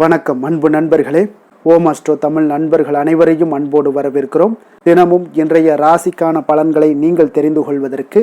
வணக்கம் அன்பு நண்பர்களே. ஓம் அஸ்ட்ரோ தமிழ் நண்பர்கள் அனைவரையும் அன்போடு வரவேற்கிறோம். தினமும் இன்றைய ராசிக்கான பலன்களை நீங்கள் தெரிந்து கொள்வதற்கு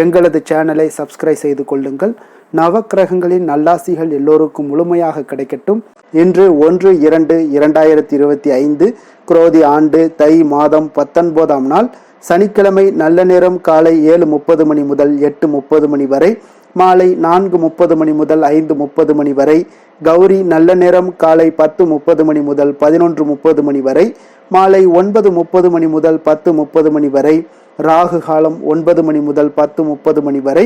எங்களது சேனலை சப்ஸ்கிரைப் செய்து கொள்ளுங்கள். நவக்கிரகங்களின் நல்லாசிகள் எல்லோருக்கும் முழுமையாக கிடைக்கட்டும். இன்று 1/2/2025 குரோதி ஆண்டு தை மாதம் 19ஆம் நாள் சனிக்கிழமை. நல்ல நேரம் காலை 7:30 மணி முதல் 8:30 மணி வரை, மாலை 4:30 மணி முதல் 5:30 மணி வரை. கௌரி நல்ல நேரம் காலை 10:30 மணி முதல் 11:30 மணி வரை, மாலை 9:30 மணி முதல் 10:30 மணி வரை. ராகு காலம் 9 மணி முதல் 10:30 மணி வரை.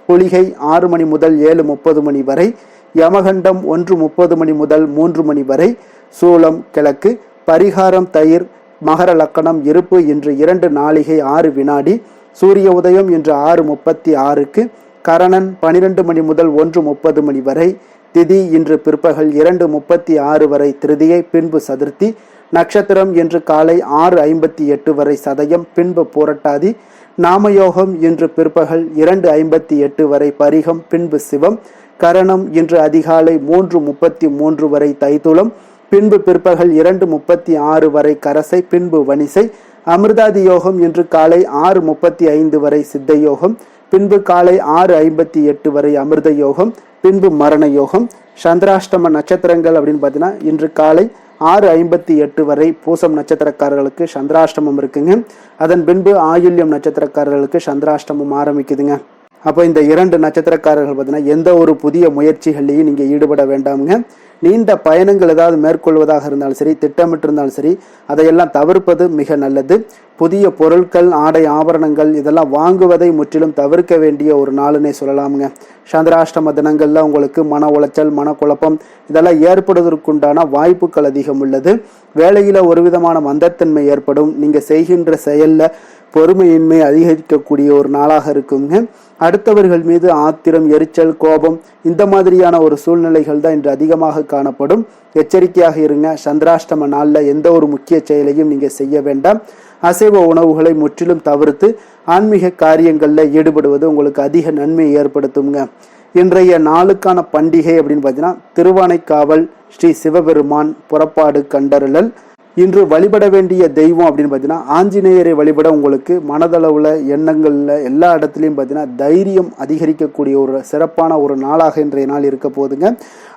குளிகை 6 மணி முதல் 7:30 மணி வரை. யமகண்டம் 1:30 மணி முதல் 3 மணி வரை. சூலம் கிழக்கு. பரிகாரம் தயிர். மகர லக்கணம் இருப்பு இன்று 2 நாழிகை 6 வினாடி. சூரிய உதயம் இன்று 6:36க்கு. கரணன் 12 மணி முதல் 1:30 மணி வரை. திதி இன்று பிற்பகல் 2:36 வரை திருதியை, பின்பு சதுர்த்தி. நட்சத்திரம் இன்று காலை 6:58 வரை சதயம், பின்பு பூரட்டாதி. நாமயோகம் இன்று பிற்பகல் 2:58 வரை பரிகம், பின்பு சிவம். கரணம் இன்று அதிகாலை 3:33 வரை தைத்துளம், பின்பு பிற்பகல் 2:36 வரை கரசை, பின்பு வணிசை. அமிர்தாதி யோகம் இன்று காலை 6:35 வரை சித்த யோகம், பின்பு காலை 6:58 வரை அமிர்த யோகம், பின்பு மரண யோகம். சந்திராஷ்டம நட்சத்திரங்கள் அப்படின்னு பார்த்தீங்கன்னா இன்று காலை 6:58 வரை பூசம் நட்சத்திரக்காரர்களுக்கு சந்திராஷ்டமம் இருக்குங்க. அதன் பின்பு ஆயுள்யம் நட்சத்திரக்காரர்களுக்கு சந்திராஷ்டமம் ஆரம்பிக்குதுங்க. அப்போ இந்த 2 நட்சத்திரக்காரர்கள் பார்த்தீங்கன்னா எந்த ஒரு புதிய முயற்சிகள்லையும் நீங்கள் ஈடுபட வேண்டாமுங்க. நீண்ட பயணங்கள் ஏதாவது மேற்கொள்வதாக இருந்தாலும் சரி, திட்டமிட்டு இருந்தாலும் சரி, அதையெல்லாம் தவிர்ப்பது மிக நல்லது. புதிய பொருட்கள், ஆடை, ஆபரணங்கள் இதெல்லாம் வாங்குவதை முற்றிலும் தவிர்க்க வேண்டிய ஒரு நாளுன்னே சொல்லலாமுங்க. சந்திராஷ்டம தினங்கள்ல உங்களுக்கு மன உளைச்சல், மனக்குழப்பம் இதெல்லாம் ஏற்படுவதற்குண்டான வாய்ப்புகள் அதிகம் உள்ளது. வேலையில ஒரு விதமான மந்தத்தன்மை ஏற்படும். நீங்க செய்கின்ற செயல்ல பொறுமையின்மை அதிகரிக்கக்கூடிய ஒரு நாளாக இருக்குங்க. அடுத்தவர்கள் மீது ஆத்திரம், எரிச்சல், கோபம் இந்த மாதிரியான ஒரு சூழ்நிலைகள் தான் இன்று அதிகமாக காணப்படும். எச்சரிக்கையாக இருங்க. சந்திராஷ்டம நாளில் எந்த ஒரு முக்கிய செயலையும் நீங்க செய்ய வேண்டாம். அசைவ உணவுகளை முற்றிலும் தவிர்த்து ஆன்மீக காரியங்களில் ஈடுபடுவது உங்களுக்கு அதிக நன்மையை ஏற்படுத்துங்க. இன்றைய நாளுக்கான பண்டிகை அப்படின்னு பார்த்தீங்கன்னா திருவானைக்காவல் ஸ்ரீ சிவபெருமான் புறப்பாடு கண்டருளல். இன்று வழிபட வேண்டிய தெய்வம் அப்படின்னு பார்த்தீங்கன்னா ஆஞ்சநேயரை வழிபட உங்களுக்கு மனதளவுல, எண்ணங்கள்ல எல்லா இடத்துலையும் பார்த்தீங்கன்னா தைரியம் அதிகரிக்கக்கூடிய ஒரு சிறப்பான ஒரு நாளாக இன்றைய நாள் இருக்க போகுதுங்க.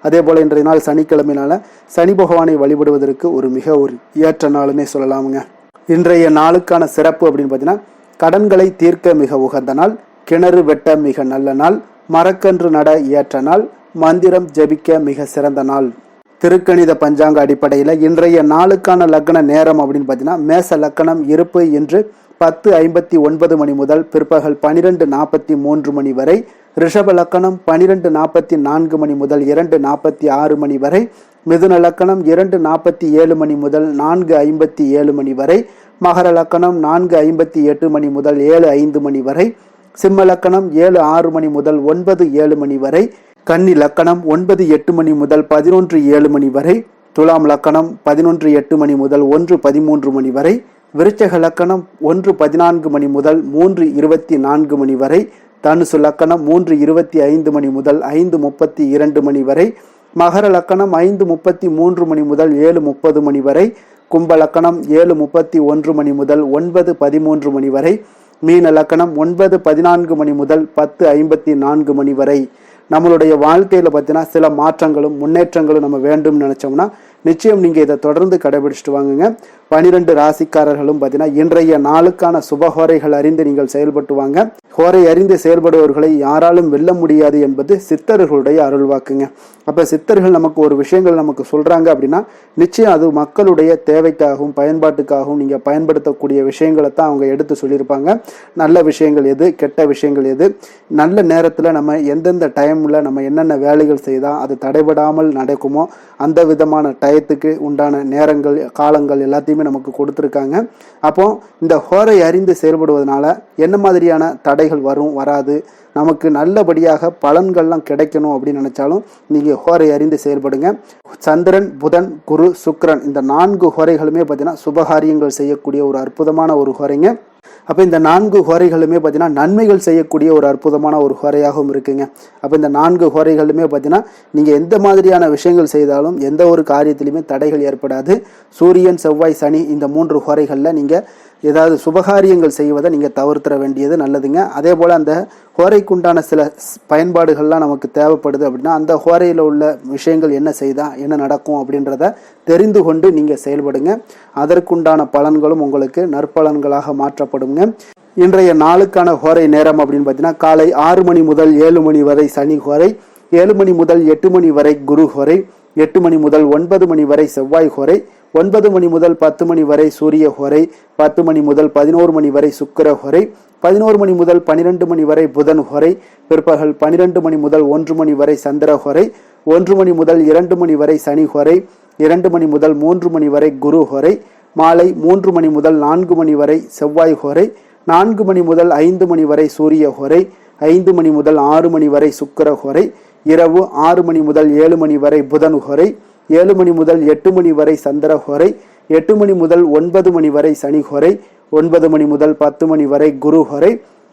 அதே போல இன்றைய நாள் சனிக்கிழமையினால சனி பகவானை வழிபடுவதற்கு ஒரு மிக ஒரு ஏற்ற நாளுன்னே சொல்லலாமுங்க. இன்றைய நாளுக்கான சிறப்பு அப்படின்னு பார்த்தீங்கன்னா கடன்களை தீர்க்க மிக உகந்த நாள், கிணறு வெட்ட மிக நல்ல நாள், மரக்கன்று நட ஏற்ற நாள், மந்திரம் ஜபிக்க மிக சிறந்த நாள். திருக்கணித பஞ்சாங்க அடிப்படையில் இன்றைய நாளுக்கான லக்ன நேரம் அப்படின்னு பார்த்தீங்கன்னா மேச லக்கணம் இருப்பு இன்று 10:59 மணி முதல் பிற்பகல் 12:43 மணி வரை. ரிஷப லக்கணம் 12:44 மணி முதல் 2:46 மணி வரை. மிதுன லக்கணம் 2:47 மணி முதல் 4:57 மணி வரை. மகர லக்கணம் 4:58 மணி முதல் 7:05 மணி வரை. சிம்ம லக்கணம் 7:06 மணி முதல் 9:07 மணி வரை. கன்னி லக்கணம் 9:08 மணி முதல் 11:07 மணி வரை. துலாம் லக்கணம் 11:08 மணி முதல் 1:13 மணி வரை. விருச்சக லக்கணம் 1:14 மணி முதல் 3:24 மணி வரை. தனுசு லக்கணம் 3:25 மணி முதல் 5:32 மணி வரை. மகர லக்கணம் 5:33 மணி முதல் 7:30 மணி வரை. கும்ப லக்கணம் 7:31 மணி முதல் 9:13 மணி வரை. மீன லக்கணம் 9:14 மணி முதல் 10:54 மணி வரை. நம்மளுடைய வாழ்க்கையில பார்த்தீங்கன்னா சில மாற்றங்களும் முன்னேற்றங்களும் நம்ம வேண்டும் நினைச்சோம்னா நிச்சயம் நீங்க இதை தொடர்ந்து கடைபிடிச்சிட்டு வாங்குங்க. 12 ராசிக்காரர்களும் பார்த்தீங்கன்னா இன்றைய நாளுக்கான சுபஹோரைகள் அறிந்து நீங்கள் செயல்பட்டு வாங்க. ஹோரை அறிந்து செயல்படுபவர்களை யாராலும் வெல்ல முடியாது என்பது சித்தர்களுடைய அருள்வாக்குங்க. அப்ப சித்தர்கள் நமக்கு ஒரு விஷயங்கள் நமக்கு சொல்றாங்க அப்படின்னா நிச்சயம் அது மக்களுடைய தேவைக்காகவும் பயன்பாட்டுக்காகவும் நீங்க பயன்படுத்தக்கூடிய விஷயங்களை தான் அவங்க எடுத்து சொல்லியிருப்பாங்க. நல்ல விஷயங்கள் எது, கெட்ட விஷயங்கள் எது, நல்ல நேரத்துல நம்ம எந்தெந்த டைம்ல நம்ம என்னென்ன வேலைகள் செய்தால் அது தடைபடாமல் நடக்குமோ அந்த விதமான டயத்துக்கு உண்டான நேரங்கள், காலங்கள் எல்லாத்தையுமே நமக்கு கொடுத்துருக்காங்க. அப்போ இந்த ஹோரை அறிந்து செயல்படுவதனால என்ன மாதிரியான தடைகள் வரும், வராது, நமக்கு நல்லபடியாக பலன்கள்லாம் கிடைக்கணும் அப்படின்னு நினைச்சாலும் நீங்க ஹோரை அறிந்து செயல்படுங்க. சந்திரன், புதன், குரு, சுக்கிரன் இந்த 4 ஹோரைகளுமே பார்த்தீங்கன்னா சுபகாரியங்கள் செய்யக்கூடிய ஒரு அற்புதமான ஒரு ஹோரைங்க. அப்போ இந்த 4 ஹோரைகளுமே பார்த்தீங்கன்னா நன்மைகள் செய்யக்கூடிய ஒரு அற்புதமான ஒரு ஹோரையாகவும் இருக்குங்க. அப்போ இந்த 4 ஹோரைகளுமே பார்த்தீங்கன்னா நீங்கள் எந்த மாதிரியான விஷயங்கள் செய்தாலும் எந்த ஒரு காரியத்திலையுமே தடைகள் ஏற்படாது. சூரியன், செவ்வாய், சனி இந்த 3 ஹோரைகளில் நீங்கள் ஏதாவது சுபகாரியங்கள் செய்வதை நீங்கள் தவிர்த்திட வேண்டியது நல்லதுங்க. அதே போல் அந்த ஹோரைக்குண்டான சில பயன்பாடுகள்லாம் நமக்கு தேவைப்படுது அப்படின்னா அந்த ஹோரையில் உள்ள விஷயங்கள் என்ன செய்தால் என்ன நடக்கும் அப்படின்றத தெரிந்து கொண்டு நீங்கள் செயல்படுங்க. அதற்குண்டான பலன்களும் உங்களுக்கு நற்பலன்களாக மாற்றப்படுங்க. இன்றைய நாளுக்கான ஹோரை நேரம் அப்படின்னு பார்த்தீங்கன்னா காலை 6 மணி முதல் 7 மணி வரை சனி ஹோரை, 7 மணி முதல் 8 மணி வரை குரு ஹோரை, 8 மணி முதல் 9 மணி வரை செவ்வாய் ஹோரை, 9 மணி முதல் 10 மணி வரை சூரிய ஹோரை, 10 மணி முதல் 11 மணி வரை சுக்கிர ஹோரை, 11 மணி முதல் 12 மணி வரை புதன் ஹோரை, பிற்பகல் 12 மணி முதல் 1 மணி வரை சந்திர ஹோரை, 1 மணி முதல் 2 மணி வரை சனி ஹோரை, 2 மணி முதல் 3 மணி வரை குரு ஹோரை, மாலை 3 மணி முதல் 4 மணி வரை செவ்வாய் ஹோரை, 4 மணி முதல் 5 மணி வரை சூரிய ஹோரை, 5 மணி முதல் 6 மணி வரை சுக்கிர ஹோரை, இரவு 6 மணி முதல் 7 மணி வரை புதன் ஹோரை, 7 மணி முதல் 8 மணி வரை சந்திர ஹோரை, 8 மணி முதல் 9 மணி வரை சனி ஹோரை, 9 மணி முதல் 10 மணி வரை குரு ஹோரை,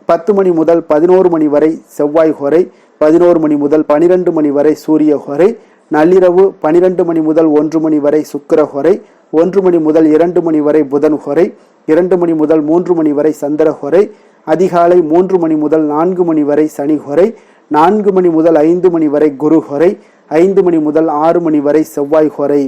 10 மணி முதல் 11 மணி வரை செவ்வாய் ஹோரை, 11 மணி முதல் 12 மணி வரை சூரிய ஹோரை, நள்ளிரவு 12 மணி முதல் 1 மணி வரை சுக்கிர ஹோரை, 1 மணி முதல் 2 மணி வரை புதன் ஹோரை, 2 மணி முதல் 3 மணி வரை சந்திர ஹோரை, அதிகாலை 3 மணி முதல் 4 மணி வரை சனி ஹோரை, 4 மணி முதல் 5 மணி வரை குரு ஹோரை, 5 மணி முதல் 6 மணி வரை செவ்வாய் ஹோரை.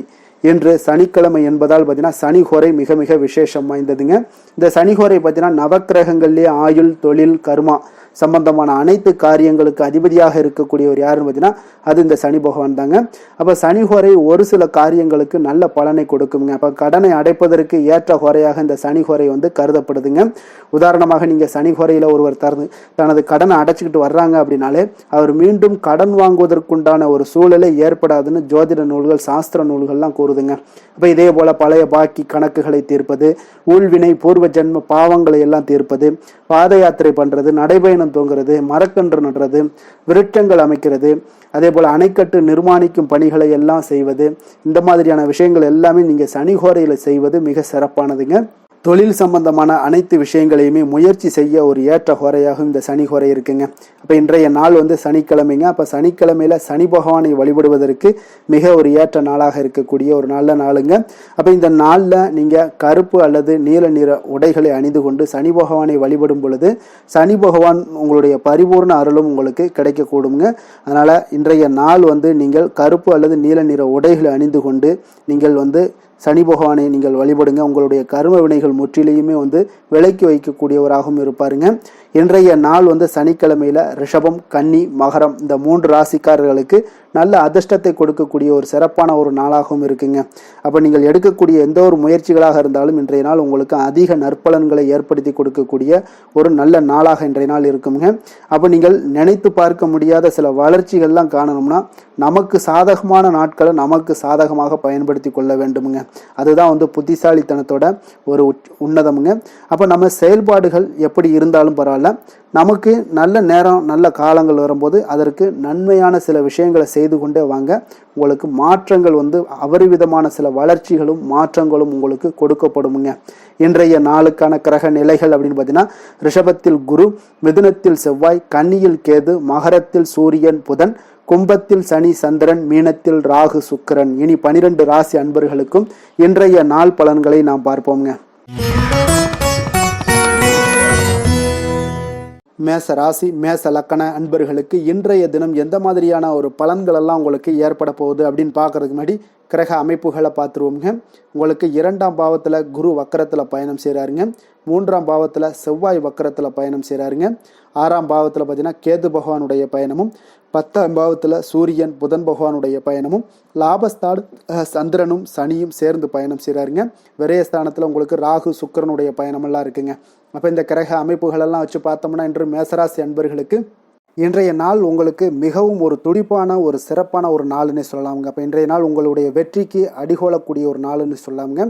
இன்று சனிக்கிழமை என்பதால் பார்த்தீங்கன்னா சனி ஹோரை மிக மிக விசேஷம் வாய்ந்ததுங்க. இந்த சனி ஹோரை பார்த்தீங்கன்னா நவக்கிரகங்கள்லேயே ஆயுள், தொழில், கர்மா சம்பந்தமான அனைத்து காரியங்களுக்கு அதிபதியாக இருக்கக்கூடியவர் யாருன்னு பார்த்தீங்கன்னா அது இந்த சனி பகவான் தாங்க. அப்போ சனி ஹோரை ஒரு சில காரியங்களுக்கு நல்ல பலனை கொடுக்குங்க. அப்போ கடனை அடைப்பதற்கு ஏற்ற ஹோரையாக இந்த சனி ஹோரை கருதப்படுதுங்க. உதாரணமாக நீங்கள் சனி ஹோரையில் ஒருவர் தனது கடனை அடைச்சிக்கிட்டு வர்றாங்க அப்படின்னாலே அவர் மீண்டும் கடன் வாங்குவதற்குண்டான ஒரு சூழலை ஏற்படாதுன்னு ஜோதிட நூல்கள், சாஸ்திர நூல்கள்லாம் கூறுதுங்க. அப்போ இதே போல பழைய பாக்கி கணக்குகளை தீர்ப்பது, ஊழ்வினை, பூர்வ ஜென்ம பாவங்களை எல்லாம் தீர்ப்பது, பாத யாத்திரை பண்றது, நடைபயணம் தூங்குறது, மரக்கன்று நடுறது, விருட்சங்கள் அமைக்கிறது, அதே போல அணைக்கட்டு நிர்மாணிக்கும் பணிகளை எல்லாம் செய்வது, இந்த மாதிரியான விஷயங்கள் எல்லாமே நீங்க சனி ஹோரையில செய்வது மிக சிறப்பானதுங்க. தொழில் சம்பந்தமான அனைத்து விஷயங்களையுமே முயற்சி செய்ய ஒரு ஏற்ற ஹோரையாக இந்த சனி ஹோரை இருக்குங்க. அப்போ இன்றைய நாள் சனிக்கிழமைங்க. அப்போ சனிக்கிழமையில சனி பகவானை வழிபடுவதற்கு மிக ஒரு ஏற்ற நாளாக இருக்கக்கூடிய ஒரு நல்ல நாளுங்க. அப்போ இந்த நாளில் நீங்கள் கருப்பு அல்லது நீல நிற உடைகளை அணிந்து கொண்டு சனி பகவானை வழிபடும் பொழுது சனி பகவான் உங்களுடைய பரிபூர்ண அருளும் உங்களுக்கு கிடைக்கக்கூடுங்க. அதனால் இன்றைய நாள் நீங்கள் கருப்பு அல்லது நீல நிற உடைகளை அணிந்து கொண்டு நீங்கள் சனி பகவானை நீங்கள் வழிபடுங்க. உங்களுடைய கர்ம வினைகள் முற்றிலையுமே விலக்கி வைக்கக்கூடியவராகவும் இருப்பாருங்க. இன்றைய நாள் சனிக்கிழமையில ரிஷபம், கன்னி, மகரம் இந்த 3 ராசிக்காரர்களுக்கு நல்ல அதிர்ஷ்டத்தை கொடுக்கக்கூடிய ஒரு சிறப்பான ஒரு நாளாகவும் இருக்குங்க. அப்போ நீங்கள் எடுக்கக்கூடிய எந்த ஒரு முயற்சிகளாக இருந்தாலும் இன்றைய நாள் உங்களுக்கு அதிக நற்பலன்களை ஏற்படுத்தி கொடுக்கக்கூடிய ஒரு நல்ல நாளாக இன்றைய நாள் இருக்குங்க. அப்போ நீங்கள் நினைத்து பார்க்க முடியாத சில வளர்ச்சிகள்லாம் காணணும்னா நமக்கு சாதகமான நாட்களை நமக்கு சாதகமாக பயன்படுத்தி கொள்ள வேண்டுமுங்க. அதுதான் புத்திசாலித்தனத்தோட ஒரு உன்னதமுங்க. அப்போ நம்ம செயல்பாடுகள் எப்படி இருந்தாலும் பரவாயில்ல, நமக்கு நல்ல நேரம் நல்ல காலங்கள் வரும்போது அதற்கு நன்மையான சில விஷயங்களை செய்து கொண்டே வாங்க. உங்களுக்கு மாற்றங்கள் அபரிவிதமான சில வளர்ச்சிகளும் மாற்றங்களும் உங்களுக்கு கொடுக்கப்படுமுங்க. இன்றைய நாளுக்கான கிரக நிலைகள் அப்படின்னு பார்த்தீங்கன்னா ரிஷபத்தில் குரு, மிதுனத்தில் செவ்வாய், கன்னியில் கேது, மகரத்தில் சூரியன் புதன், கும்பத்தில் சனி சந்திரன், மீனத்தில் ராகு சுக்கிரன். இனி 12 ராசி அன்பர்களுக்கும் இன்றைய நாள் பலன்களை நாம் பார்ப்போங்க. மேச ராசி, மேச லக்கண அன்பர்களுக்கு இன்றைய தினம் எந்த மாதிரியான ஒரு பலன்கள் எல்லாம் உங்களுக்கு ஏற்பட போகுது அப்படின்னு பார்க்கறதுக்கு முன்னாடி கிரக அமைப்புகளை பார்த்துருவோங்க. உங்களுக்கு 2ஆம் பாவத்தில் குரு வக்கரத்தில் பயணம் செய்கிறாருங்க. 3ஆம் பாவத்தில் செவ்வாய் வக்கரத்தில் பயணம் செய்கிறாருங்க. 6ஆம் பாவத்தில் பார்த்தீங்கன்னா கேது பகவானுடைய பயணமும், 10ஆம் பாவத்தில் சூரியன் புதன் பகவானுடைய பயணமும், லாபஸ்தான சந்திரனும் சனியும் சேர்ந்து பயணம் செய்கிறாருங்க. விரயஸ்தானத்தில் உங்களுக்கு ராகு சுக்கிரனுடைய பயணமெல்லாம் இருக்குங்க. அப்போ இந்த கிரக அமைப்புகளெல்லாம் வச்சு பார்த்தோம்னா இன்று மேசராசி அன்பர்களுக்கு இன்றைய நாள் உங்களுக்கு மிகவும் ஒரு துடிப்பான ஒரு சிறப்பான ஒரு நாள்னு சொல்லலாமுங்க. அப்போ இன்றைய நாள் உங்களுடைய வெற்றிக்கு அடிகோலக்கூடிய ஒரு நாள்னு சொல்லலாமுங்க.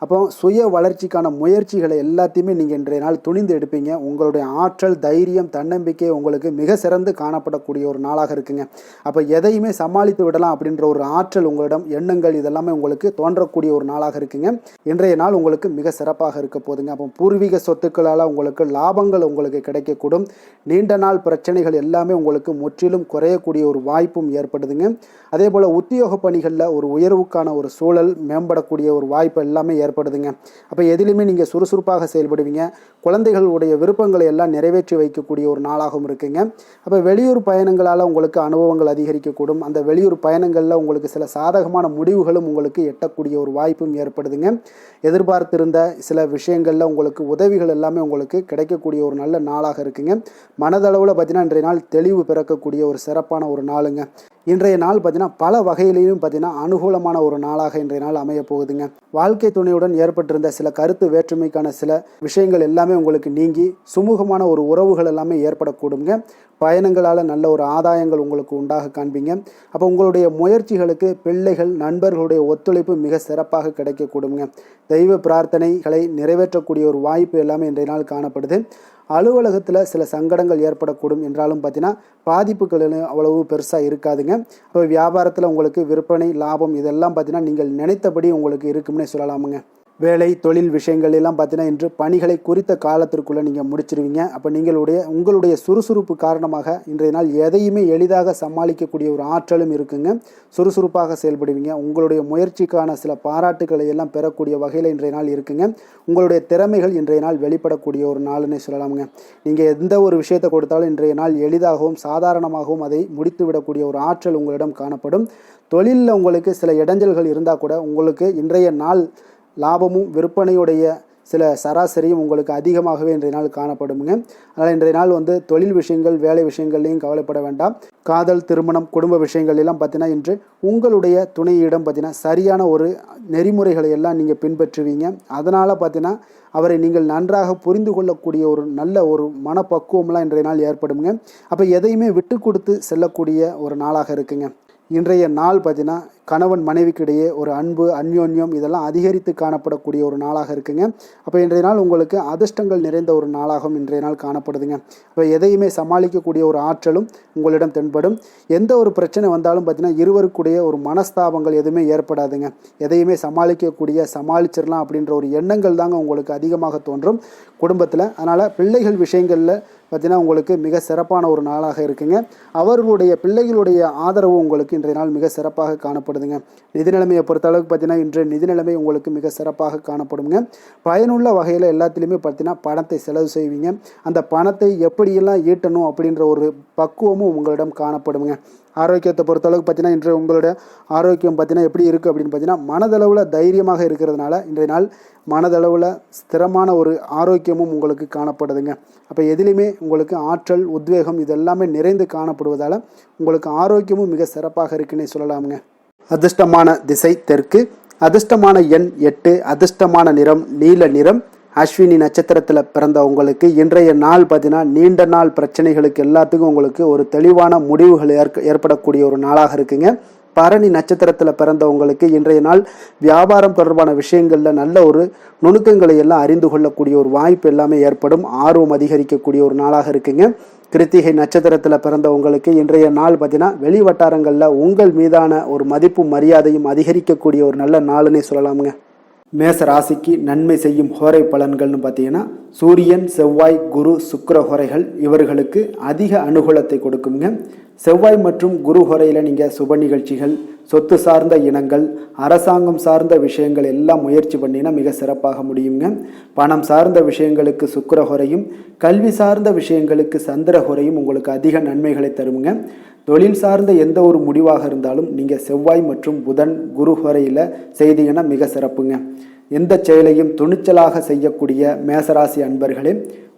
அப்போ சுய வளர்ச்சிக்கான முயற்சிகளை எல்லாத்தையுமே நீங்கள் இன்றைய நாள் துணிந்து எடுப்பீங்க. உங்களுடைய ஆற்றல், தைரியம், தன்னம்பிக்கை உங்களுக்கு மிக சிறந்து காணப்படக்கூடிய ஒரு நாளாக இருக்குங்க. அப்போ எதையுமே சமாளித்து விடலாம் அப்படின்ற ஒரு ஆற்றல் உங்களிடம், எண்ணங்கள் இதெல்லாமே உங்களுக்கு தோன்றக்கூடிய ஒரு நாளாக இருக்குங்க. இன்றைய நாள் உங்களுக்கு மிக சிறப்பாக இருக்க போதுங்க. அப்போ பூர்வீக சொத்துக்களால் உங்களுக்கு லாபங்கள் உங்களுக்கு கிடைக்கக்கூடும். நீண்ட நாள் பிரச்சனைகள் எல்லாமே உங்களுக்கு முற்றிலும் குறையக்கூடிய ஒரு வாய்ப்பும் ஏற்படுதுங்க. அதே போல் உத்தியோக பணிகளில் ஒரு உயர்வுக்கான ஒரு சூழல் மேம்படக்கூடிய ஒரு வாய்ப்பு எல்லாமே ஏற்படுதுங்க. அப்போ எதிலுமே நீங்கள் சுறுசுறுப்பாக செயல்படுவீங்க. குழந்தைகளுடைய விருப்பங்களை எல்லாம் நிறைவேற்றி வைக்கக்கூடிய ஒரு நாளாகவும் இருக்குங்க. அப்போ வெளியூர் பயணங்களால் உங்களுக்கு அனுபவங்கள் அதிகரிக்கக்கூடும். அந்த வெளியூர் பயணங்களில் உங்களுக்கு சில சாதகமான முடிவுகளும் உங்களுக்கு எட்டக்கூடிய ஒரு வாய்ப்பும் ஏற்படுதுங்க. எதிர்பார்த்திருந்த சில விஷயங்களில் உங்களுக்கு உதவிகள் எல்லாமே உங்களுக்கு கிடைக்கக்கூடிய ஒரு நல்ல நாளாக இருக்குங்க. மனதளவில் பார்த்தீங்கன்னா இன்றைய நாள் தெளிவு பிறக்கக்கூடிய ஒரு சிறப்பான ஒரு நாளுங்க. இன்றைய நாள் பார்த்தீங்கன்னா பல வகையிலையும் பார்த்தீங்கன்னா அனுகூலமான ஒரு நாளாக இன்றைய நாள் அமைய போகுதுங்க. வாழ்க்கை துணையுடன் ஏற்பட்டிருந்த சில கருத்து வேற்றுமைக்கான சில விஷயங்கள் எல்லாமே உங்களுக்கு நீங்கி சுமூகமான ஒரு உறவுகள் எல்லாமே ஏற்படக்கூடுங்க. பயணங்களால் நல்ல ஒரு ஆதாயங்கள் உங்களுக்கு உண்டாக காண்பீங்க. அப்போ உங்களுடைய முயற்சிகளுக்கு பிள்ளைகள், நண்பர்களுடைய ஒத்துழைப்பு மிக சிறப்பாக கிடைக்கக்கூடுங்க. தெய்வ பிரார்த்தனைகளை நிறைவேற்றக்கூடிய ஒரு வாய்ப்பு எல்லாமே இன்றைய நாள் காணப்படுது. அலுவலகத்தில் சில சங்கடங்கள் ஏற்படக்கூடும் என்றாலும் பார்த்தீங்கன்னா பாதிப்புகள் அவ்வளவு பெருசாக இருக்காதுங்க. இப்போ வியாபாரத்தில் உங்களுக்கு விற்பனை, லாபம் இதெல்லாம் பார்த்தீங்கன்னா நீங்கள் நினைத்தபடி உங்களுக்கு இருக்கும்னே சொல்லலாமுங்க. வேலை, தொழில் விஷயங்கள் எல்லாம் பார்த்தீங்கன்னா இன்று பணிகளை குறித்த காலத்திற்குள்ளே நீங்கள் முடிச்சிருவீங்க. அப்போ உங்களுடைய சுறுசுறுப்பு காரணமாக இன்றைய நாள் எதையுமே எளிதாக சமாளிக்கக்கூடிய ஒரு ஆற்றலும் இருக்குங்க. சுறுசுறுப்பாக செயல்படுவீங்க. உங்களுடைய முயற்சிக்கான சில பாராட்டுக்களை எல்லாம் பெறக்கூடிய வகையில் இன்றைய நாள் இருக்குங்க. உங்களுடைய திறமைகள் இன்றைய நாள் வெளிப்படக்கூடிய ஒரு நாள்னே சொல்லலாமுங்க. நீங்கள் எந்த ஒரு விஷயத்தை கொடுத்தாலும் இன்றைய நாள் எளிதாகவும் சாதாரணமாகவும் அதை முடித்து விடக்கூடிய ஒரு ஆற்றல் உங்களிடம் காணப்படும். தொழிலில் உங்களுக்கு சில இடைஞ்சல்கள் இருந்தால் கூட உங்களுக்கு இன்றைய நாள் லாபமும் விற்பனையுடைய சில சராசரியும் உங்களுக்கு அதிகமாகவே இன்றைய நாள் காணப்படுங்க. அதனால் இன்றைய நாள் தொழில் விஷயங்கள், வேலை விஷயங்கள்லையும் கவலைப்பட வேண்டாம். காதல், திருமணம், குடும்ப விஷயங்கள் எல்லாம் பார்த்தீங்கன்னா இன்று உங்களுடைய துணையிடம் பார்த்தீங்கன்னா சரியான ஒரு நெறிமுறைகளை எல்லாம் நீங்கள் பின்பற்றுவீங்க. அதனால் பார்த்தீங்கன்னா அவரை நீங்கள் நன்றாக புரிந்து கொள்ளக்கூடிய ஒரு நல்ல ஒரு மனப்பக்குவம்லாம் இன்றைய நாள் ஏற்படுங்க. அப்போ எதையுமே விட்டு கொடுத்து செல்லக்கூடிய ஒரு நாளாக இருக்குங்க. இன்றைய நாள் பார்த்தீங்கன்னா கணவன் மனைவிக்கு இடையே ஒரு அன்பு, அந்யோன்யம் இதெல்லாம் அதிகரித்து காணப்படக்கூடிய ஒரு நாளாக இருக்குங்க. அப்போ இன்றைய நாள் உங்களுக்கு அதிர்ஷ்டங்கள் நிறைந்த ஒரு நாளாகவும் இன்றைய நாள் காணப்படுதுங்க. அப்போ எதையுமே சமாளிக்கக்கூடிய ஒரு ஆற்றலும் உங்களிடம் தென்படும். எந்த ஒரு பிரச்சனை வந்தாலும் பார்த்தீங்கன்னா இருவருக்குடைய ஒரு மனஸ்தாபங்கள் எதுவுமே ஏற்படாதுங்க. எதையுமே சமாளிச்சிடலாம் அப்படின்ற ஒரு எண்ணங்கள் தாங்க உங்களுக்கு அதிகமாக தோன்றும் குடும்பத்தில். அதனால் பிள்ளைகள் விஷயங்களில் பார்த்தீங்கன்னா உங்களுக்கு மிக சிறப்பான ஒரு நாளாக இருக்குங்க. அவர்களுடைய பிள்ளைகளுடைய ஆதரவு உங்களுக்கு இன்றைய நாள் மிக சிறப்பாக காணப்படுதுங்க. நிதி நிலைமையை பொறுத்தளவுக்கு பார்த்தீங்கன்னா இன்று நிதி நிலைமை உங்களுக்கு மிக சிறப்பாக காணப்படுங்க. பயனுள்ள வகையில் எல்லாத்துலேயுமே பார்த்தீங்கன்னா பணத்தை செலவு செய்வீங்க. அந்த பணத்தை எப்படியெல்லாம் ஈட்டணும் அப்படின்ற ஒரு பக்குவமும் உங்களிடம் காணப்படுங்க. ஆரோக்கியத்தை பொறுத்தளவுக்கு பார்த்தீங்கன்னா இன்று உங்களுடைய ஆரோக்கியம் பார்த்தீங்கன்னா எப்படி இருக்குது அப்படின்னு பார்த்தீங்கன்னா மனதளவில் தைரியமாக இருக்கிறதுனால இன்றைய நாள் மனதளவில் ஸ்திரமான ஒரு ஆரோக்கியமும் உங்களுக்கு காணப்படுதுங்க. அப்போ எதிலுமே உங்களுக்கு ஆற்றல், உத்வேகம் இதெல்லாமே நிறைந்து காணப்படுவதால் உங்களுக்கு ஆரோக்கியமும் மிக சிறப்பாக இருக்குன்னே சொல்லலாமுங்க. அதிர்ஷ்டமான திசை தெற்கு, அதிர்ஷ்டமான எண் 8, அதிர்ஷ்டமான நிறம் நீல நிறம். அஸ்வினி நட்சத்திரத்தில் பிறந்த உங்களுக்கு இன்றைய நாள் பார்த்தீங்கன்னா நீண்ட நாள் பிரச்சனைகளுக்கு எல்லாத்துக்கும் உங்களுக்கு ஒரு தெளிவான முடிவுகள் ஏற்படக்கூடிய ஒரு நாளாக இருக்குங்க. பரணி நட்சத்திரத்தில் பிறந்தவங்களுக்கு இன்றைய நாள் வியாபாரம் தொடர்பான விஷயங்களில் நல்ல ஒரு நுணுக்கங்களை எல்லாம் அறிந்து கொள்ளக்கூடிய ஒரு வாய்ப்பு எல்லாமே ஏற்படும். ஆர்வம் அதிகரிக்கக்கூடிய ஒரு நாளாக இருக்குங்க. கிருத்திகை நட்சத்திரத்தில் பிறந்தவங்களுக்கு இன்றைய நாள் பார்த்தீங்கன்னா வெளி வட்டாரங்களில் உங்கள் மீதான ஒரு மதிப்பும் மரியாதையும் அதிகரிக்கக்கூடிய ஒரு நல்ல நாளுன்னே சொல்லலாமுங்க. மேச ராசிக்கு நன்மை செய்யும் ஹோரை பலன்கள்னு பார்த்தீங்கன்னா சூரியன், செவ்வாய், குரு, சுக்கிர ஹோரைகள் இவர்களுக்கு அதிக அனுகூலத்தை கொடுக்குங்க. செவ்வாய் மற்றும் குரு ஹோரையில் நீங்கள் சுப நிகழ்ச்சிகள், சொத்து சார்ந்த இனங்கள், அரசாங்கம் சார்ந்த விஷயங்கள் எல்லாம் முயற்சி பண்ணினா மிக சிறப்பாக முடியுங்க. பணம் சார்ந்த விஷயங்களுக்கு சுக்கிர ஹோரையும், கல்வி சார்ந்த விஷயங்களுக்கு சந்திர ஹோரையும் உங்களுக்கு அதிக நன்மைகளை தருங்க. தொழில் சார்ந்த எந்த ஒரு முடிவாக இருந்தாலும் நீங்கள் செவ்வாய் மற்றும் புதன், குரு ஹோரையில் செய்தீங்கன்னா மிக சிறப்புங்க. எந்த செயலையும் துணிச்சலாக செய்யக்கூடிய மேசராசி அன்பர்களே,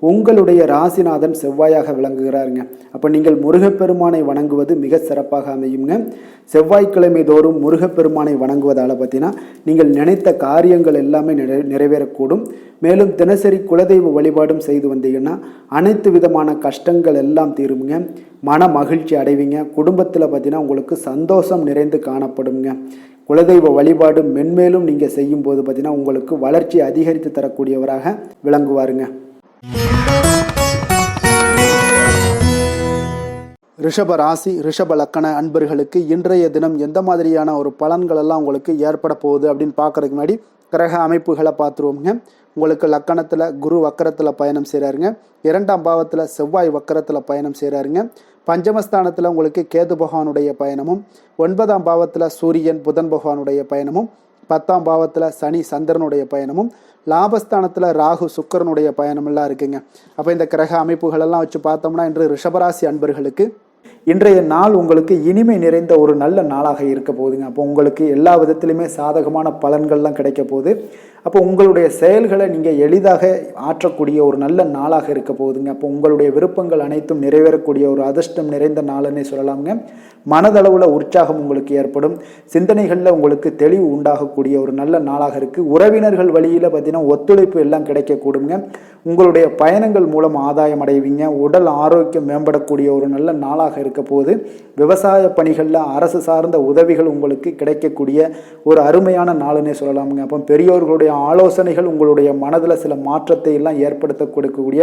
உங்களுடைய ராசிநாதன் செவ்வாயாக விளங்குகிறாருங்க. அப்போ நீங்கள் முருகப்பெருமானை வணங்குவது மிக சிறப்பாக அமையுங்க. செவ்வாய்க்கிழமை தோறும் முருகப்பெருமானை வணங்குவதால் பார்த்தீங்கன்னா நீங்கள் நினைத்த காரியங்கள் எல்லாமே நிறைவேறக்கூடும். மேலும் தினசரி குலதெய்வ வழிபாடும் செய்து வந்தீங்கன்னா அனைத்து விதமான கஷ்டங்கள் எல்லாம் தீருங்க. மன மகிழ்ச்சி அடைவீங்க. குடும்பத்தில் பார்த்தீங்கன்னா உங்களுக்கு சந்தோஷம் நிறைந்து காணப்படுங்க. குலதெய்வ வழிபாடு மென்மேலும் நீங்கள் செய்யும்போது பார்த்தீங்கன்னா உங்களுக்கு வளர்ச்சி அதிகரித்து தரக்கூடியவராக விளங்குவாருங்க. ரிஷப ராசி ரிஷப லக்கண அன்பர்களுக்கு இன்றைய தினம் எந்த மாதிரியான ஒரு பலன்கள் எல்லாம் உங்களுக்கு ஏற்பட போகுது அப்படின்னு பார்க்கறதுக்கு முன்னாடி கிரக அமைப்புகளை பார்த்துருவோங்க. உங்களுக்கு லக்கணத்தில் குரு வக்கரத்தில் பயணம் செய்கிறாருங்க. 2ஆம் பாவத்தில் செவ்வாய் வக்கரத்தில் பயணம் செய்கிறாருங்க. பஞ்சமஸ்தானத்தில் உங்களுக்கு கேது பகவானுடைய பயணமும், 9ஆம் பாவத்தில் சூரியன் புதன் பகவானுடைய பயணமும், 10ஆம் பாவத்தில் சனி சந்திரனுடைய பயணமும், லாபஸ்தானத்தில் ராகு சுக்கரனுடைய பயணமெல்லாம் இருக்குங்க. அப்போ இந்த கிரக அமைப்புகளெல்லாம் வச்சு பார்த்தோம்னா இன்று ரிஷபராசி அன்பர்களுக்கு இன்றைய நாள் உங்களுக்கு இனிமை நிறைந்த ஒரு நல்ல நாளாக இருக்க போகுதுங்க. அப்போ உங்களுக்கு எல்லா விதத்திலுமே சாதகமான பலன்கள்லாம் கிடைக்க போகுது. அப்போ உங்களுடைய செயல்களை நீங்கள் எளிதாக ஆற்றக்கூடிய ஒரு நல்ல நாளாக இருக்க போகுதுங்க. அப்போ உங்களுடைய விருப்பங்கள் அனைத்தும் நிறைவேறக்கூடிய ஒரு அதிர்ஷ்டம் நிறைந்த நாளுன்னே சொல்லலாமுங்க. மனதளவில் உற்சாகம் உங்களுக்கு ஏற்படும். சிந்தனைகளில் உங்களுக்கு தெளிவு உண்டாகக்கூடிய ஒரு நல்ல நாளாக இருக்குது. உறவினர்கள் வழியில் பார்த்தீங்கன்னா ஒத்துழைப்பு எல்லாம் கிடைக்கக்கூடுங்க. உங்களுடைய பயணங்கள் மூலம் ஆதாயம் அடைவீங்க. உடல் ஆரோக்கியம் மேம்படக்கூடிய ஒரு நல்ல நாளாக இருக்க போது. விவசாய பணிகளில் அரசு சார்ந்த உதவிகள் உங்களுக்கு கிடைக்கக்கூடிய ஒரு அருமையான நாளுன்னே சொல்லலாமுங்க. அப்போ பெரியோர்களுடைய ஆலோசனைகள் உங்களுடைய மனதில் சில மாற்றத்தை எல்லாம் ஏற்படுத்த கொடுக்கக்கூடிய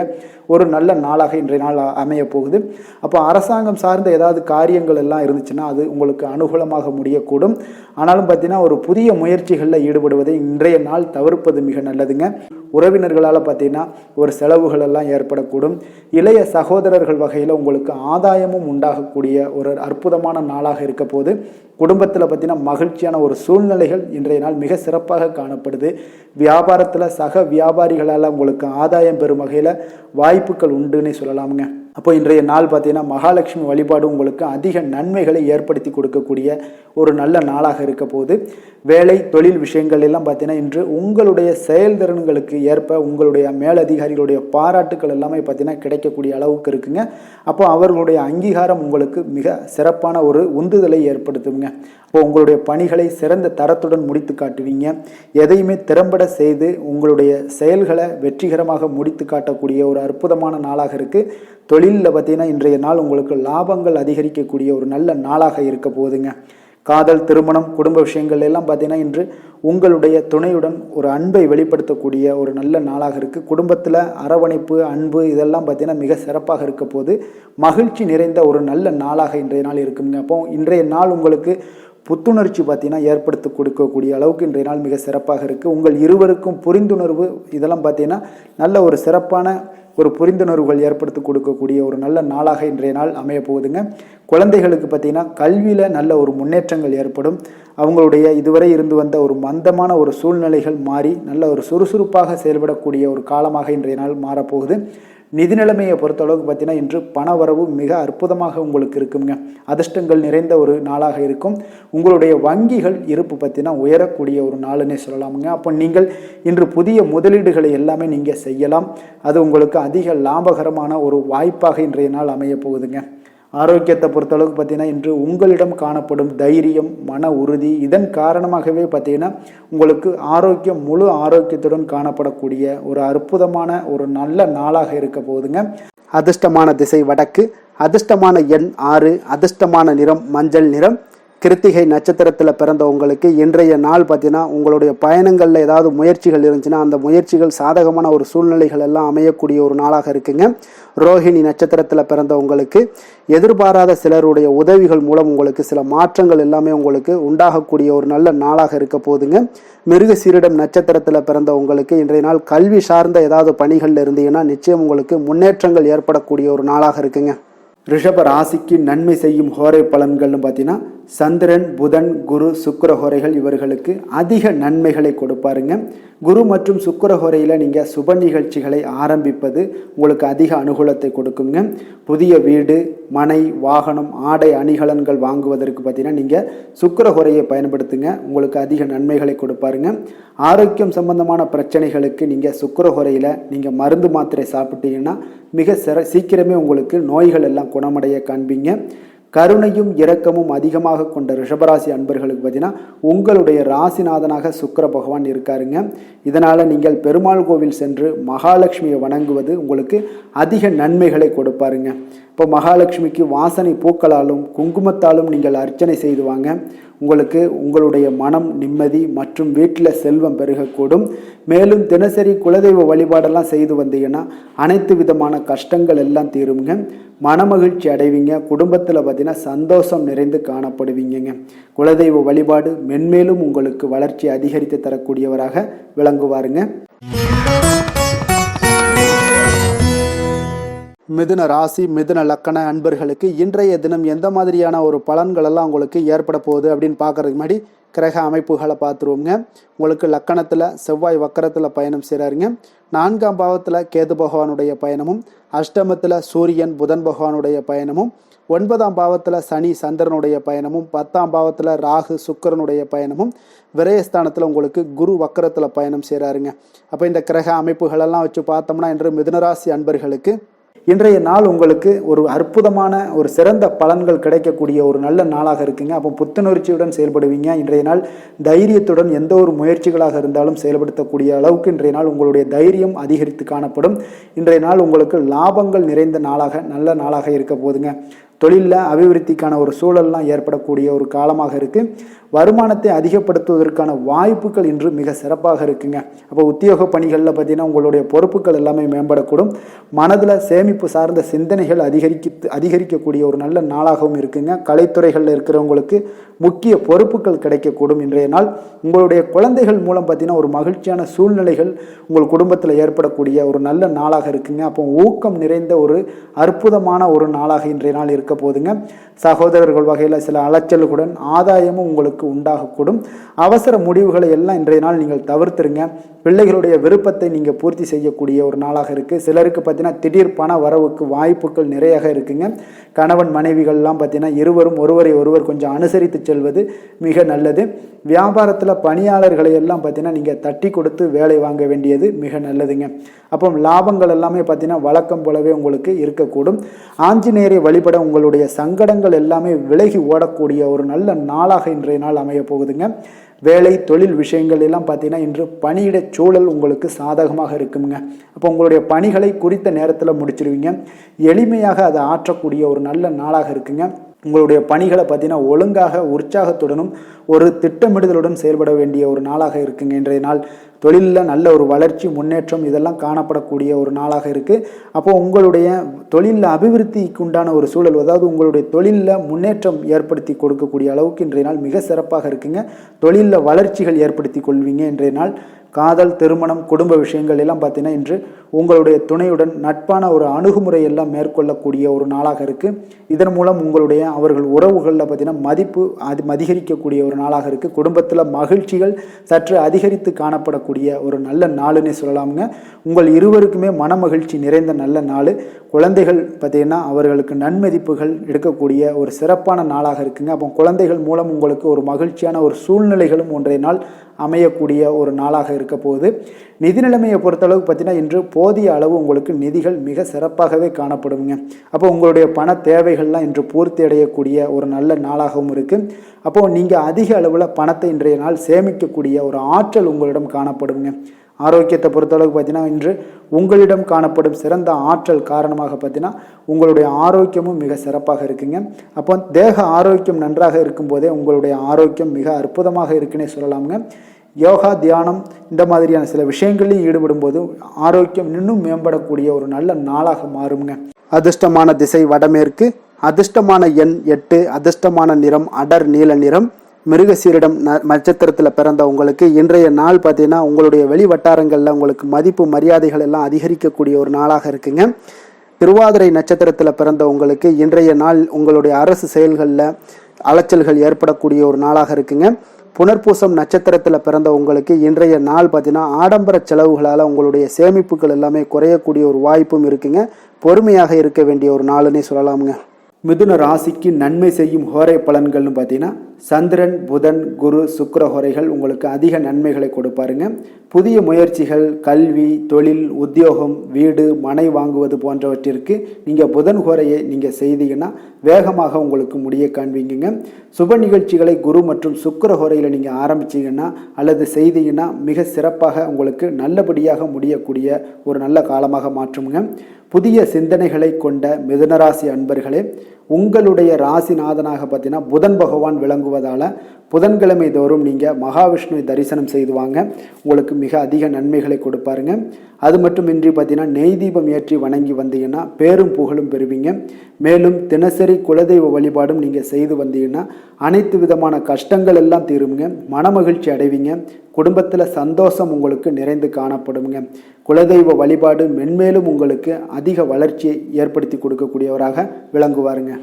ஒரு நல்ல நாளாக இன்றைய நாள் அமைய போகுது. அப்போ அரசாங்கம் சார்ந்த ஏதாவது காரியங்கள் எல்லாம் இருந்துச்சுன்னா அது உங்களுக்கு அனுகூலமாக முடியக்கூடும். ஆனாலும் பார்த்தீங்கன்னா ஒரு புதிய முயற்சிகளில் ஈடுபடுவதை இன்றைய நாள் தவிர்ப்பது மிக நல்லதுங்க. உறவினர்களால் பார்த்தீங்கன்னா ஒரு செலவுகள் எல்லாம் ஏற்படக்கூடும். இளைய சகோதரர்கள் வகையில் உங்களுக்கு ஆதாயமும் உண்டாகக்கூடிய ஒரு அற்புதமான நாளாக இருக்க போது. குடும்பத்தில் பார்த்தீங்கன்னா மகிழ்ச்சியான ஒரு சூழ்நிலைகள் இன்றைய நாள் மிக சிறப்பாக காணப்படுது. வியாபாரத்தில் சக வியாபாரிகளால் உங்களுக்கு ஆதாயம் பெறும் வகையில் வாய்ப்புகள் உண்டுன்னு சொல்லலாமுங்க. அப்போ இன்றைய நாள் பார்த்தீங்கன்னா மகாலட்சுமி வழிபாடு உங்களுக்கு அதிக நன்மைகளை ஏற்படுத்தி கொடுக்கக்கூடிய ஒரு நல்ல நாளாக இருக்க போது. வேலை தொழில் விஷயங்கள் எல்லாம் பார்த்தீங்கன்னா இன்று உங்களுடைய செயல்திறன்களுக்கு ஏற்ப உங்களுடைய மேலதிகாரிகளுடைய பாராட்டுக்கள் எல்லாமே பார்த்தீங்கன்னா கிடைக்கக்கூடிய அளவுக்கு இருக்குங்க. அப்போ அவர்களுடைய அங்கீகாரம் உங்களுக்கு மிக சிறப்பான ஒரு உந்துதலை ஏற்படுத்துங்க. அப்போ உங்களுடைய பணிகளை சிறந்த தரத்துடன் முடித்து காட்டுவீங்க. எதையுமே திறம்பட செய்து உங்களுடைய செயல்களை வெற்றிகரமாக முடித்து காட்டக்கூடிய ஒரு அற்புதமான நாளாக இருக்குது. தொழிலில் பார்த்தீங்கன்னா இன்றைய நாள் உங்களுக்கு லாபங்கள் அதிகரிக்கக்கூடிய ஒரு நல்ல நாளாக இருக்க போகுதுங்க. காதல், திருமணம், குடும்ப விஷயங்கள் எல்லாம் பார்த்தீங்கன்னா இன்று உங்களுடைய துணையுடன் ஒரு அன்பை வெளிப்படுத்தக்கூடிய ஒரு நல்ல நாளாக இருக்குது. குடும்பத்தில் அரவணைப்பு, அன்பு இதெல்லாம் பார்த்தீங்கன்னா மிக சிறப்பாக இருக்க போது. மகிழ்ச்சி நிறைந்த ஒரு நல்ல நாளாக இன்றைய நாள் இருக்குங்க. அப்போ இன்றைய நாள் உங்களுக்கு புத்துணர்ச்சி பார்த்தீங்கன்னா ஏற்படுத்தி கொடுக்கக்கூடிய அளவுக்கு இன்றைய நாள் மிக சிறப்பாக இருக்குது. உங்கள் இருவருக்கும் புரிந்துணர்வு இதெல்லாம் பார்த்தீங்கன்னா நல்ல ஒரு சிறப்பான ஒரு புரிந்துணர்வுகள் ஏற்படுத்தி கொடுக்கக்கூடிய ஒரு நல்ல நாளாக இன்றைய நாள் அமைய போகுதுங்க. குழந்தைகளுக்கு பார்த்தீங்கன்னா கல்வியில் நல்ல ஒரு முன்னேற்றங்கள் ஏற்படும். அவங்களுடைய இதுவரை இருந்து வந்த ஒரு மந்தமான ஒரு சூழ்நிலைகள் மாறி நல்ல ஒரு சுறுசுறுப்பாக செயல்படக்கூடிய ஒரு காலமாக இன்றைய நாள் மாறப்போகுது. நிதி நிலைமையை பொறுத்தளவுக்கு பார்த்தீங்கன்னா இன்று பண வரவு மிக அற்புதமாக உங்களுக்கு இருக்குங்க. அதிர்ஷ்டங்கள் நிறைந்த ஒரு நாளாக இருக்கும். உங்களுடைய வங்கிகள் இருப்பு பார்த்தீங்கன்னா உயரக்கூடிய ஒரு நாளுன்னே சொல்லலாமுங்க. அப்போ நீங்கள் இன்று புதிய முதலீடுகளை எல்லாமே நீங்கள் செய்யலாம். அது உங்களுக்கு அதிக லாபகரமான ஒரு வாய்ப்பாக இன்றைய நாள் அமைய போகுதுங்க. ஆரோக்கியத்தை பொறுத்தளவுக்கு பார்த்தீங்கன்னா இன்று உங்களிடம் காணப்படும் தைரியம், மன உறுதி இதன் காரணமாகவே பார்த்தீங்கன்னா உங்களுக்கு ஆரோக்கியம் முழு ஆரோக்கியத்துடன் காணப்படக்கூடிய ஒரு அற்புதமான ஒரு நல்ல நாளாக இருக்க போகுதுங்க. அதிர்ஷ்டமான திசை வடக்கு, அதிர்ஷ்டமான எண் 6, அதிர்ஷ்டமான நிறம் மஞ்சள் நிறம். கிருத்திகை நட்சத்திரத்தில் பிறந்த உங்களுக்கு இன்றைய நாள் பார்த்தீங்கன்னா உங்களுடைய பயணங்களில் ஏதாவது முயற்சிகள் இருந்துச்சுன்னா அந்த முயற்சிகள் சாதகமான ஒரு சூழ்நிலைகள் எல்லாம் அமையக்கூடிய ஒரு நாளாக இருக்குங்க. ரோஹிணி நட்சத்திரத்தில் பிறந்த உங்களுக்கு எதிர்பாராத சிலருடைய உதவிகள் மூலம் உங்களுக்கு சில மாற்றங்கள் எல்லாமே உங்களுக்கு உண்டாகக்கூடிய ஒரு நல்ல நாளாக இருக்க போகுதுங்க. மிருகசீரிடம் நட்சத்திரத்தில் பிறந்த உங்களுக்கு இன்றைய நாள் கல்வி சார்ந்த ஏதாவது பணிகளில் இருந்தீங்கன்னா நிச்சயம் உங்களுக்கு முன்னேற்றங்கள் ஏற்படக்கூடிய ஒரு நாளாக இருக்குங்க. ரிஷப ராசிக்கு நன்மை செய்யும் ஹோரை பலன்கள்னு பார்த்தீங்கன்னா சந்திரன், புதன், குரு, சுக்கிர ஹோரைகள் இவர்களுக்கு அதிக நன்மைகளை கொடுப்பாருங்க. குரு மற்றும் சுக்கிர ஹோரையில் நீங்கள் சுப நிகழ்ச்சிகளை ஆரம்பிப்பது உங்களுக்கு அதிக அனுகூலத்தை கொடுக்குங்க. புதிய வீடு, மனை, வாகனம், ஆடை அணிகலன்கள் வாங்குவதற்கு பார்த்தீங்கன்னா நீங்கள் சுக்கிர ஹோரையை பயன்படுத்துங்க, உங்களுக்கு அதிக நன்மைகளை கொடுப்பாருங்க. ஆரோக்கியம் சம்பந்தமான பிரச்சனைகளுக்கு நீங்கள் சுக்கிர ஹோரையில் நீங்கள் மருந்து மாத்திரை சாப்பிட்டீங்கன்னா மிக சீக்கிரமே உங்களுக்கு நோய்கள் எல்லாம் குணமடைய காண்பீங்க. கருணையும் இரக்கமும் அதிகமாக கொண்ட ரிஷபராசி அன்பர்களுக்கு பார்த்தீங்கன்னா உங்களுடைய ராசிநாதனாக சுக்கிர பகவான் இருக்காருங்க. இதனால் நீங்கள் பெருமாள் கோவில் சென்று மகாலட்சுமியை வணங்குவது உங்களுக்கு அதிக நன்மைகளை கொடுப்பாருங்க. இப்போ மகாலட்சுமிக்கு வாசனை பூக்களாலும் குங்குமத்தாலும் நீங்கள் அர்ச்சனை செய்து வாங்க. உங்களுக்கு உங்களுடைய மனம் நிம்மதி மற்றும் வீட்டில் செல்வம் பெருகக்கூடும். மேலும் தினசரி குலதெய்வ வழிபாடெல்லாம் செய்து வந்தீங்கன்னா அனைத்து விதமான கஷ்டங்கள் எல்லாம் தீருங்க. மனமகிழ்ச்சி அடைவீங்க. குடும்பத்தில் பார்த்தீங்கன்னா சந்தோஷம் நிறைந்து காணப்படுவீங்க. குலதெய்வ வழிபாடு மென்மேலும் உங்களுக்கு வளர்ச்சி அதிகரித்து தரக்கூடியவராக விளங்குவாருங்க. மிதுன ராசி, மிதுன லக்கண அன்பர்களுக்கு இன்றைய தினம் எந்த மாதிரியான ஒரு பலன்கள் எல்லாம் உங்களுக்கு ஏற்பட போகுது அப்படின்னு பார்க்கறதுக்கு முன்னாடி கிரக அமைப்புகளை பார்த்துருவோங்க. உங்களுக்கு லக்கணத்தில் செவ்வாய் வக்கரத்தில் பயணம் செய்கிறாருங்க. 4ஆம் பாவத்தில் கேது பகவானுடைய பயணமும், அஷ்டமத்தில் சூரியன் புதன் பகவானுடைய பயணமும், 9ஆம் பாவத்தில் சனி சந்திரனுடைய பயணமும், 10ஆம் பாவத்தில் ராகு சுக்கிரனுடைய பயணமும், விரயஸ்தானத்தில் உங்களுக்கு குரு வக்கரத்தில் பயணம் செய்கிறாருங்க. அப்போ இந்த கிரக அமைப்புகளெல்லாம் வச்சு பார்த்தோம்னா இன்று மிதுனராசி அன்பர்களுக்கு இன்றைய நாள் உங்களுக்கு ஒரு அற்புதமான ஒரு சிறந்த பலன்கள் கிடைக்கக்கூடிய ஒரு நல்ல நாளாக இருக்குங்க. அப்போ புத்துணர்ச்சியுடன் செயல்படுவீங்க. இன்றைய நாள் தைரியத்துடன் எந்த ஒரு முயற்சிகளாக இருந்தாலும் செயல்படுத்தக்கூடிய அளவுக்கு இன்றைய நாள் உங்களுடைய தைரியம் அதிகரித்து காணப்படும். இன்றைய நாள் உங்களுக்கு லாபங்கள் நிறைந்த நாளாக நல்ல நாளாக இருக்க போதுங்க. தொழிலில் அபிவிருத்திக்கான ஒரு சூழல்லாம் ஏற்படக்கூடிய ஒரு காலமாக இருக்குது. வருமானத்தை அதிகப்படுத்துவதற்கான வாய்ப்புகள் இன்று மிக சிறப்பாக இருக்குங்க. அப்போ உத்தியோக பணிகளில் பார்த்தீங்கன்னா உங்களுடைய பொறுப்புகள் எல்லாமே மேம்படக்கூடும். மனதில் சேமிப்பு சார்ந்த சிந்தனைகள் அதிகரிக்கக்கூடிய ஒரு நல்ல நாளாகவும் இருக்குங்க. கலைத்துறைகளில் இருக்கிறவங்களுக்கு முக்கிய பொறுப்புகள் கிடைக்கக்கூடும். இன்றைய நாள் உங்களுடைய குழந்தைகள் மூலம் பார்த்தீங்கன்னா ஒரு மகிழ்ச்சியான சூழ்நிலைகள் உங்கள் குடும்பத்தில் ஏற்படக்கூடிய ஒரு நல்ல நாளாக இருக்குங்க. அப்போ ஊக்கம் நிறைந்த ஒரு அற்புதமான ஒரு நாளாக இன்றைய நாள் இருக்க போதுங்க. சகோதரர்கள் வகையில் சில அலைச்சல்களுடன் ஆதாயமும் உங்களுக்கு உண்டாகக்கூடும். அவசர முடிவுகளை எல்லாம் இன்றைய நாள் நீங்கள் தவிர்த்துருங்க. பிள்ளைகளுடைய விருப்பத்தை நீங்கள் பூர்த்தி செய்யக்கூடிய ஒரு நாளாக இருக்குது. சிலருக்கு பார்த்தீங்கன்னா திடீர் பண வரவுக்கு வாய்ப்புகள் நிறையாக இருக்குங்க. கணவன் மனைவிகள்லாம் பார்த்தீங்கன்னா இருவரும் ஒருவரை ஒருவர் கொஞ்சம் அனுசரித்து செல்வது மிக நல்லது. வியாபாரத்தில் பணியாளர்களை எல்லாம் பார்த்தீங்கன்னா நீங்கள் தட்டி கொடுத்து வேலை வாங்க வேண்டியது மிக நல்லதுங்க. அப்போ லாபங்கள் எல்லாமே பார்த்தீங்கன்னா வழக்கம் போலவே உங்களுக்கு இருக்கக்கூடும். ஆஞ்சநேயரை வழிபட உங்களுடைய சங்கடங்கள் எல்லாமே விலகி ஓடக்கூடிய ஒரு நல்ல நாளாக இன்றைய நாள் அமைய போகுதுங்க. வேலை தொழில் விஷயங்கள் எல்லாம் பார்த்தீங்கன்னா இன்று பணியிட சூழல் உங்களுக்கு சாதகமாக இருக்குங்க. அப்போ உங்களுடைய பணிகளை குறித்த நேரத்தில் முடிச்சிருவீங்க. எளிமையாக அதை ஆற்றக்கூடிய ஒரு நல்ல நாளாக இருக்குங்க. உங்களுடைய பணிகளை பார்த்தீங்கன்னா ஒழுங்காக உற்சாகத்துடனும் ஒரு திட்டமிடுதலுடன் செயல்பட வேண்டிய ஒரு நாளாக இருக்குங்க. இன்றைய நாள் தொழிலில் நல்ல ஒரு வளர்ச்சி முன்னேற்றம் இதெல்லாம் காணப்படக்கூடிய ஒரு நாளாக இருக்குது. அப்போது உங்களுடைய தொழிலில் அபிவிருத்திக்கு உண்டான ஒரு சூழல், அதாவது உங்களுடைய தொழிலில் முன்னேற்றம் ஏற்படுத்தி கொடுக்கக்கூடிய அளவுக்கு இன்றைய நாள் மிக சிறப்பாக இருக்குங்க. தொழிலில் வளர்ச்சிகள் ஏற்படுத்தி கொள்வீங்க. இன்றைய நாள் காதல், திருமணம், குடும்ப விஷயங்கள் எல்லாம் பார்த்தீங்கன்னா இன்று உங்களுடைய துணையுடன் நட்பான ஒரு அணுகுமுறை எல்லாம் மேற்கொள்ளக்கூடிய ஒரு நாளாக இருக்குது. இதன் மூலம் உங்களுடைய அவர்கள் உறவுகளில் பார்த்தீங்கன்னா மதிப்பு அதிகரிக்கக்கூடிய ஒரு நாளாக இருக்குது. குடும்பத்தில் மகிழ்ச்சிகள் சற்று அதிகரித்து காணப்படக்கூடிய ஒரு நல்ல நாளுன்னே சொல்லலாமுங்க. உங்கள் இருவருக்குமே மன மகிழ்ச்சி நிறைந்த நல்ல நாள். குழந்தைகள் பார்த்தீங்கன்னா அவர்களுக்கு நன்மதிப்புகள் எடுக்கக்கூடிய ஒரு சிறப்பான நாளாக இருக்குங்க. அப்போ குழந்தைகள் மூலம் உங்களுக்கு ஒரு மகிழ்ச்சியான ஒரு சூழ்நிலைகளும் ஒன்றைய நாள் அமையக்கூடிய ஒரு நாளாக இருக்க போகுது. நிதி நிலைமையை பொறுத்தளவுக்கு பார்த்தீங்கன்னா இன்று போதிய அளவு உங்களுக்கு நிதிகள் மிக சிறப்பாகவே காணப்படுங்க. அப்போ உங்களுடைய பண தேவைகள்லாம் இன்று பூர்த்தி அடையக்கூடிய ஒரு நல்ல நாளாகவும் இருக்குது. அப்போது நீங்கள் அதிக அளவில் பணத்தை இன்றைய நாள் சேமிக்கக்கூடிய ஒரு ஆற்றல் உங்களிடம் காணப்படுங்க. ஆரோக்கியத்தை பொறுத்தளவுக்கு பார்த்தீங்கன்னா இன்று உங்களிடம் காணப்படும் சிறந்த ஆற்றல் காரணமாக பார்த்தீங்கன்னா உங்களுடைய ஆரோக்கியமும் மிக சிறப்பாக இருக்குங்க. அப்போ தேக ஆரோக்கியம் நன்றாக இருக்கும்போதே உங்களுடைய ஆரோக்கியம் மிக அற்புதமாக இருக்குன்னே சொல்லலாமுங்க. யோகா, தியானம் இந்த மாதிரியான சில விஷயங்களையும் ஈடுபடும் போது ஆரோக்கியம் இன்னும் மேம்படக்கூடிய ஒரு நல்ல நாளாக மாறுங்க. அதிர்ஷ்டமான திசை வடமேற்கு, அதிர்ஷ்டமான எண் 8, அதிர்ஷ்டமான நிறம் அடர் நீல நிறம். மிருகசீரிடம் நட்சத்திரத்தில் பிறந்த உங்களுக்கு இன்றைய நாள் பார்த்தீங்கன்னா உங்களுடைய வெளி வட்டாரங்களில் உங்களுக்கு மதிப்பு மரியாதைகள் எல்லாம் அதிகரிக்கக்கூடிய ஒரு நாளாக இருக்குங்க. திருவாதிரை நட்சத்திரத்தில் பிறந்த உங்களுக்கு இன்றைய நாள் உங்களுடைய அரசு செயல்களில் அலைச்சல்கள் ஏற்படக்கூடிய ஒரு நாளாக இருக்குங்க. புனர்பூசம் நட்சத்திரத்தில் பிறந்த உங்களுக்கு இன்றைய நாள் பார்த்தீங்கன்னா ஆடம்பர செலவுகளால் உங்களுடைய சேமிப்புகள் எல்லாமே குறையக்கூடிய ஒரு வாய்ப்பும் இருக்குங்க. பொறுமையாக இருக்க வேண்டிய ஒரு நாளுன்னே சொல்லலாமுங்க. மிதுன ராசிக்கு நன்மை செய்யும் ஹோரை பலன்கள்னு பார்த்தீங்கன்னா சந்திரன், புதன், குரு, சுக்கிர ஹோரைகள் உங்களுக்கு அதிக நன்மைகளை கொடுப்பாருங்க. புதிய முயற்சிகள், கல்வி, தொழில், உத்தியோகம், வீடு, மனை வாங்குவது போன்றவற்றிற்கு நீங்கள் புதன் ஹோரையை நீங்கள் செய்தீங்கன்னா வேகமாக உங்களுக்கு முடிய காண்பீங்க. சுப நிகழ்ச்சிகளை குரு மற்றும் சுக்கிர ஹோரையில் நீங்கள் ஆரம்பிச்சிங்கன்னா அல்லது செய்தீங்கன்னா மிக சிறப்பாக உங்களுக்கு நல்லபடியாக முடியக்கூடிய ஒரு நல்ல காலமாக மாற்றுங்க. புதிய சிந்தனைகளை கொண்ட மிதுனராசி அன்பர்களே, உங்களுடைய ராசிநாதனாக பார்த்தீங்கன்னா புதன் பகவான் விளங்குவதால் புதன்கிழமை தோறும் நீங்கள் மகாவிஷ்ணுவை தரிசனம் செய்து வாங்க. உங்களுக்கு மிக அதிக நன்மைகளை கொடுப்பாருங்க. அது மட்டுமின்றி பார்த்தீங்கன்னா நெய் தீபம் ஏற்றி வணங்கி வந்தீங்கன்னா பேரும் புகழும் பெறுவீங்க. மேலும் தினசரி குலதெய்வ வழிபாடும் நீங்கள் செய்து வந்தீங்கன்னா அனைத்து விதமான கஷ்டங்கள் எல்லாம் தீருங்க. மனமகிழ்ச்சி அடைவீங்க. குடும்பத்தில் சந்தோஷம் உங்களுக்கு நிறைந்து காணப்படுங்க. குலதெய்வ வழிபாடு மென்மேலும் உங்களுக்கு அதிக வளர்ச்சியை ஏற்படுத்தி கொடுக்கக்கூடியவராக விளங்குவாருங்க.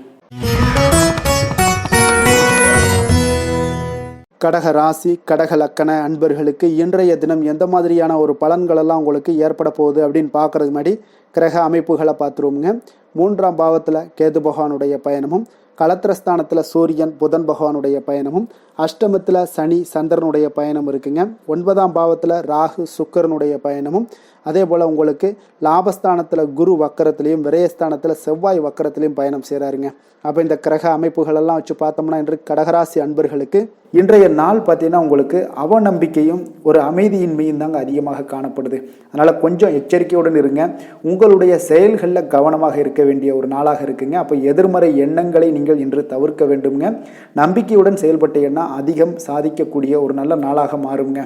கடக ராசி, கடக லக்கண அன்பர்களுக்கு இன்றைய தினம் எந்த மாதிரியான ஒரு பலன்களெல்லாம் உங்களுக்கு ஏற்பட போகுது அப்படின்னு பார்க்கறதுக்கு முன்னாடி கிரக அமைப்புகளை பார்த்துருவோங்க. 3ஆம் பாவத்தில் கேது பகவானுடைய பயணமும், களத்திரஸ்தானத்தில் சூரியன் புதன் பகவானுடைய பயணமும், அஷ்டமத்தில் சனி சந்திரனுடைய பயணம் இருக்குங்க. 9ஆம் பாவத்தில் ராகு சுக்கிரனுடைய பயணமும், அதே போல் உங்களுக்கு லாபஸ்தானத்தில் குரு வக்கரத்திலையும் விரயஸ்தானத்தில் செவ்வாய் வக்கரத்திலையும் பயணம் செய்கிறாருங்க. அப்போ இந்த கிரக அமைப்புகளெல்லாம் வச்சு பார்த்தோம்னா இன்று கடகராசி அன்பர்களுக்கு இன்றைய நாள் பார்த்தீங்கன்னா உங்களுக்கு அவநம்பிக்கையும் ஒரு அமைதியின்மையும் தாங்க அதிகமாக காணப்படுது. அதனால் கொஞ்சம் எச்சரிக்கையுடன் இருங்க. உங்களுடைய செயல்களில் கவனமாக இருக்க வேண்டிய ஒரு நாளாக இருக்குங்க. அப்போ எதிர்மறை எண்ணங்களை நீங்கள் இன்று தவிர்க்க வேண்டுங்க. நம்பிக்கையுடன் செயல்பட்டீங்கன்னா அதிகம் சாதிக்கக்கூடிய ஒரு நல்ல நாளாக மாறுங்க.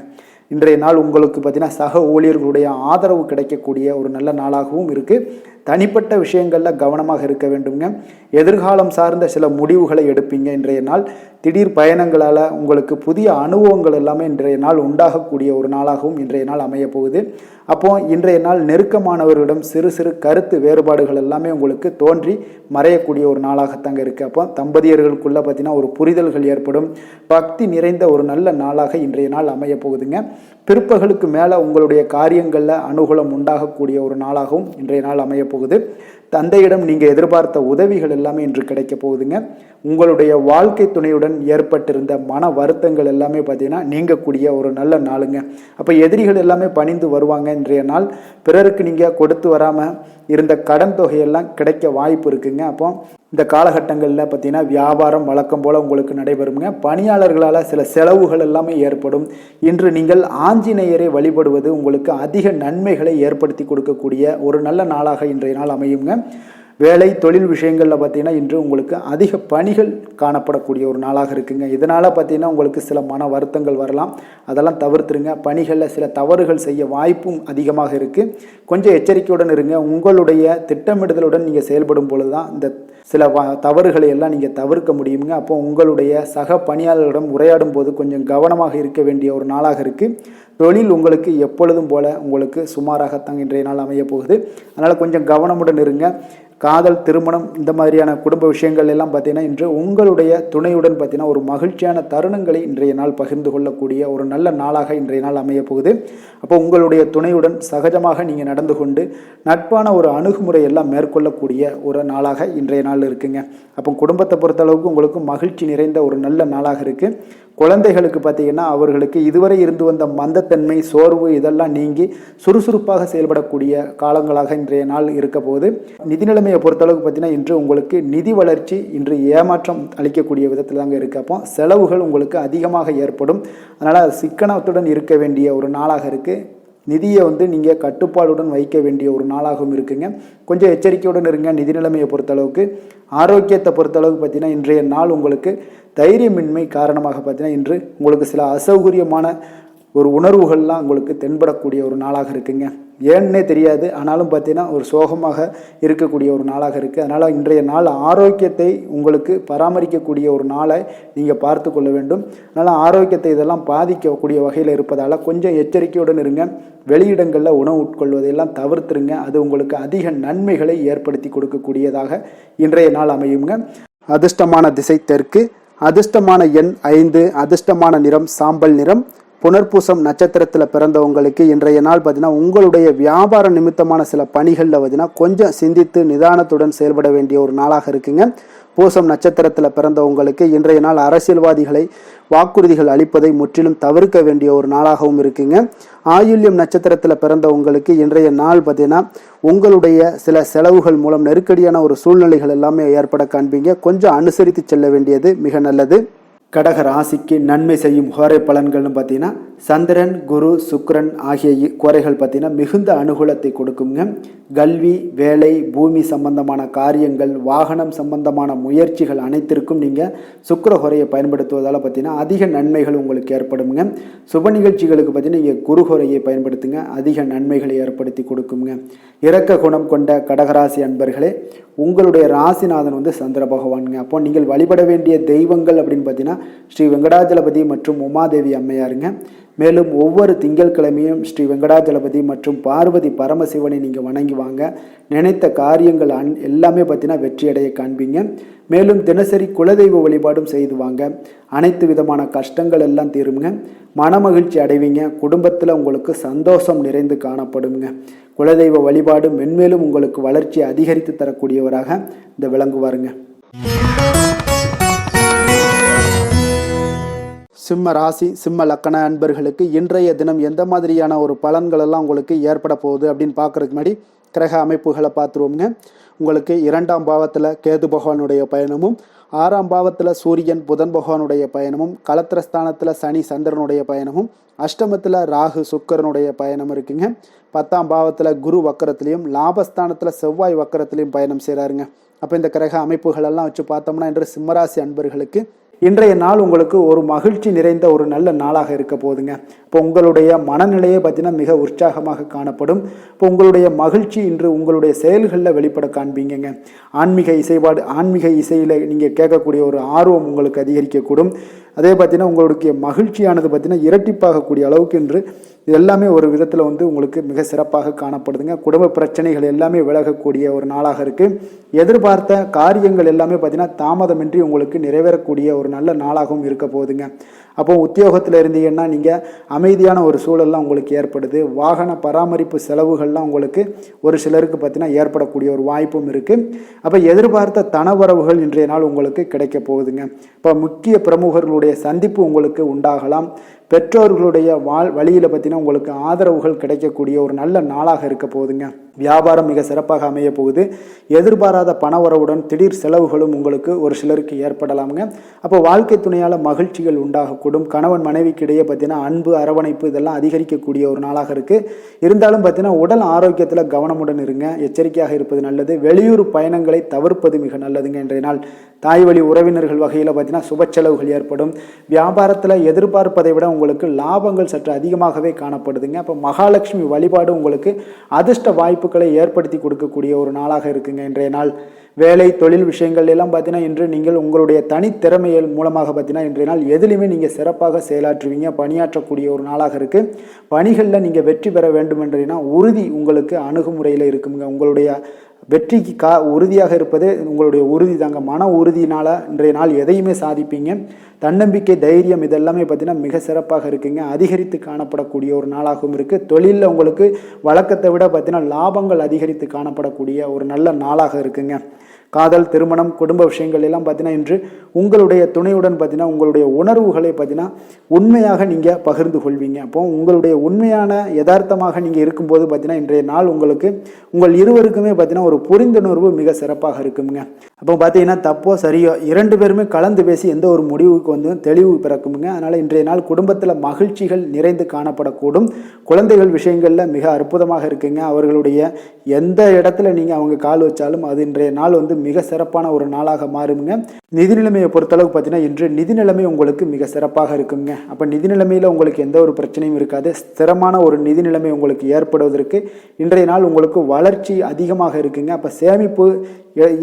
இன்றைய நாள் உங்களுக்கு பார்த்தீங்கன்னா சக ஊழியர்களுடைய ஆதரவு கிடைக்கக்கூடிய ஒரு நல்ல நாளாகவும் இருக்குது. தனிப்பட்ட விஷயங்களில் கவனமாக இருக்க வேண்டுங்க. எதிர்காலம் சார்ந்த சில முடிவுகளை எடுப்பீங்க. இன்றைய நாள் திடீர் பயணங்களால் உங்களுக்கு புதிய அனுபவங்கள் எல்லாமே இன்றைய நாள் உண்டாகக்கூடிய ஒரு நாளாகவும் இன்றைய நாள் அமைய போகுது. அப்போது இன்றைய நாள் நெருக்கமானவர்களிடம் சிறு சிறு கருத்து வேறுபாடுகள் எல்லாமே உங்களுக்கு தோன்றி மறையக்கூடிய ஒரு நாளாகத்தாங்க இருக்குது. அப்போ தம்பதியர்களுக்குள்ளே பார்த்தீங்கன்னா ஒரு புரிதல்கள் ஏற்படும். பக்தி நிறைந்த ஒரு நல்ல நாளாக இன்றைய நாள் அமைய போகுதுங்க. பிற்பகலுக்கு மேலே உங்களுடைய காரியங்களில் அனுகூலம் உண்டாகக்கூடிய ஒரு நாளாகவும் இன்றைய நாள் அமைய போகுது. தந்தையிடம் நீங்கள் எதிர்பார்த்த உதவிகள் எல்லாமே இன்று கிடைக்க போகுதுங்க. உங்களுடைய வாழ்க்கை துணையுடன் ஏற்பட்டிருந்த மன வருத்தங்கள் எல்லாமே பார்த்தீங்கன்னா நீங்கக்கூடிய ஒரு நல்ல நாளுங்க. அப்போ எதிரிகள் எல்லாமே பணிந்து வருவாங்க. இன்றைய நாள் பிறருக்கு நீங்கள் கொடுத்து வராமல் இருந்த கடன் தொகையெல்லாம் கிடைக்க வாய்ப்பு இருக்குங்க. அப்போ இந்த காலகட்டங்களில் பார்த்தீங்கன்னா வியாபாரம் வழக்கம் போல் உங்களுக்கு நடைபெறுங்க. பணியாளர்களால் சில செலவுகள் எல்லாமே ஏற்படும். இன்று நீங்கள் ஆஞ்சநேயரை வழிபடுவது உங்களுக்கு அதிக நன்மைகளை ஏற்படுத்தி கொடுக்கக்கூடிய ஒரு நல்ல நாளாக இன்றைய நாள் அமையுங்க. வேலை தொழில் விஷயங்களில் பார்த்தீங்கன்னா இன்று உங்களுக்கு அதிக பணிகள் காணப்படக்கூடிய ஒரு நாளாக இருக்குங்க. இதனால் பார்த்தீங்கன்னா உங்களுக்கு சில மன வருத்தங்கள் வரலாம். அதெல்லாம் தவிர்த்துருங்க. பணிகளில் சில தவறுகள் செய்ய வாய்ப்பும் அதிகமாக இருக்குது. கொஞ்சம் எச்சரிக்கையுடன் இருங்க. உங்களுடைய திட்டமிடுதலுடன் நீங்கள் செயல்படும் பொழுது தான் இந்த சில தவறுகளை எல்லாம் நீங்கள் தவிர்க்க முடியுங்க. அப்போ உங்களுடைய சக பணியாளர்களிடம் உரையாடும் போது கொஞ்சம் கவனமாக இருக்க வேண்டிய ஒரு நாளாக இருக்குது. தொழில் உங்களுக்கு எப்பொழுதும் போல உங்களுக்கு சுமாராகத்தான் இன்றைய நாள் அமைய போகுது. அதனால் கொஞ்சம் கவனமுடன் இருங்க. காதல், திருமணம் இந்த மாதிரியான குடும்ப விஷயங்கள் எல்லாம் பார்த்தீங்கன்னா இன்று உங்களுடைய துணையுடன் பார்த்தீங்கன்னா ஒரு மகிழ்ச்சியான தருணங்களை இன்றைய நாள் பகிர்ந்து கொள்ளக்கூடிய ஒரு நல்ல நாளாக இன்றைய நாள் அமைய போகுது. அப்போ உங்களுடைய துணையுடன் சகஜமாக நீங்கள் நடந்து கொண்டு நட்பான ஒரு அணுகுமுறை எல்லாம் மேற்கொள்ளக்கூடிய ஒரு நாளாக இன்றைய நாள் இருக்குங்க. அப்போ குடும்பத்தை பொறுத்தளவுக்கு உங்களுக்கு மகிழ்ச்சி நிறைந்த ஒரு நல்ல நாளாக இருக்குது. குழந்தைகளுக்கு பார்த்தீங்கன்னா அவர்களுக்கு இதுவரை இருந்து வந்த மந்தத்தன்மை, சோர்வு இதெல்லாம் நீங்கி சுறுசுறுப்பாக செயல்படக்கூடிய காலங்களாக இன்றைய நாள் இருக்க போகுது. நிதி நிலைமையை பொறுத்தளவுக்கு பார்த்தீங்கன்னா இன்று உங்களுக்கு நிதி வளர்ச்சி இன்று ஏமாற்றம் அளிக்கக்கூடிய விதத்தில் தாங்க இருக்குது. அப்போ செலவுகள் உங்களுக்கு அதிகமாக ஏற்படும். அதனால் சிக்கனத்துடன் இருக்க வேண்டிய ஒரு நாளாக இருக்குது. நிதியை நீங்கள் கட்டுப்பாடுடன் வைக்க வேண்டிய ஒரு நாளாகவும் இருக்குங்க. கொஞ்சம் எச்சரிக்கையுடன் இருங்க. நிதி நிலைமையை பொறுத்தளவுக்கு ஆரோக்கியத்தை பொறுத்தளவுக்கு பார்த்தீங்கன்னா இன்றைய நாள் உங்களுக்கு தைரியமின்மை காரணமாக பார்த்தீங்கன்னா இன்று உங்களுக்கு சில அசௌகரியமான ஒரு உணர்வுகள்லாம் உங்களுக்கு தென்படக்கூடிய ஒரு நாளாக இருக்குங்க. ஏன்னே தெரியாது, ஆனாலும் பார்த்தீங்கன்னா ஒரு சோகமாக இருக்கக்கூடிய ஒரு நாளாக இருக்குது. அதனால் இன்றைய நாள் ஆரோக்கியத்தை உங்களுக்கு பராமரிக்கக்கூடிய ஒரு நாளை நீங்கள் பார்த்து கொள்ள வேண்டும். அதனால் ஆரோக்கியத்தை இதெல்லாம் பாதிக்கக்கூடிய வகையில் இருப்பதால் கொஞ்சம் எச்சரிக்கையுடன் இருங்க. வெளியிடங்களில் உணவு உட்கொள்வதையெல்லாம் தவிர்த்துருங்க. அது உங்களுக்கு அதிக நன்மைகளை ஏற்படுத்தி கொடுக்கக்கூடியதாக இன்றைய நாள் அமையுங்க. அதிர்ஷ்டமான திசை தெற்கு, அதிர்ஷ்டமான எண் 5, அதிர்ஷ்டமான நிறம் சாம்பல் நிறம். புனர்பூசம் நட்சத்திரத்தில் பிறந்தவங்களுக்கு இன்றைய நாள் பார்த்தீங்கன்னா உங்களுடைய வியாபார நிமித்தமான சில பணிகளில் பார்த்தீங்கன்னா கொஞ்சம் சிந்தித்து நிதானத்துடன் செயல்பட வேண்டிய ஒரு நாளாக இருக்குங்க. பூசம் நட்சத்திரத்தில் பிறந்தவங்களுக்கு இன்றைய நாள் அரசியல்வாதிகளை வாக்குறுதிகள் அளிப்பதை முற்றிலும் தவிர்க்க வேண்டிய ஒரு நாளாகவும் இருக்குங்க. ஆயுள்யம் நட்சத்திரத்தில் பிறந்தவங்களுக்கு இன்றைய நாள் பார்த்தீங்கன்னா உங்களுடைய சில செலவுகள் மூலம் நெருக்கடியான ஒரு சூழ்நிலைகள் எல்லாமே ஏற்பட காண்பீங்க. கொஞ்சம் அனுசரித்து செல்ல வேண்டியது மிக நல்லது. கடக ராசிக்கு நன்மை செய்யும் ஹோரை பலன்கள்னு பார்த்தீங்கன்னா சந்திரன், குரு, சுக்கிரன் ஆகிய கோரைகள் பார்த்தீங்கன்னா மிகுந்த அனுகூலத்தை கொடுக்குங்க. கல்வி, வேலை, பூமி சம்பந்தமான காரியங்கள், வாகனம் சம்பந்தமான முயற்சிகள் அனைத்திற்கும் நீங்கள் சுக்கிர ஹோரையை பயன்படுத்துவதால் பார்த்தீங்கன்னா அதிக நன்மைகள் உங்களுக்கு ஏற்படுங்க. சுப நிகழ்ச்சிகளுக்கு பார்த்தீங்கன்னா நீங்கள் குரு ஹோரையை பயன்படுத்துங்க, அதிக நன்மைகளை ஏற்படுத்தி கொடுக்குங்க. இரக்க குணம் கொண்ட கடகராசி அன்பர்களே, உங்களுடைய ராசிநாதன் சந்திர பகவானுங்க. அப்போ நீங்கள் வழிபட வேண்டிய தெய்வங்கள் அப்படின்னு பார்த்தீங்கன்னா ஸ்ரீ வெங்கடாஜலபதி மற்றும் உமாதேவி அம்மையாருங்க. மேலும் ஒவ்வொரு திங்கட்கிழமையும் ஸ்ரீ வெங்கடாஜலபதி மற்றும் பார்வதி பரமசிவனை நீங்கள் வணங்கி வாங்க. நினைத்த காரியங்கள் எல்லாமே பார்த்தீங்கன்னா வெற்றியடைய காண்பீங்க. மேலும் தினசரி குலதெய்வ வழிபாடும் செய்து வாங்க. அனைத்து விதமான கஷ்டங்கள் எல்லாம் தீருங்க. மனமகிழ்ச்சி அடைவீங்க. குடும்பத்தில் உங்களுக்கு சந்தோஷம் நிறைந்து காணப்படுங்க. குலதெய்வ வழிபாடு மென்மேலும் உங்களுக்கு வளர்ச்சி அதிகரித்து தரக்கூடியவராக இந்த விளங்குவாருங்க. சிம்ம ராசி, சிம்ம லக்கண அன்பர்களுக்கு இன்றைய தினம் எந்த மாதிரியான ஒரு பலன்கள் எல்லாம் உங்களுக்கு ஏற்பட போகுது அப்படின்னு பார்க்கறதுக்கு முன்னாடி கிரக அமைப்புகளை பார்த்துருவோங்க. உங்களுக்கு 2ஆம் பாவத்தில் கேது பகவானுடைய பயணமும், 6ஆம் பாவத்தில் சூரியன் புதன் பகவானுடைய பயணமும், களத்திரஸ்தானத்தில் சனி சந்திரனுடைய பயணமும், அஷ்டமத்தில் ராகு சுக்கரனுடைய பயணம் இருக்குங்க. 10ஆம் பாவத்தில் குரு வக்கரத்திலையும், லாபஸ்தானத்தில் செவ்வாய் வக்கரத்திலையும் பயணம் செய்கிறாருங்க. அப்போ இந்த கிரக அமைப்புகள் எல்லாம் வச்சு பார்த்தோம்னா இன்று சிம்மராசி அன்பர்களுக்கு இன்றைய நாள் உங்களுக்கு ஒரு மகிழ்ச்சி நிறைந்த ஒரு நல்ல நாளாக இருக்க போகுதுங்க. இப்போ உங்களுடைய மனநிலையை பார்த்தீங்கன்னா மிக உற்சாகமாக காணப்படும். இப்போ உங்களுடைய மகிழ்ச்சி இன்று உங்களுடைய செயல்களில் வெளிப்பட காண்பீங்க. ஆன்மீக இசையில் நீங்கள் கேட்கக்கூடிய ஒரு ஆர்வம் உங்களுக்கு அதிகரிக்கக்கூடும். அதே பார்த்தீங்கன்னா உங்களுடைய மகிழ்ச்சியானது பார்த்தீங்கன்னா இரட்டிப்பாகக்கூடிய அளவுக்கு இன்று எல்லாமே ஒரு விதத்தில் உங்களுக்கு மிக சிறப்பாக காணப்படுதுங்க. குடும்ப பிரச்சனைகள் எல்லாமே விலகக்கூடிய ஒரு நாளாக இருக்குது. எதிர்பார்த்த காரியங்கள் எல்லாமே பார்த்தீங்கன்னா தாமதமின்றி உங்களுக்கு நிறைவேறக்கூடிய ஒரு நல்ல நாளாகவும் இருக்க போகுதுங்க. அப்போ உத்தியோகத்தில் இருந்தீங்கன்னா நீங்கள் அமைதியான ஒரு சூழல்லாம் உங்களுக்கு ஏற்படுது. வாகன பராமரிப்பு செலவுகள்லாம் உங்களுக்கு ஒரு சிலருக்கு பார்த்தீங்கன்னா ஏற்படக்கூடிய ஒரு வாய்ப்பும் இருக்குது. அப்போ எதிர்பார்த்த தனவரவுகள் இன்றைய நாள் உங்களுக்கு கிடைக்க போகுதுங்க. இப்போ முக்கிய பிரமுகர்களுடைய சந்திப்பு உங்களுக்கு உண்டாகலாம். பெற்றோர்களுடைய வழியில் பார்த்தீங்கன்னா உங்களுக்கு ஆதரவுகள் கிடைக்கக்கூடிய ஒரு நல்ல நாளாக இருக்க போகுதுங்க. வியாபாரம் மிக சிறப்பாக அமைய போகுது. எதிர்பாராத பணவரவுடன் திடீர் செலவுகளும் உங்களுக்கு ஒரு சிலருக்கு ஏற்படலாமுங்க. அப்போ வாழ்க்கை துணையால் மகிழ்ச்சிகள் உண்டாகக்கூடும். கணவன் மனைவிக்கு இடையே பார்த்தீங்கன்னா அன்பு, அரவணைப்பு இதெல்லாம் அதிகரிக்கக்கூடிய ஒரு நாளாக இருக்குது. இருந்தாலும் பார்த்தீங்கன்னா உடல் ஆரோக்கியத்தில் கவனமுடன் இருங்க. எச்சரிக்கையாக இருப்பது நல்லது. வெளியூர் பயணங்களை தவிர்ப்பது மிக நல்லதுங்க. இன்றைய நாள் தாய் வழி உறவினர்கள் வகையில் பார்த்தீங்கன்னா சுப செலவுகள் ஏற்படும். வியாபாரத்தில் எதிர்பார்ப்பதை விட உங்களுக்கு லாபங்கள் சற்று அதிகமாகவே காணப்படுதுங்க. அப்போ மகாலட்சுமி வழிபாடு உங்களுக்கு அதிர்ஷ்ட வாய்ப்புகளை ஏற்படுத்தி கொடுக்கக்கூடிய ஒரு நாளாக இருக்குங்க இன்றைய நாள். வேலை தொழில் விஷயங்கள் எல்லாம் பார்த்தீங்கன்னா இன்று நீங்கள் உங்களுடைய தனித்திறமைகள் மூலமாக பார்த்தீங்கன்னா இன்றைய நாள் எதிலுமே நீங்கள் சிறப்பாக செயலாற்றுவீங்க. பணியாற்றக்கூடிய ஒரு நாளாக இருக்குது. பணிகளில் நீங்கள் வெற்றி பெற வேண்டும் என்றீங்கன்னா உறுதி உங்களுக்கு அணுகுமுறையில் இருக்குங்க. உங்களுடைய வெற்றிக்கு உறுதியாக இருப்பது உங்களுடைய உறுதி தாங்க. மன உறுதியினால் இன்றைய நாள் எதையுமே சாதிப்பீங்க. தன்னம்பிக்கை, தைரியம் இதெல்லாமே பார்த்தீங்கன்னா மிக சிறப்பாக இருக்குங்க. அதிகரித்து காணப்படக்கூடிய ஒரு நாளாகவும் இருக்குது. தொழிலில் உங்களுக்கு வழக்கத்தை விட பார்த்தீங்கன்னா லாபங்கள் அதிகரித்து காணப்படக்கூடிய ஒரு நல்ல நாளாக இருக்குங்க. காதல், திருமணம், குடும்ப விஷயங்கள் எல்லாம் பார்த்தீங்கன்னா இன்று உங்களுடைய துணையுடன் பார்த்தீங்கன்னா உங்களுடைய உணர்வுகளை பார்த்தீங்கன்னா உண்மையாக நீங்கள் பகிர்ந்து கொள்வீங்க. அப்போ உங்களுடைய உண்மையான யதார்த்தமாக நீங்கள் இருக்கும்போது பார்த்தீங்கன்னா இன்றைய நாள் உங்களுக்கு உங்கள் இருவருக்குமே பார்த்தீங்கன்னா ஒரு புரிந்துணர்வு மிக சிறப்பாக இருக்குங்க. அப்போ பார்த்தீங்கன்னா தப்போ சரியோ 2 பேருமே கலந்து பேசி எந்த ஒரு முடிவுக்கு தெளிவு பிறக்குமுங்க. அதனால் இன்றைய நாள் குடும்பத்தில் மகிழ்ச்சிகள் நிறைந்து காணப்படக்கூடும். குழந்தைகள் விஷயங்களில் மிக அற்புதமாக இருக்குங்க. அவர்களுடைய எந்த இடத்துல நீங்கள் அவங்க கால் வச்சாலும் அது இன்றைய நாள் மிக சிறப்பான ஒரு நாளாக மாறுங்க. நிதி நிலைமையை பொறுத்தளவுக்கு பார்த்தீங்கன்னா இன்று நிதி நிலைமை உங்களுக்கு மிக சிறப்பாக இருக்குங்க. அப்போ நிதி நிலைமையில் உங்களுக்கு எந்த ஒரு பிரச்சனையும் இருக்காது. ஸ்திரமான ஒரு நிதி நிலைமை உங்களுக்கு ஏற்படுவதற்கு இன்றைய நாள் உங்களுக்கு வளர்ச்சி அதிகமாக இருக்குங்க. அப்போ சேமிப்பு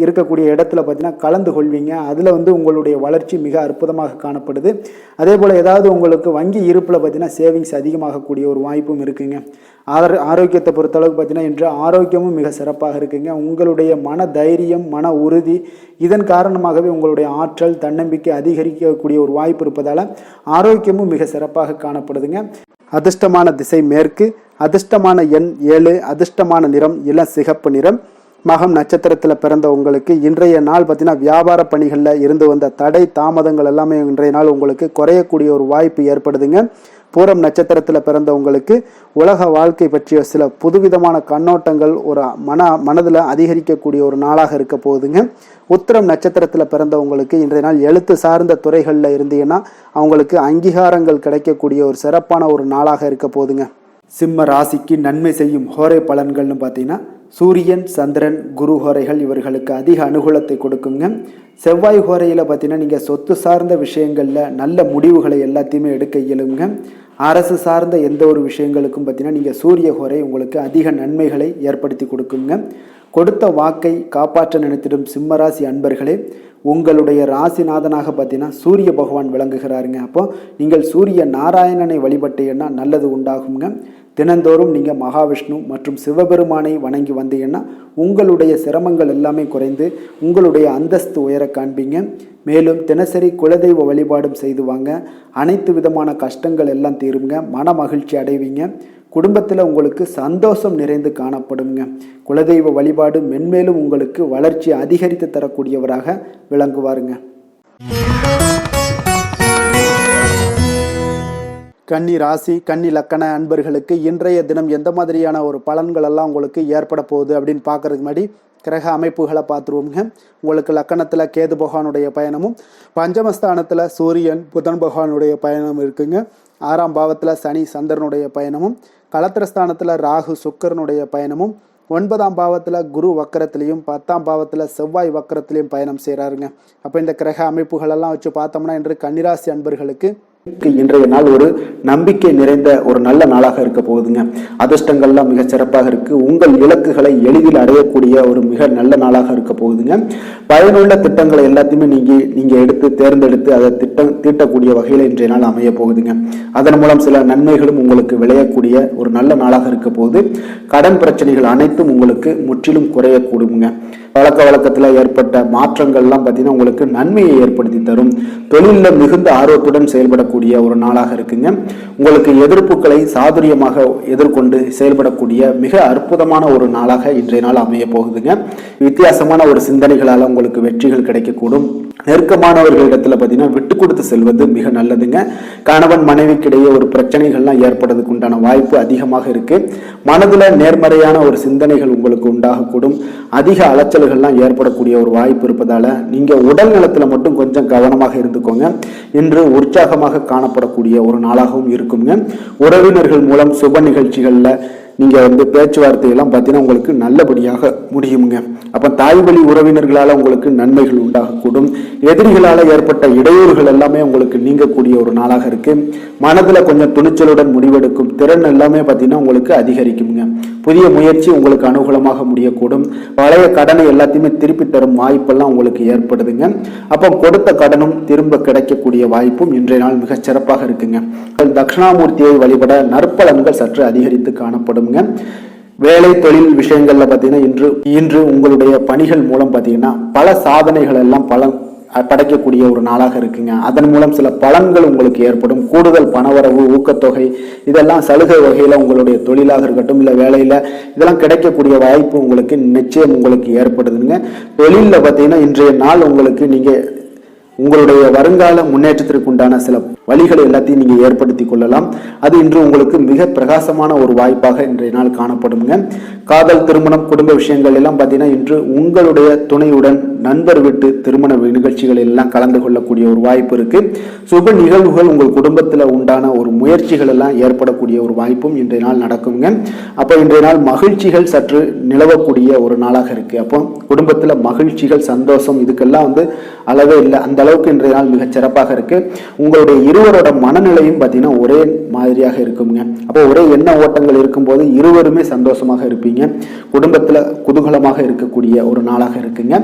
இருக்கக்கூடிய இடத்துல பார்த்தீங்கன்னா கலந்து கொள்வீங்க. அதில் உங்களுடைய வளர்ச்சி மிக அற்புதமாக காணப்படுது. அதே போல் ஏதாவது உங்களுக்கு வங்கி இருப்பில் பார்த்தீங்கன்னா சேவிங்ஸ் அதிகமாகக்கூடிய ஒரு வாய்ப்பும் இருக்குங்க. ஆரோக்கியத்தை பொறுத்தளவுக்கு பார்த்தீங்கன்னா இன்று ஆரோக்கியமும் மிக சிறப்பாக இருக்குங்க. உங்களுடைய மன தைரியம், மன மன உறுதி, இதன் காரணமாகவே உங்களுடைய ஆற்றல், தன்னம்பிக்கை அதிகரிக்கக்கூடிய ஒரு வாய்ப்பு இருப்பதால் ஆரோக்கியமும் மிக சிறப்பாக காணப்படுதுங்க. அதிர்ஷ்டமான திசை மேற்கு, அதிர்ஷ்டமான எண் 7, அதிர்ஷ்டமான நிறம் இளம் சிகப்பு நிறம். மகம் நட்சத்திரத்தில் பிறந்த உங்களுக்கு இன்றைய நாள் பார்த்தீங்கன்னா வியாபார பணிகளில் இருந்து வந்த தடை தாமதங்கள் எல்லாமே இன்றைய நாள் உங்களுக்கு குறையக்கூடிய ஒரு வாய்ப்பு ஏற்படுதுங்க. பூரம் நட்சத்திரத்தில் பிறந்த உங்களுக்கு உலக வாழ்க்கை பற்றிய சில புதுவிதமான கண்ணோட்டங்கள் ஒரு மனதில் அதிகரிக்கக்கூடிய ஒரு நாளாக இருக்க போகுதுங்க. உத்திரம் நட்சத்திரத்தில் பிறந்த உங்களுக்கு இன்றைய நாள் எழுத்து சார்ந்த துறைகளில் இருந்தீங்கன்னா அவங்களுக்கு அங்கீகாரங்கள் கிடைக்கக்கூடிய ஒரு சிறப்பான ஒரு நாளாக இருக்க போகுதுங்க. சிம்ம ராசிக்கு நன்மை செய்யும் ஹோரை பலன்கள்னு பார்த்தீங்கன்னா சூரியன், சந்திரன், குரு ஹோரைகள் இவர்களுக்கு அதிக அனுகூலத்தை கொடுக்குங்க. செவ்வாய் ஹோரையில் பார்த்தீங்கன்னா நீங்கள் சொத்து சார்ந்த விஷயங்களில் நல்ல முடிவுகளை எல்லாத்தையுமே எடுக்க இயலுங்க. அரசு சார்ந்த எந்த ஒரு விஷயங்களுக்கும் பார்த்தீங்கன்னா நீங்கள் சூரிய ஹோரை உங்களுக்கு அதிக நன்மைகளை ஏற்படுத்தி கொடுக்குங்க. கொடுத்த வாக்கை காப்பாற்ற நினைத்திடும் சிம்மராசி அன்பர்களே, உங்களுடைய ராசிநாதனாக பார்த்தீங்கன்னா சூரிய பகவான் விளங்குகிறாருங்க. அப்போ நீங்கள் சூரிய நாராயணனை வழிபட்டீங்கன்னா நல்லது உண்டாகுங்க. தினந்தோறும் நீங்கள் மகாவிஷ்ணு மற்றும் சிவபெருமானை வணங்கி வந்தீங்கன்னா உங்களுடைய சிரமங்கள் எல்லாமே குறைந்து உங்களுடைய அந்தஸ்து உயர காண்பீங்க. மேலும் தினசரி குலதெய்வ வழிபாடும் செய்து வாங்க. அனைத்து விதமான கஷ்டங்கள் எல்லாம் தீருங்க. மன மகிழ்ச்சி அடைவீங்க. குடும்பத்தில் உங்களுக்கு சந்தோஷம் நிறைந்து காணப்படுங்க. குலதெய்வ வழிபாடு மென்மேலும் உங்களுக்கு வளர்ச்சி அதிகரித்து தரக்கூடியவராக விளங்குவாருங்க. கன்னி ராசி, கன்னி லக்கண அன்பர்களுக்கு இன்றைய தினம் எந்த மாதிரியான ஒரு பலன்கள் எல்லாம் உங்களுக்கு ஏற்பட போகுது அப்படின்னு பார்க்கறதுக்கு முன்னாடி கிரக அமைப்புகளை பார்த்துருவோங்க. உங்களுக்கு லக்கணத்தில் கேது பகவானுடைய பயணமும், பஞ்சமஸ்தானத்தில் சூரியன் புதன் பகவானுடைய பயணம் இருக்குங்க. 6ஆம் பாவத்தில் சனி சந்திரனுடைய பயணமும், களத்திரஸ்தானத்தில் ராகு சுக்கரனுடைய பயணமும், 9ஆம் பாவத்தில் குரு வக்கரத்திலையும் 10ஆம் பாவத்தில் செவ்வாய் வக்கரத்திலையும் பயணம் செய்கிறாருங்க. அப்போ இந்த கிரக அமைப்புகளெல்லாம் வச்சு பார்த்தோம்னா இன்று கன்னிராசி அன்பர்களுக்கு இன்றைய நாள் ஒரு நம்பிக்கை நிறைந்த ஒரு நல்ல நாளாக இருக்க போகுதுங்க. அதிர்ஷ்டங்கள்லாம் மிக சிறப்பாக இருக்கு. உங்கள் இலக்குகளை எளிதில் அடையக்கூடிய ஒரு மிக நல்ல நாளாக இருக்க போகுதுங்க. பயனுள்ள திட்டங்களை எல்லாத்தையுமே நீங்க எடுத்து தேர்ந்தெடுத்து அதை தீட்டக்கூடிய வகையில் இன்றைய நாள் அமைய போகுதுங்க. அதன் மூலம் சில நன்மைகளும் உங்களுக்கு விளையக்கூடிய ஒரு நல்ல நாளாக இருக்க போகுது. கடன் பிரச்சனைகள் அனைத்தும் உங்களுக்கு முற்றிலும் குறையக்கூடுங்க. பழக்க வழக்கத்தில் ஏற்பட்ட மாற்றங்கள்லாம் பார்த்தீங்கன்னா உங்களுக்கு நன்மையை ஏற்படுத்தி தரும். தொழிலில் மிகுந்த ஆர்வத்துடன் செயல்படக்கூடிய ஒரு நாளாக இருக்குங்க. உங்களுக்கு எதிர்ப்புகளை சாதுரியமாக எதிர்கொண்டு செயல்படக்கூடிய மிக அற்புதமான ஒரு நாளாக இன்றைய நாள் அமைய போகுதுங்க. வித்தியாசமான ஒரு சிந்தனைகளால் உங்களுக்கு வெற்றிகள் கிடைக்கக்கூடும். நெருக்கமானவர்களிடத்துல பார்த்தீங்கன்னா விட்டு கொடுத்து செல்வது மிக நல்லதுங்க. கணவன் மனைவிக்கிடையே ஒரு பிரச்சனைகள்லாம் ஏற்படுறதுக்கு உண்டான வாய்ப்பு அதிகமாக இருக்கு. மனதுல நேர்மறையான ஒரு சிந்தனைகள் உங்களுக்கு உண்டாகக்கூடும். அதிக அலைச்சல்கள்லாம் ஏற்படக்கூடிய ஒரு வாய்ப்பு இருப்பதால நீங்க உடல் நலத்துல மட்டும் கொஞ்சம் கவனமாக இருந்துக்கோங்க. இன்று உற்சாகமாக காணப்படக்கூடிய ஒரு நாளாகவும் இருக்குங்க. உறவினர்கள் மூலம் சுப நிகழ்ச்சிகள்ல நீங்க பேச்சுவார்த்தை எல்லாம் பார்த்தீங்கன்னா உங்களுக்கு நல்லபடியாக முடியுங்க. அப்ப தாய் வழி உறவினர்களால உங்களுக்கு நன்மைகள் உண்டாகக்கூடும். எதிரிகளால ஏற்பட்ட இடையூறுகள் எல்லாமே உங்களுக்கு நீங்கக்கூடிய ஒரு நாளாக இருக்கு. மனதுல கொஞ்சம் துணிச்சலுடன் முடிவெடுக்கும் திறன் எல்லாமே பார்த்தீங்கன்னா உங்களுக்கு அதிகரிக்குங்க. புதிய முயற்சி உங்களுக்கு அனுகூலமாக முடியக்கூடும். பழைய கடனை எல்லாத்தையுமே திருப்பி தரும் வாய்ப்பெல்லாம் உங்களுக்கு ஏற்படுதுங்க. அப்போ கொடுத்த கடனும் திரும்ப கிடைக்கக்கூடிய வாய்ப்பும் இன்றைய நாள் மிக சிறப்பாக இருக்குங்க. தட்சிணாமூர்த்தியை வழிபட நற்பலன்கள் சற்று அதிகரித்து காணப்படும். வேலை தொழில் விஷயங்கள்ல பாத்தீங்கன்னா இன்று உங்களுடைய பணிகள் மூலம் பாத்தீங்கன்னா பல சாதனைகள் எல்லாம் படைக்கக்கூடிய ஒரு நாளாக இருக்குங்க. அதன் மூலம் சில பலன்கள் உங்களுக்கு ஏற்படும். கூடுதல் பணவரவு, ஊக்கத்தொகை இதெல்லாம் சலுகை வகையில உங்களுடைய தொழிலாக இருக்கட்டும் இல்ல வேலையில இதெல்லாம் கிடைக்கக்கூடிய வாய்ப்பு உங்களுக்கு நிச்சயம் உங்களுக்கு ஏற்படுதுங்க. தொழில பாத்தீங்கன்னா இன்றைய நாள் உங்களுக்கு நீங்க உங்களுடைய வருங்கால முன்னேற்றத்திற்கு உண்டான சில வழிகளை எல்லாத்தையும் நீங்க ஏற்படுத்தி கொள்ளலாம். அது இன்று உங்களுக்கு மிக பிரகாசமான ஒரு வாய்ப்பாக இன்றைய நாள் காணப்படுங்க. காதல், திருமணம், குடும்ப விஷயங்கள் எல்லாம் பார்த்தீங்கன்னா இன்று உங்களுடைய துணையுடன் நண்பர் வீட்டு திருமண நிகழ்ச்சிகள் எல்லாம் கலந்து கொள்ளக்கூடிய ஒரு வாய்ப்பு இருக்கு. சுப நிகழ்வுகள் உங்கள் குடும்பத்தில் உண்டான ஒரு முயற்சிகள் எல்லாம் ஏற்படக்கூடிய ஒரு வாய்ப்பும் இன்றைய நாள் நடக்குங்க. அப்போ இன்றைய நாள் மகிழ்ச்சிகள் சற்று நிலவக்கூடிய ஒரு நாளாக இருக்கு. அப்போ குடும்பத்தில் மகிழ்ச்சிகள், சந்தோஷம் இதுக்கெல்லாம் அளவே இல்லை. அந்த அளவுக்கு இன்றைய நாள் மிகச் சிறப்பாக இருக்கு. உங்களுடைய இருவரோட மனநிலையும் பார்த்தீங்கன்னா ஒரே மாதிரியாக இருக்குங்க. அப்போ ஒரே எண்ண ஓட்டங்கள் இருக்கும்போது இருவருமே சந்தோஷமாக இருப்பீங்க. குடும்பத்துல குதூகலமாக இருக்கக்கூடிய ஒரு நாளாக இருக்குங்க.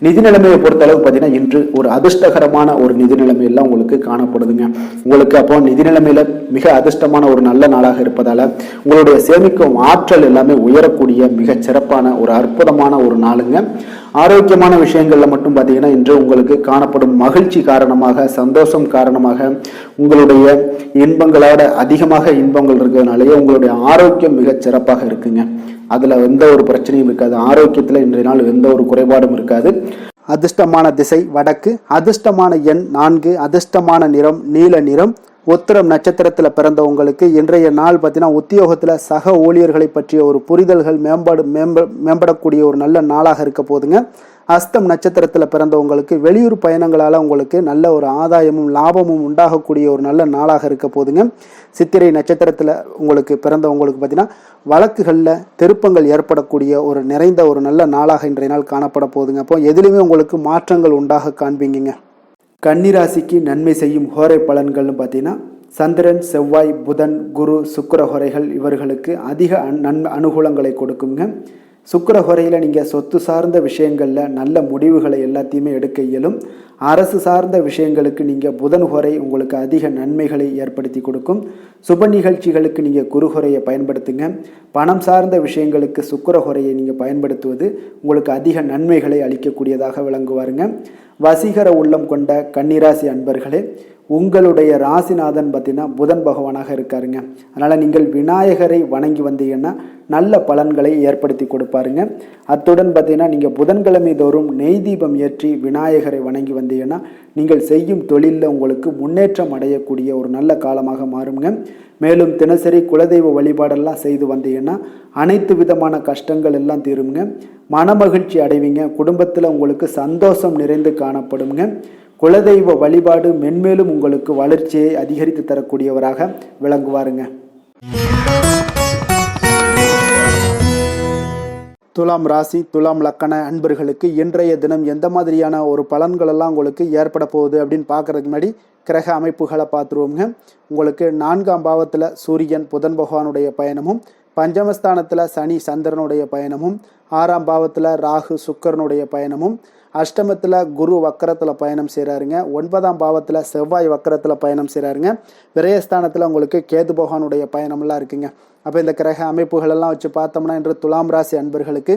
நிதி நிலைமையை பொறுத்த அளவுக்கு பார்த்தீங்கன்னா இன்று ஒரு அதிர்ஷ்டகரமான ஒரு நிதி நிலைமையெல்லாம் உங்களுக்கு காணப்படுதுங்க. உங்களுக்கு அப்போ நிதி நிலைமையில மிக அதிர்ஷ்டமான ஒரு நல்ல நாளாக இருப்பதால உங்களுடைய சேமிக்கும் ஆற்றல் எல்லாமே உயரக்கூடிய மிக சிறப்பான ஒரு அற்புதமான ஒரு நாளுங்க. ஆரோக்கியமான விஷயங்கள்ல மட்டும் பார்த்தீங்கன்னா இன்று உங்களுக்கு காணப்படும் மகிழ்ச்சி காரணமாக, சந்தோஷம் காரணமாக, உங்களுடைய இன்பங்களோட அதிகமாக இன்பங்கள் இருக்கிறதுனாலேயே உங்களுடைய ஆரோக்கியம் மிகச் சிறப்பாக இருக்குங்க. அதுல எந்த ஒரு பிரச்சனையும் இருக்காது. ஆரோக்கியத்துல இன்றைய நாள் எந்த ஒரு குறைபாடும் இருக்காது. அதிர்ஷ்டமான திசை வடக்கு, அதிர்ஷ்டமான எண் 4, அதிர்ஷ்டமான நிறம் நீல நிறம். உத்திரம் நட்சத்திரத்தில் பிறந்தவங்களுக்கு இன்றைய நாள் பார்த்தீங்கன்னா உத்தியோகத்தில் சக ஊழியர்களை பற்றிய ஒரு புரிதல்கள் மேம்படக்கூடிய ஒரு நல்ல நாளாக இருக்க போதுங்க. அஸ்தம் நட்சத்திரத்தில் பிறந்தவங்களுக்கு வெளியூர் பயணங்களால் உங்களுக்கு நல்ல ஒரு ஆதாயமும் லாபமும் உண்டாகக்கூடிய ஒரு நல்ல நாளாக இருக்க போதுங்க. சித்திரை நட்சத்திரத்தில் உங்களுக்கு பிறந்தவங்களுக்கு பார்த்தீங்கன்னா வழக்குகளில் திருப்பங்கள் ஏற்படக்கூடிய ஒரு நிறைந்த ஒரு நல்ல நாளாக இன்றைய நாள் காணப்பட போதுங்க. அப்போ எதிலுமே உங்களுக்கு மாற்றங்கள் உண்டாக காண்பீங்க. கன்னிராசிக்கு நன்மை செய்யும் ஹோரை பலன்கள்னு பார்த்தீங்கன்னா சந்திரன், செவ்வாய், புதன், குரு, சுக்கிர ஹோரைகள் இவர்களுக்கு அதிக அனுகூலங்களை கொடுக்குங்க. சுக்கிர ஹோரையில் நீங்கள் சொத்து சார்ந்த விஷயங்களில் நல்ல முடிவுகளை எல்லாத்தையுமே எடுக்க இயலும். அரசு சார்ந்த விஷயங்களுக்கு நீங்கள் புதன் ஹோரை உங்களுக்கு அதிக நன்மைகளை ஏற்படுத்தி கொடுக்கும். சுப நிகழ்ச்சிகளுக்கு நீங்கள் குரு ஹோரையை பயன்படுத்துங்க. பணம் சார்ந்த விஷயங்களுக்கு சுக்கிர ஹோரையை நீங்கள் பயன்படுத்துவது உங்களுக்கு அதிக நன்மைகளை அளிக்கக்கூடியதாக விளங்குவாருங்க. வசீகர உள்ளம் கொண்ட கன்னிராசி அன்பர்களே, உங்களுடைய ராசிநாதன் பார்த்தீங்கன்னா புதன் பகவானாக இருக்காருங்க. அதனால் நீங்கள் விநாயகரை வணங்கி வந்தீங்கன்னா நல்ல பலன்களை ஏற்படுத்தி கொடுப்பாருங்க. அத்துடன் பார்த்தீங்கன்னா நீங்கள் புதன்கிழமை தோறும் நெய் தீபம் ஏற்றி விநாயகரை வணங்கி வந்தீங்கன்னா நீங்கள் செய்யும் தொழிலில் உங்களுக்கு முன்னேற்றம் அடையக்கூடிய ஒரு நல்ல காலமாக மாறுங்க. மேலும் தினசரி குலதெய்வ வழிபாடெல்லாம் செய்து வந்தீங்கன்னா அனைத்து விதமான கஷ்டங்கள் எல்லாம் தீருங்க. மனமகிழ்ச்சி அடைவீங்க. குடும்பத்தில் உங்களுக்கு சந்தோஷம் நிறைந்து காணப்படுங்க. குலதெய்வ வழிபாடு மென்மேலும் உங்களுக்கு வளர்ச்சியை அதிகரித்து தரக்கூடியவராக விளங்குவாருங்க. துலாம் ராசி, துலாம் லக்கண அன்பர்களுக்கு இன்றைய தினம் எந்த மாதிரியான ஒரு பலன்கள் எல்லாம் உங்களுக்கு ஏற்பட போகுது அப்படின்னு பார்க்கறதுக்கு முன்னாடி கிரக அமைப்புகளை பார்த்துருவோங்க. உங்களுக்கு 4ஆம் பாவத்தில் சூரியன் புதன் பகவானுடைய பயணமும், பஞ்சமஸ்தானத்தில் சனி சந்திரனுடைய பயணமும், 6ஆம் பாவத்தில் ராகு சுக்கரனுடைய பயணமும், அஷ்டமத்தில் குரு வக்கரத்தில் பயணம் செய்கிறாருங்க. 9ஆம் பாவத்தில் செவ்வாய் வக்கரத்தில் பயணம் செய்கிறாருங்க. விரயஸ்தானத்தில் உங்களுக்கு கேது பகவானுடைய பயணம்லாம் இருக்குங்க. அப்போ இந்த கிரக அமைப்புகள் எல்லாம் வச்சு பார்த்தோம்னா இன்று துலாம் ராசி அன்பர்களுக்கு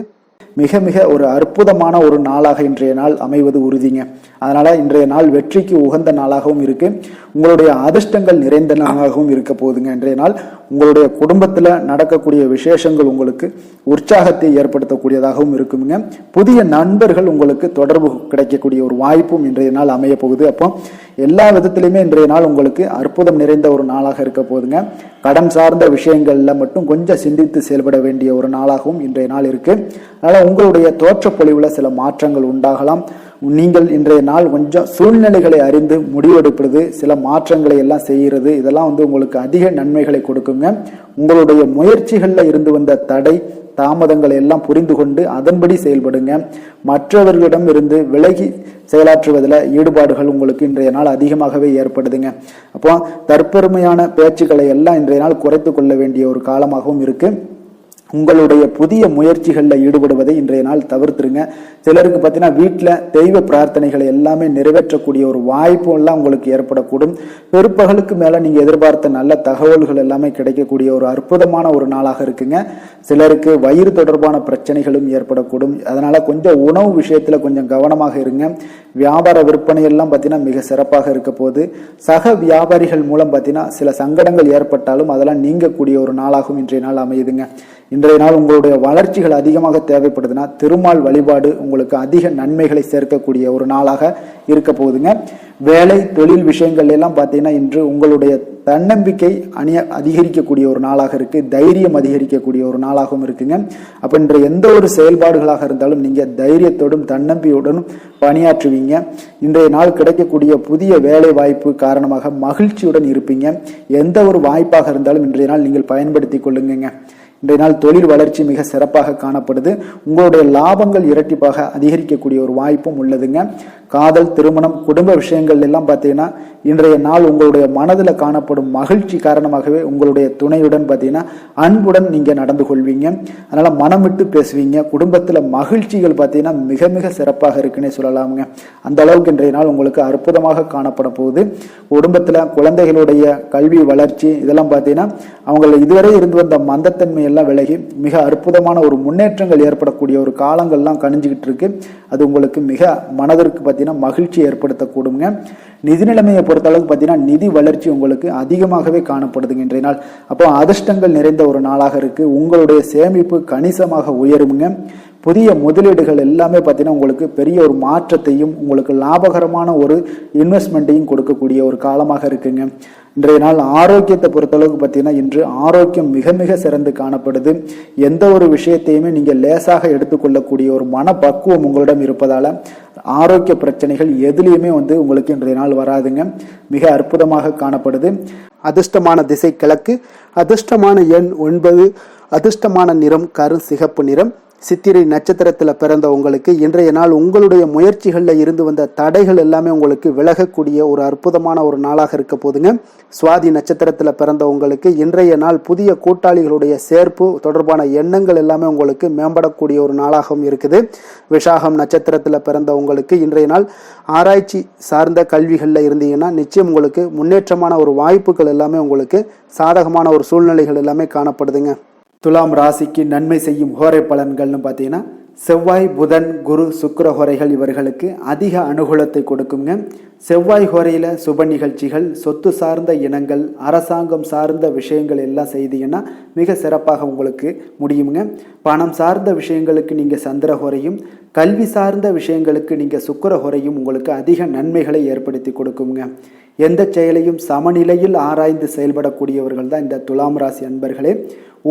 மிக மிக ஒரு அற்புதமான ஒரு நாளாக இன்றைய நாள் அமைவது உறுதிங்க. அதனால இன்றைய நாள் வெற்றிக்கு உகந்த நாளாகவும் இருக்கு. உங்களுடைய அதிர்ஷ்டங்கள் நிறைந்த நாளாகவும் இருக்க போகுதுங்க. இன்றைய நாள் உங்களுடைய குடும்பத்தில் நடக்கக்கூடிய விசேஷங்கள் உங்களுக்கு உற்சாகத்தை ஏற்படுத்தக்கூடியதாகவும் இருக்குங்க. புதிய நண்பர்கள் உங்களுக்கு தொடர்பு கிடைக்கக்கூடிய ஒரு வாய்ப்பும் இன்றைய நாள் அமைய போகுது. அப்போ எல்லா விதத்திலையுமே இன்றைய நாள் உங்களுக்கு அற்புதம் நிறைந்த ஒரு நாளாக இருக்க போகுதுங்க. கடன் சார்ந்த விஷயங்கள்ல மட்டும் கொஞ்சம் சிந்தித்து செயல்பட வேண்டிய ஒரு நாளாகவும் இன்றைய நாள் இருக்கு. அதனால உங்களுடைய தோற்ற பொலிவுல சில மாற்றங்கள் உண்டாகலாம். நீங்கள் இன்றைய நாள் கொஞ்சம் சூழ்நிலைகளை அறிந்து முடிவெடுப்பது, சில மாற்றங்களை எல்லாம் செய்கிறது, இதெல்லாம் உங்களுக்கு அதிக நன்மைகளை கொடுக்குங்க. உங்களுடைய முயற்சிகள்ல இருந்து வந்த தடை தாமதங்களை எல்லாம் புரிந்து கொண்டு அதன்படி செயல்படுங்க. மற்றவர்களிடம் இருந்து விலகி செயலாற்றுவதில் ஈடுபாடுகள் உங்களுக்கு இன்றைய நாள் அதிகமாகவே ஏற்படுதுங்க. அப்போ தற்பெருமையான பேச்சுக்களை எல்லாம் இன்றைய நாள் குறைத்து கொள்ள வேண்டிய ஒரு காலமாகவும் இருக்கு. உங்களுடைய புதிய முயற்சிகளில் ஈடுபடுவதை இன்றைய நாள் தவிர்த்துருங்க. சிலருக்கு பார்த்தீங்கன்னா வீட்டில் தெய்வ பிரார்த்தனைகளை எல்லாமே நிறைவேற்றக்கூடிய ஒரு வாய்ப்பு எல்லாம் உங்களுக்கு ஏற்படக்கூடும். பிற்பகலுக்கு மேலே நீங்கள் எதிர்பார்த்த நல்ல தகவல்கள் எல்லாமே கிடைக்கக்கூடிய ஒரு அற்புதமான ஒரு நாளாக இருக்குங்க. சிலருக்கு வயிறு தொடர்பான பிரச்சனைகளும் ஏற்படக்கூடும். அதனால கொஞ்சம் உணவு விஷயத்தில் கொஞ்சம் கவனமாக இருங்க. வியாபார விற்பனை எல்லாம் பார்த்தீங்கன்னா மிக சிறப்பாக இருக்க போது. சக வியாபாரிகள் மூலம் பார்த்தீங்கன்னா சில சங்கடங்கள் ஏற்பட்டாலும் அதெல்லாம் நீங்கக்கூடிய ஒரு நாளாகவும் இன்றைய நாள் அமையுதுங்க. இன்றைய நாள் உங்களுடைய வளர்ச்சிகள் அதிகமாக தேவைப்படுதுன்னா திருமால் வழிபாடு உங்களுக்கு அதிக நன்மைகளை சேர்க்கக்கூடிய ஒரு நாளாக இருக்க போகுதுங்க. வேலை தொழில் விஷயங்கள் எல்லாம் பார்த்தீங்கன்னா இன்று உங்களுடைய தன்னம்பிக்கை அதிகரிக்கக்கூடிய ஒரு நாளாக இருக்கு. தைரியம் அதிகரிக்கக்கூடிய ஒரு நாளாகவும் இருக்குங்க. அப்ப இன்று எந்த ஒரு செயல்பாடுகளாக இருந்தாலும் நீங்க தைரியத்தோடும் தன்னம்பிக்கையோடும் பணியாற்றுவீங்க. இன்றைய நாள் கிடைக்கக்கூடிய புதிய வேலை வாய்ப்பு காரணமாக மகிழ்ச்சியுடன் இருப்பீங்க. எந்த ஒரு வாய்ப்பாக இருந்தாலும் இன்றைய நாள் நீங்கள் பயன்படுத்தி கொள்ளுங்க. இன்றைய நாள் தொழில் வளர்ச்சி மிக சிறப்பாக காணப்படுது. உங்களுடைய லாபங்கள் இரட்டிப்பாக அதிகரிக்கக்கூடிய ஒரு வாய்ப்பும் உள்ளதுங்க. காதல், திருமணம், குடும்ப விஷயங்கள் எல்லாம் பார்த்தீங்கன்னா இன்றைய நாள் உங்களுடைய மனதில் காணப்படும் மகிழ்ச்சி காரணமாகவே உங்களுடைய துணையுடன் பார்த்தீங்கன்னா அன்புடன் நீங்கள் நடந்து கொள்வீங்க. அதனால மனம் விட்டு பேசுவீங்க. குடும்பத்தில் மகிழ்ச்சிகள் பார்த்தீங்கன்னா மிக மிக சிறப்பாக இருக்குன்னே சொல்லலாமுங்க. அந்த அளவுக்கு இன்றைய நாள் உங்களுக்கு அற்புதமாக காணப்பட போகுது. குடும்பத்தில் குழந்தைகளுடைய கல்வி வளர்ச்சி இதெல்லாம் பார்த்தீங்கன்னா அவங்க இதுவரை இருந்து வந்த மந்தத்தன்மை எல்லாம் விலகி மிக அற்புதமான ஒரு முன்னேற்றங்கள் ஏற்படக்கூடிய ஒரு காலங்கள்லாம் கணிஞ்சுக்கிட்டு இருக்கு. அது உங்களுக்கு மிக மனதிற்கு பார்த்தீங்கன்னா மகிழ்ச்சி ஏற்படுத்தக்கூடுங்க. நிதி நிலைமையை பொறுத்தளவுக்கு பார்த்தீங்கன்னா நிதி வளர்ச்சி உங்களுக்கு அதிகமாகவே காணப்படுதுங்க இன்றைய நாள். அப்போ அதிர்ஷ்டங்கள் நிறைந்த ஒரு நாளாக இருக்கு. உங்களுடைய சேமிப்பு கணிசமாக உயருங்க. புதிய முதலீடுகள் எல்லாமே பார்த்தீங்கன்னா உங்களுக்கு பெரிய ஒரு மாற்றத்தையும் உங்களுக்கு லாபகரமான ஒரு இன்வெஸ்ட்மெண்ட்டையும் கொடுக்கக்கூடிய ஒரு காலமாக இருக்குங்க. இன்றைய நாள் ஆரோக்கியத்தை பொறுத்தளவுக்கு பார்த்தீங்கன்னா இன்று ஆரோக்கியம் மிக மிக சிறந்து காணப்படுது. எந்த ஒரு விஷயத்தையுமே நீங்கள் லேசாக எடுத்துக்கொள்ளக்கூடிய ஒரு மனப்பக்குவம் உங்களிடம் இருப்பதால ஆரோக்கிய பிரச்சனைகள் எதுலேயுமே உங்களுக்கு இன்றைய நாள் வராதுங்க. மிக அற்புதமாக காணப்படுது. அதிர்ஷ்டமான திசை கிழக்கு, அதிர்ஷ்டமான எண் 9, அதிர்ஷ்டமான நிறம் கரு சிகப்பு நிறம். சித்திரை நட்சத்திரத்தில் பிறந்த உங்களுக்கு இன்றைய நாள் உங்களுடைய முயற்சிகளில் இருந்து வந்த தடைகள் எல்லாமே உங்களுக்கு விலகக்கூடிய ஒரு அற்புதமான ஒரு நாளாக இருக்க போதுங்க. சுவாதி நட்சத்திரத்தில் பிறந்த உங்களுக்கு இன்றைய நாள் புதிய கூட்டாளிகளுடைய சேர்ப்பு தொடர்பான எண்ணங்கள் எல்லாமே உங்களுக்கு மேம்படக்கூடிய ஒரு நாளாகவும் இருக்குது. விஷாகம் நட்சத்திரத்தில் பிறந்த உங்களுக்கு இன்றைய நாள் ஆராய்ச்சி சார்ந்த கல்விகளில் இருந்தீங்கன்னா நிச்சயம் உங்களுக்கு முன்னேற்றமான ஒரு வாய்ப்புகள் எல்லாமே உங்களுக்கு சாதகமான ஒரு சூழ்நிலைகள் எல்லாமே காணப்படுதுங்க. துலாம் ராசிக்கு நன்மை செய்யும் ஹோரை பலன்கள்னு பார்த்தீங்கன்னா செவ்வாய், புதன், குரு, சுக்கிர ஹோரைகள் இவர்களுக்கு அதிக அனுகூலத்தை கொடுக்குங்க. செவ்வாய் ஹோரையில் சுப நிகழ்ச்சிகள், சொத்து சார்ந்த இனங்கள், அரசாங்கம் சார்ந்த விஷயங்கள் எல்லாம் செய்தீங்கன்னா மிக சிறப்பாக உங்களுக்கு முடியுங்க. பணம் சார்ந்த விஷயங்களுக்கு நீங்கள் சந்திர ஹோரையும், கல்வி சார்ந்த விஷயங்களுக்கு நீங்கள் சுக்கிர ஹோரையும் உங்களுக்கு அதிக நன்மைகளை ஏற்படுத்தி கொடுக்குங்க. எந்த செயலையும் சமநிலையில் ஆராய்ந்து செயல்படக்கூடியவர்கள் தான் இந்த துலாம் ராசி அன்பர்களே.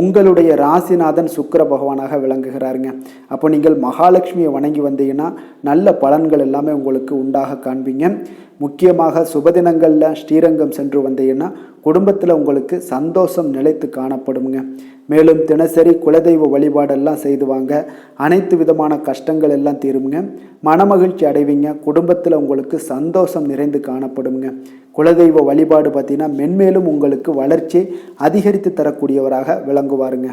உங்களுடைய ராசிநாதன் சுக்கிர பகவானாக விளங்குகிறாருங்க. அப்போ நீங்கள் மகாலட்சுமியை வணங்கி வந்தீங்கன்னா நல்ல பலன்கள் எல்லாமே உங்களுக்கு உண்டாக காண்பீங்க. முக்கியமாக சுபதினங்களில் ஸ்ரீரங்கம் சென்று வந்தீங்கன்னா குடும்பத்தில் உங்களுக்கு சந்தோஷம் நிலைத்து காணப்படுங்க. மேலும் தினசரி குலதெய்வ வழிபாடெல்லாம் செய்து வாங்க. அனைத்து விதமான கஷ்டங்கள் எல்லாம் தீருங்க. மனமகிழ்ச்சி அடைவீங்க. குடும்பத்தில் உங்களுக்கு சந்தோஷம் நிறைந்து காணப்படுங்க. குலதெய்வ வழிபாடு பார்த்தீங்கன்னா மென்மேலும் உங்களுக்கு வளர்ச்சி அதிகரித்து தரக்கூடியவராக விளங்குவாருங்க.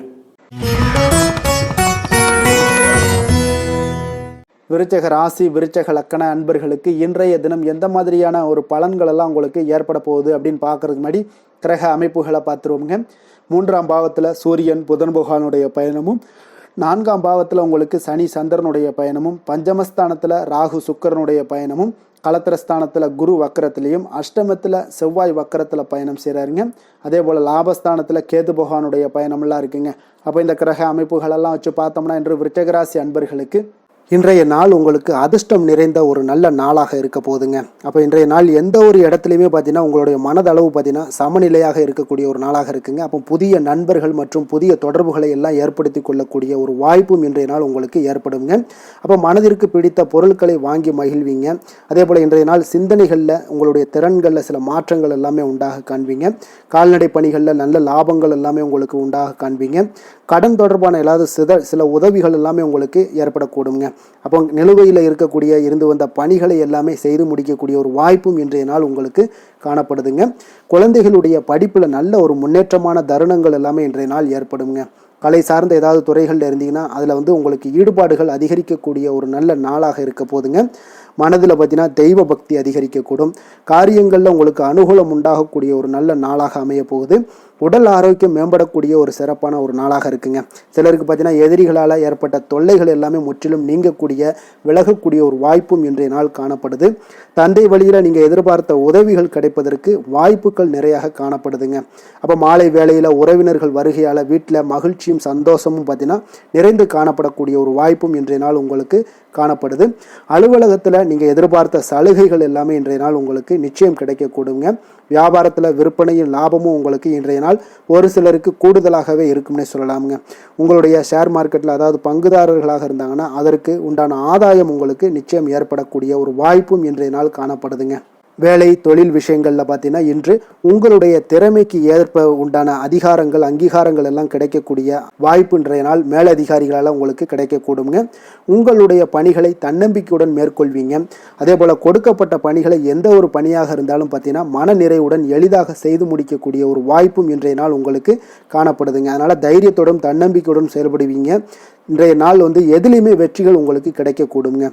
விருச்சக ராசி, விருச்சக லக்கண அன்பர்களுக்கு இன்றைய தினம் எந்த மாதிரியான ஒரு பலன்கள் எல்லாம் உங்களுக்கு ஏற்பட போகுது அப்படின்னு பார்க்கறதுக்கு முன்னாடி கிரக அமைப்புகளை பார்த்துருவோங்க. 3ஆம் பாவத்தில் சூரியன் புதன் பகவானுடைய பயணமும், 4ஆம் பாவத்தில் உங்களுக்கு சனி சந்திரனுடைய பயணமும், பஞ்சமஸ்தானத்தில் ராகு சுக்கிரனுடைய பயணமும், களத்திரஸ்தானத்தில் குரு வக்கரத்திலையும், அஷ்டமத்தில் செவ்வாய் வக்கரத்தில் பயணம் செய்கிறாருங்க. அதே போல் லாபஸ்தானத்தில் கேது பகவானுடைய பயணமெல்லாம் இருக்குங்க. அப்போ இந்த கிரக அமைப்புகளெல்லாம் வச்சு பார்த்தோம்னா இன்று விருச்சகராசி அன்பர்களுக்கு இன்றைய நாள் உங்களுக்கு அதிர்ஷ்டம் நிறைந்த ஒரு நல்ல நாளாக இருக்க போகுதுங்க. அப்போ இன்றைய நாள் எந்த ஒரு இடத்துலையுமே பார்த்தீங்கன்னா உங்களுடைய மனதளவு பார்த்தீங்கன்னா சமநிலையாக இருக்கக்கூடிய ஒரு நாளாக இருக்குங்க. அப்போ புதிய நண்பர்கள் மற்றும் புதிய தொடர்புகளை எல்லாம் ஏற்படுத்தி கொள்ளக்கூடிய ஒரு வாய்ப்பும் இன்றைய நாள் உங்களுக்கு ஏற்படுங்க. அப்போ மனதிற்கு பிடித்த பொருட்களை வாங்கி மகிழ்வீங்க. அதே போல் இன்றைய நாள் சிந்தனைகளில் உங்களுடைய திறன்களில் சில மாற்றங்கள் எல்லாமே உண்டாக காண்பீங்க. கால்நடை பணிகளில் நல்ல லாபங்கள் எல்லாமே உங்களுக்கு உண்டாக காண்பீங்க. கடன் தொடர்பான ஏதாவது சில உதவிகள் எல்லாமே உங்களுக்கு ஏற்படக்கூடுங்க. அப்போ நிலுவையில் இருந்து வந்த பணிகளை எல்லாமே செய்து முடிக்கக்கூடிய ஒரு வாய்ப்பும் இன்றைய நாள் உங்களுக்கு காணப்படுதுங்க. குழந்தைகளுடைய படிப்பில் நல்ல ஒரு முன்னேற்றமான தருணங்கள் எல்லாமே இன்றைய நாள் ஏற்படுங்க. கலை சார்ந்த ஏதாவது துறைகளில் இருந்தீங்கன்னா அதில் உங்களுக்கு ஈடுபாடுகள் அதிகரிக்கக்கூடிய ஒரு நல்ல நாளாக இருக்க போதுங்க. மனதில் பார்த்தீங்கன்னா தெய்வ பக்தி அதிகரிக்கக்கூடும். காரியங்களில் உங்களுக்கு அனுகூலம் உண்டாகக்கூடிய ஒரு நல்ல நாளாக அமைய போகுது. உடல் ஆரோக்கியம் மேம்படக்கூடிய ஒரு சிறப்பான ஒரு நாளாக இருக்குங்க. சிலருக்கு பார்த்தீங்கன்னா எதிரிகளால் ஏற்பட்ட தொல்லைகள் எல்லாமே முற்றிலும் நீங்கக்கூடிய விலகக்கூடிய ஒரு வாய்ப்பும் இன்றைய நாள் காணப்படுது. தந்தை வழியில் நீங்கள் எதிர்பார்த்த உதவிகள் கிடைப்பதற்கு வாய்ப்புகள் நிறையாக காணப்படுதுங்க. அப்போ மாலை வேளையில் உறவினர்கள் வருகையால் வீட்டில் மகிழ்ச்சியும் சந்தோஷமும் பார்த்தீங்கன்னா நிறைந்து காணப்படக்கூடிய ஒரு வாய்ப்பும் இன்றைய நாள் உங்களுக்கு காணப்படுது. அலுவலகத்தில் நீங்கள் எதிர்பார்த்த சலுகைகள் எல்லாமே இன்றைய நாள் உங்களுக்கு நிச்சயம் கிடைக்கக்கூடுங்க. வியாபாரத்தில் விற்பனையும் லாபமும் உங்களுக்கு இன்றைய நாள் ஒரு சிலருக்கு கூடுதலாகவே இருக்கும்னே சொல்லலாமுங்க. உங்களுடைய ஷேர் மார்க்கெட்டில் அதாவது பங்குதாரர்களாக இருந்தாங்கன்னா அதற்கு உண்டான ஆதாயம் உங்களுக்கு நிச்சயம் ஏற்படக்கூடிய ஒரு வாய்ப்பும் இன்றைய நாள் காணப்படுதுங்க. வேலை தொழில் விஷயங்களில் பார்த்தீங்கன்னா இன்று உங்களுடைய திறமைக்கு ஏற்ப உண்டான அதிகாரங்கள் அங்கீகாரங்கள் எல்லாம் கிடைக்கக்கூடிய வாய்ப்பு இன்றைய நாள் மேலதிகாரிகளால் உங்களுக்கு கிடைக்கக்கூடுங்க. உங்களுடைய பணிகளை தன்னம்பிக்கையுடன் மேற்கொள்வீங்க. அதே போல் கொடுக்கப்பட்ட பணிகளை எந்த ஒரு பணியாக இருந்தாலும் பார்த்தீங்கன்னா மன நிறைவுடன் எளிதாக செய்து முடிக்கக்கூடிய ஒரு வாய்ப்பும் இன்றைய நாள் உங்களுக்கு காணப்படுதுங்க. அதனால் தைரியத்துடன் தன்னம்பிக்கையுடன் செயல்படுவீங்க. இன்றைய நாள் எதுலேயுமே வெற்றிகள் உங்களுக்கு கிடைக்கக்கூடுங்க.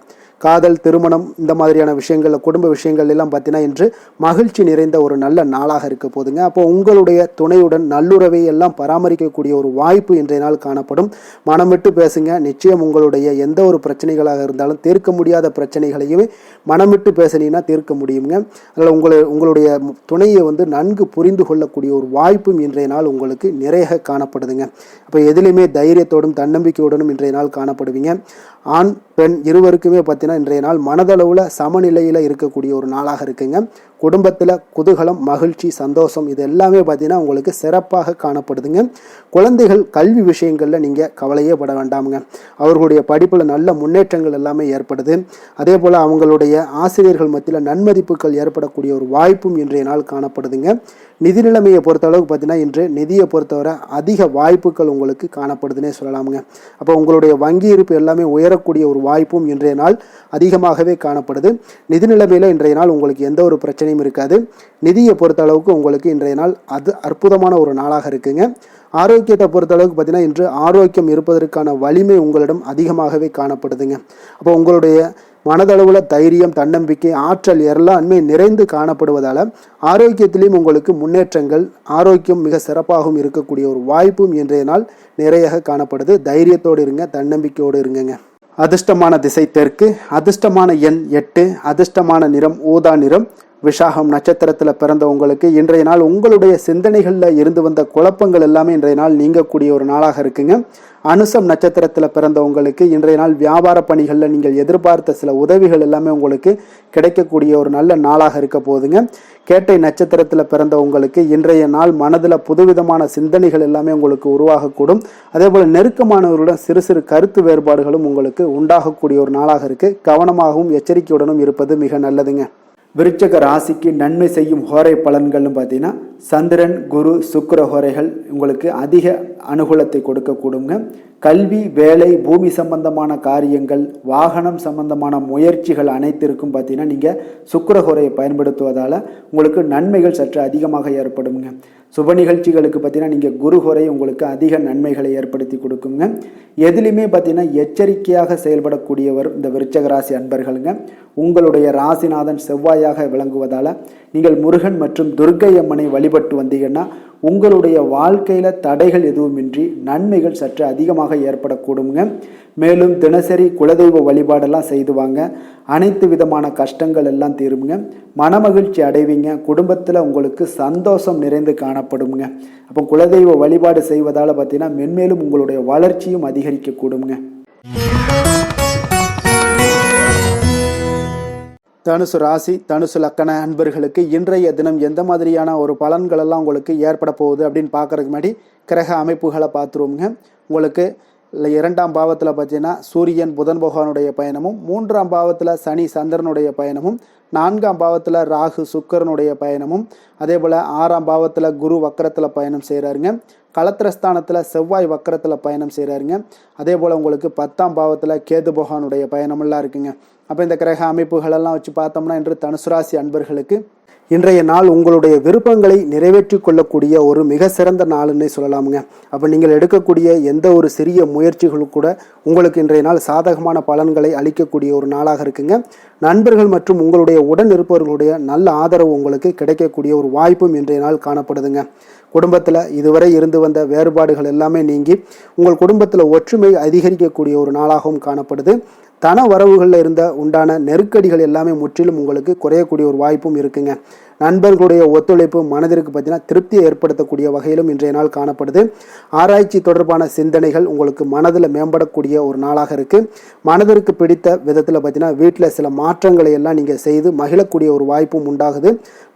காதல், திருமணம் இந்த மாதிரியான விஷயங்கள்ல, குடும்ப விஷயங்கள் எல்லாம் பார்த்தீங்கன்னா இன்று மகிழ்ச்சி நிறைந்த ஒரு நல்ல நாளாக இருக்க போதுங்க. அப்போ உங்களுடைய துணையுடன் நல்லுறவை எல்லாம் பராமரிக்கக்கூடிய ஒரு வாய்ப்பு இன்றைய நாள் காணப்படும். மனம் விட்டு பேசுங்க. நிச்சயம் உங்களுடைய எந்த ஒரு பிரச்சனைகளாக இருந்தாலும், தீர்க்க முடியாத பிரச்சனைகளையுமே மனம் விட்டு பேசினீங்கன்னா தீர்க்க முடியுங்க. அதனால் உங்களுடைய துணையை நன்கு புரிந்து கொள்ளக்கூடிய ஒரு வாய்ப்பும் இன்றைய நாள் உங்களுக்கு நிறைய காணப்படுதுங்க. அப்போ எதிலுமே தைரியத்தோடும் தன்னம்பிக்கையோடும் இன்றைய நாள் காணப்படுவீங்க. ஆண் பெண் இருவருக்குமே பார்த்தீங்கன்னா இன்றைய நாள் மனதளவில் சமநிலையில் இருக்கக்கூடிய ஒரு நாளாக இருக்குங்க. குடும்பத்தில் குதூகலம், மகிழ்ச்சி, சந்தோஷம் இது எல்லாமே பார்த்தீங்கன்னா உங்களுக்கு சிறப்பாக காணப்படுதுங்க. குழந்தைகள் கல்வி விஷயங்களில் நீங்கள் கவலையே பட வேண்டாமுங்க. அவர்களுடைய படிப்பில் நல்ல முன்னேற்றங்கள் எல்லாமே ஏற்படுது. அதே போல் அவங்களுடைய ஆசிரியர்கள் மத்தியில் நன்மதிப்புகள் ஏற்படக்கூடிய ஒரு வாய்ப்பும் இன்றைய நாள் காணப்படுதுங்க. நிதி நிலைமையை பொறுத்தளவுக்கு பார்த்தீங்கன்னா இன்று நிதியை பொறுத்தவரை அதிக வாய்ப்புகள் உங்களுக்கு காணப்படுதுன்னே சொல்லலாமுங்க. அப்போ உங்களுடைய வங்கி இருப்பு எல்லாமே உயரக்கூடிய ஒரு வாய்ப்பும் இன்றைய நாள் அதிகமாகவே காணப்படுது. நிதி நிலைமையில் இன்றைய நாள் உங்களுக்கு எந்த ஒரு பிரச்சனையும் இருக்காது. நிதியை பொறுத்த அளவுக்கு உங்களுக்கு இன்றைய நாள் அது அற்புதமான ஒரு நாளாக இருக்குங்க. ஆரோக்கியத்தை பொறுத்தளவுக்கு பார்த்தீங்கன்னா இன்று ஆரோக்கியம் இருப்பதற்கான வலிமை உங்களிடம் அதிகமாகவே காணப்படுதுங்க. அப்போ உங்களுடைய மனதளவில் தைரியம், தன்னம்பிக்கை, ஆற்றல் எல்லாமே நிறைந்து காணப்படுவதால் ஆரோக்கியத்திலையும் உங்களுக்கு முன்னேற்றங்கள், ஆரோக்கியம் மிக சிறப்பாகவும் இருக்கக்கூடிய ஒரு வாய்ப்பும் இன்றைய நாள் நிறைய காணப்படுது. தைரியத்தோடு இருங்க, தன்னம்பிக்கையோடு இருங்க. அதிர்ஷ்டமான திசை தெற்கு, அதிர்ஷ்டமான எண் 8, அதிர்ஷ்டமான நிறம் ஊதா நிறம். விஷாகம் நட்சத்திரத்தில் பிறந்த உங்களுக்கு இன்றைய நாள் உங்களுடைய சிந்தனைகளில் இருந்து வந்த குழப்பங்கள் எல்லாமே இன்றைய நாள் நீங்கக்கூடிய ஒரு நாளாக இருக்குங்க. அனுசம் நட்சத்திரத்தில் பிறந்த உங்களுக்கு இன்றைய நாள் வியாபார பணிகளில் நீங்கள் எதிர்பார்த்த சில உதவிகள் எல்லாமே உங்களுக்கு கிடைக்கக்கூடிய ஒரு நல்ல நாளாக இருக்க போகுதுங்க. கேட்டை நட்சத்திரத்தில் பிறந்த உங்களுக்கு இன்றைய நாள் மனதில் புதுவிதமான சிந்தனைகள் எல்லாமே உங்களுக்கு உருவாகக்கூடும். அதே போல் நெருக்கமானவர்களுடன் சிறு சிறு கருத்து வேறுபாடுகளும் உங்களுக்கு உண்டாகக்கூடிய ஒரு நாளாக இருக்கு. கவனமாகவும் எச்சரிக்கையுடனும் இருப்பது மிக நல்லதுங்க. விருச்சக ராசிக்கு நன்மை செய்யும் ஹோரை பலன்கள்னு பார்த்தீங்கன்னா சந்திரன், குரு, சுக்கிர ஹோரைகள் உங்களுக்கு அதிக அனுகூலத்தை கொடுக்கக்கூடுங்க. கல்வி, வேலை, பூமி சம்பந்தமான காரியங்கள், வாகனம் சம்பந்தமான முயற்சிகள் அனைத்திற்கும் பார்த்தீங்கன்னா நீங்கள் சுக்கிர ஹோரையை பயன்படுத்துவதால் உங்களுக்கு நன்மைகள் சற்று அதிகமாக ஏற்படுங்க. சுப நிகழ்ச்சிகளுக்கு பார்த்தீங்கன்னா நீங்கள் குரு ஹோரை உங்களுக்கு அதிக நன்மைகளை ஏற்படுத்தி கொடுக்குங்க. எதுலையுமே பார்த்தீங்கன்னா எச்சரிக்கையாக செயல்படக்கூடியவர் இந்த விருச்சக ராசி அன்பர்களுங்க. உங்களுடைய ராசிநாதன் செவ்வாயாக விளங்குவதால் நீங்கள் முருகன் மற்றும் துர்க்கை அம்மனை வழிபட்டு வந்தீங்கன்னா உங்களுடைய வாழ்க்கையில் தடைகள் எதுவுமின்றி நன்மைகள் சற்று அதிகமாக ஏற்படக்கூடுங்க. மேலும் தினசரி குலதெய்வ வழிபாடெல்லாம் செய்து வாங்க. அனைத்து விதமான கஷ்டங்கள் எல்லாம் தீருங்க. மனமகிழ்ச்சி அடைவீங்க. குடும்பத்தில் உங்களுக்கு சந்தோஷம் நிறைந்து காணப்படுங்க. அப்போ குலதெய்வ வழிபாடு செய்வதால் பார்த்தீங்கன்னா மென்மேலும் உங்களுடைய வளர்ச்சியும் அதிகரிக்கக்கூடுங்க. தனுசு ராசி, தனுசு லக்கண அன்பர்களுக்கு இன்றைய தினம் எந்த மாதிரியான ஒரு பலன்கள் எல்லாம் உங்களுக்கு ஏற்பட போகுது அப்படின்னு பார்க்கறதுக்கு முன்னாடி கிரக அமைப்புகளை பார்த்துருவோங்க. உங்களுக்கு 2ஆம் பாவத்தில் பார்த்தீங்கன்னா சூரியன் புதன் பகவானுடைய பயணமும், 3ஆம் பாவத்தில் சனி சந்திரனுடைய பயணமும், 4ஆம் பாவத்தில் ராகு சுக்கரனுடைய பயணமும், அதே போல் 6ஆம் பாவத்தில் குரு வக்கரத்தில் பயணம் செய்கிறாருங்க. களத்திரஸ்தானத்தில் செவ்வாய் வக்கரத்தில் பயணம் செய்கிறாருங்க. அதே போல் உங்களுக்கு 10ஆம் பாவத்தில் கேது பகவானுடைய பயணமெல்லாம் இருக்குங்க. அப்போ இந்த கிரக அமைப்புகளெல்லாம் வச்சு பார்த்தோம்னா இன்று தனுசு ராசி அன்பர்களுக்கு இன்றைய நாள் உங்களுடைய விருப்பங்களை நிறைவேற்றி கொள்ளக்கூடிய ஒரு மிக சிறந்த நாளுன்னே சொல்லலாமுங்க. அப்போ நீங்கள் எடுக்கக்கூடிய எந்த ஒரு சிறிய முயற்சிகளும் கூட உங்களுக்கு இன்றைய நாள் சாதகமான பலன்களை அளிக்கக்கூடிய ஒரு நாளாக இருக்குங்க. நண்பர்கள் மற்றும் உங்களுடைய உடன் இருப்பவர்களுடைய நல்ல ஆதரவு உங்களுக்கு கிடைக்கக்கூடிய ஒரு வாய்ப்பும் இன்றைய நாள் காணப்படுதுங்க. குடும்பத்தில் இதுவரை இருந்து வந்த வேறுபாடுகள் எல்லாமே நீங்கி உங்கள் குடும்பத்தில் ஒற்றுமை அதிகரிக்கக்கூடிய ஒரு நாளாகவும் காணப்படுது. தன வரவுகளில் இருந்த உண்டான நெருக்கடிகள் எல்லாமே முற்றிலும் உங்களுக்கு குறையக்கூடிய ஒரு வாய்ப்பும் இருக்குங்க. நண்பர்களுடைய ஒத்துழைப்பு மனதிற்கு பார்த்தீங்கன்னா திருப்தியை ஏற்படுத்தக்கூடிய வகையிலும் இன்றைய நாள் காணப்படுது. ஆராய்ச்சி தொடர்பான சிந்தனைகள் உங்களுக்கு மனதில் மேம்படக்கூடிய ஒரு நாளாக இருக்குது. மனதிற்கு பிடித்த விதத்தில் பார்த்தீங்கன்னா வீட்டில் சில மாற்றங்களை எல்லாம் நீங்கள் செய்து மகிழக்கூடிய ஒரு வாய்ப்பும் உண்டாகுது.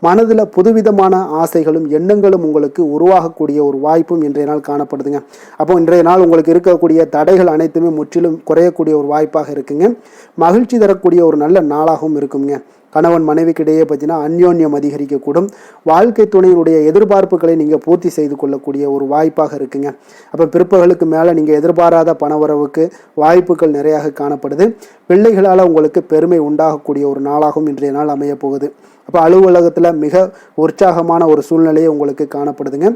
மனதில் புதுவிதமான ஆசைகளும் எண்ணங்களும் உங்களுக்கு உருவாகக்கூடிய ஒரு வாய்ப்பும் இன்றைய நாள் காணப்படுதுங்க. அப்போ இன்றைய நாள் உங்களுக்கு இருக்கக்கூடிய தடைகள் அனைத்துமே முற்றிலும் குறையக்கூடிய ஒரு வாய்ப்பாக இருக்குங்க. மகிழ்ச்சி தரக்கூடிய ஒரு நல்ல நாளாகவும் இருக்குங்க. கணவன் மனைவிக்கிடையே பார்த்தீங்கன்னா அந்யோன்யம் அதிகரிக்கக்கூடும். வாழ்க்கை துணையினுடைய எதிர்பார்ப்புகளை நீங்கள் பூர்த்தி செய்து கொள்ளக்கூடிய ஒரு வாய்ப்பாக இருக்குங்க. அப்போ பிற்பகலுக்கு மேலே நீங்கள் எதிர்பாராத பணவரவுக்கு வாய்ப்புகள் நிறையாக காணப்படுது. பிள்ளைகளால் உங்களுக்கு பெருமை உண்டாகக்கூடிய ஒரு நாளாகவும் இன்றைய நாள் அமைய போகுது. அப்போ அலுவலகத்தில் மிக உற்சாகமான ஒரு சூழ்நிலையை உங்களுக்கு காணப்படுதுங்க.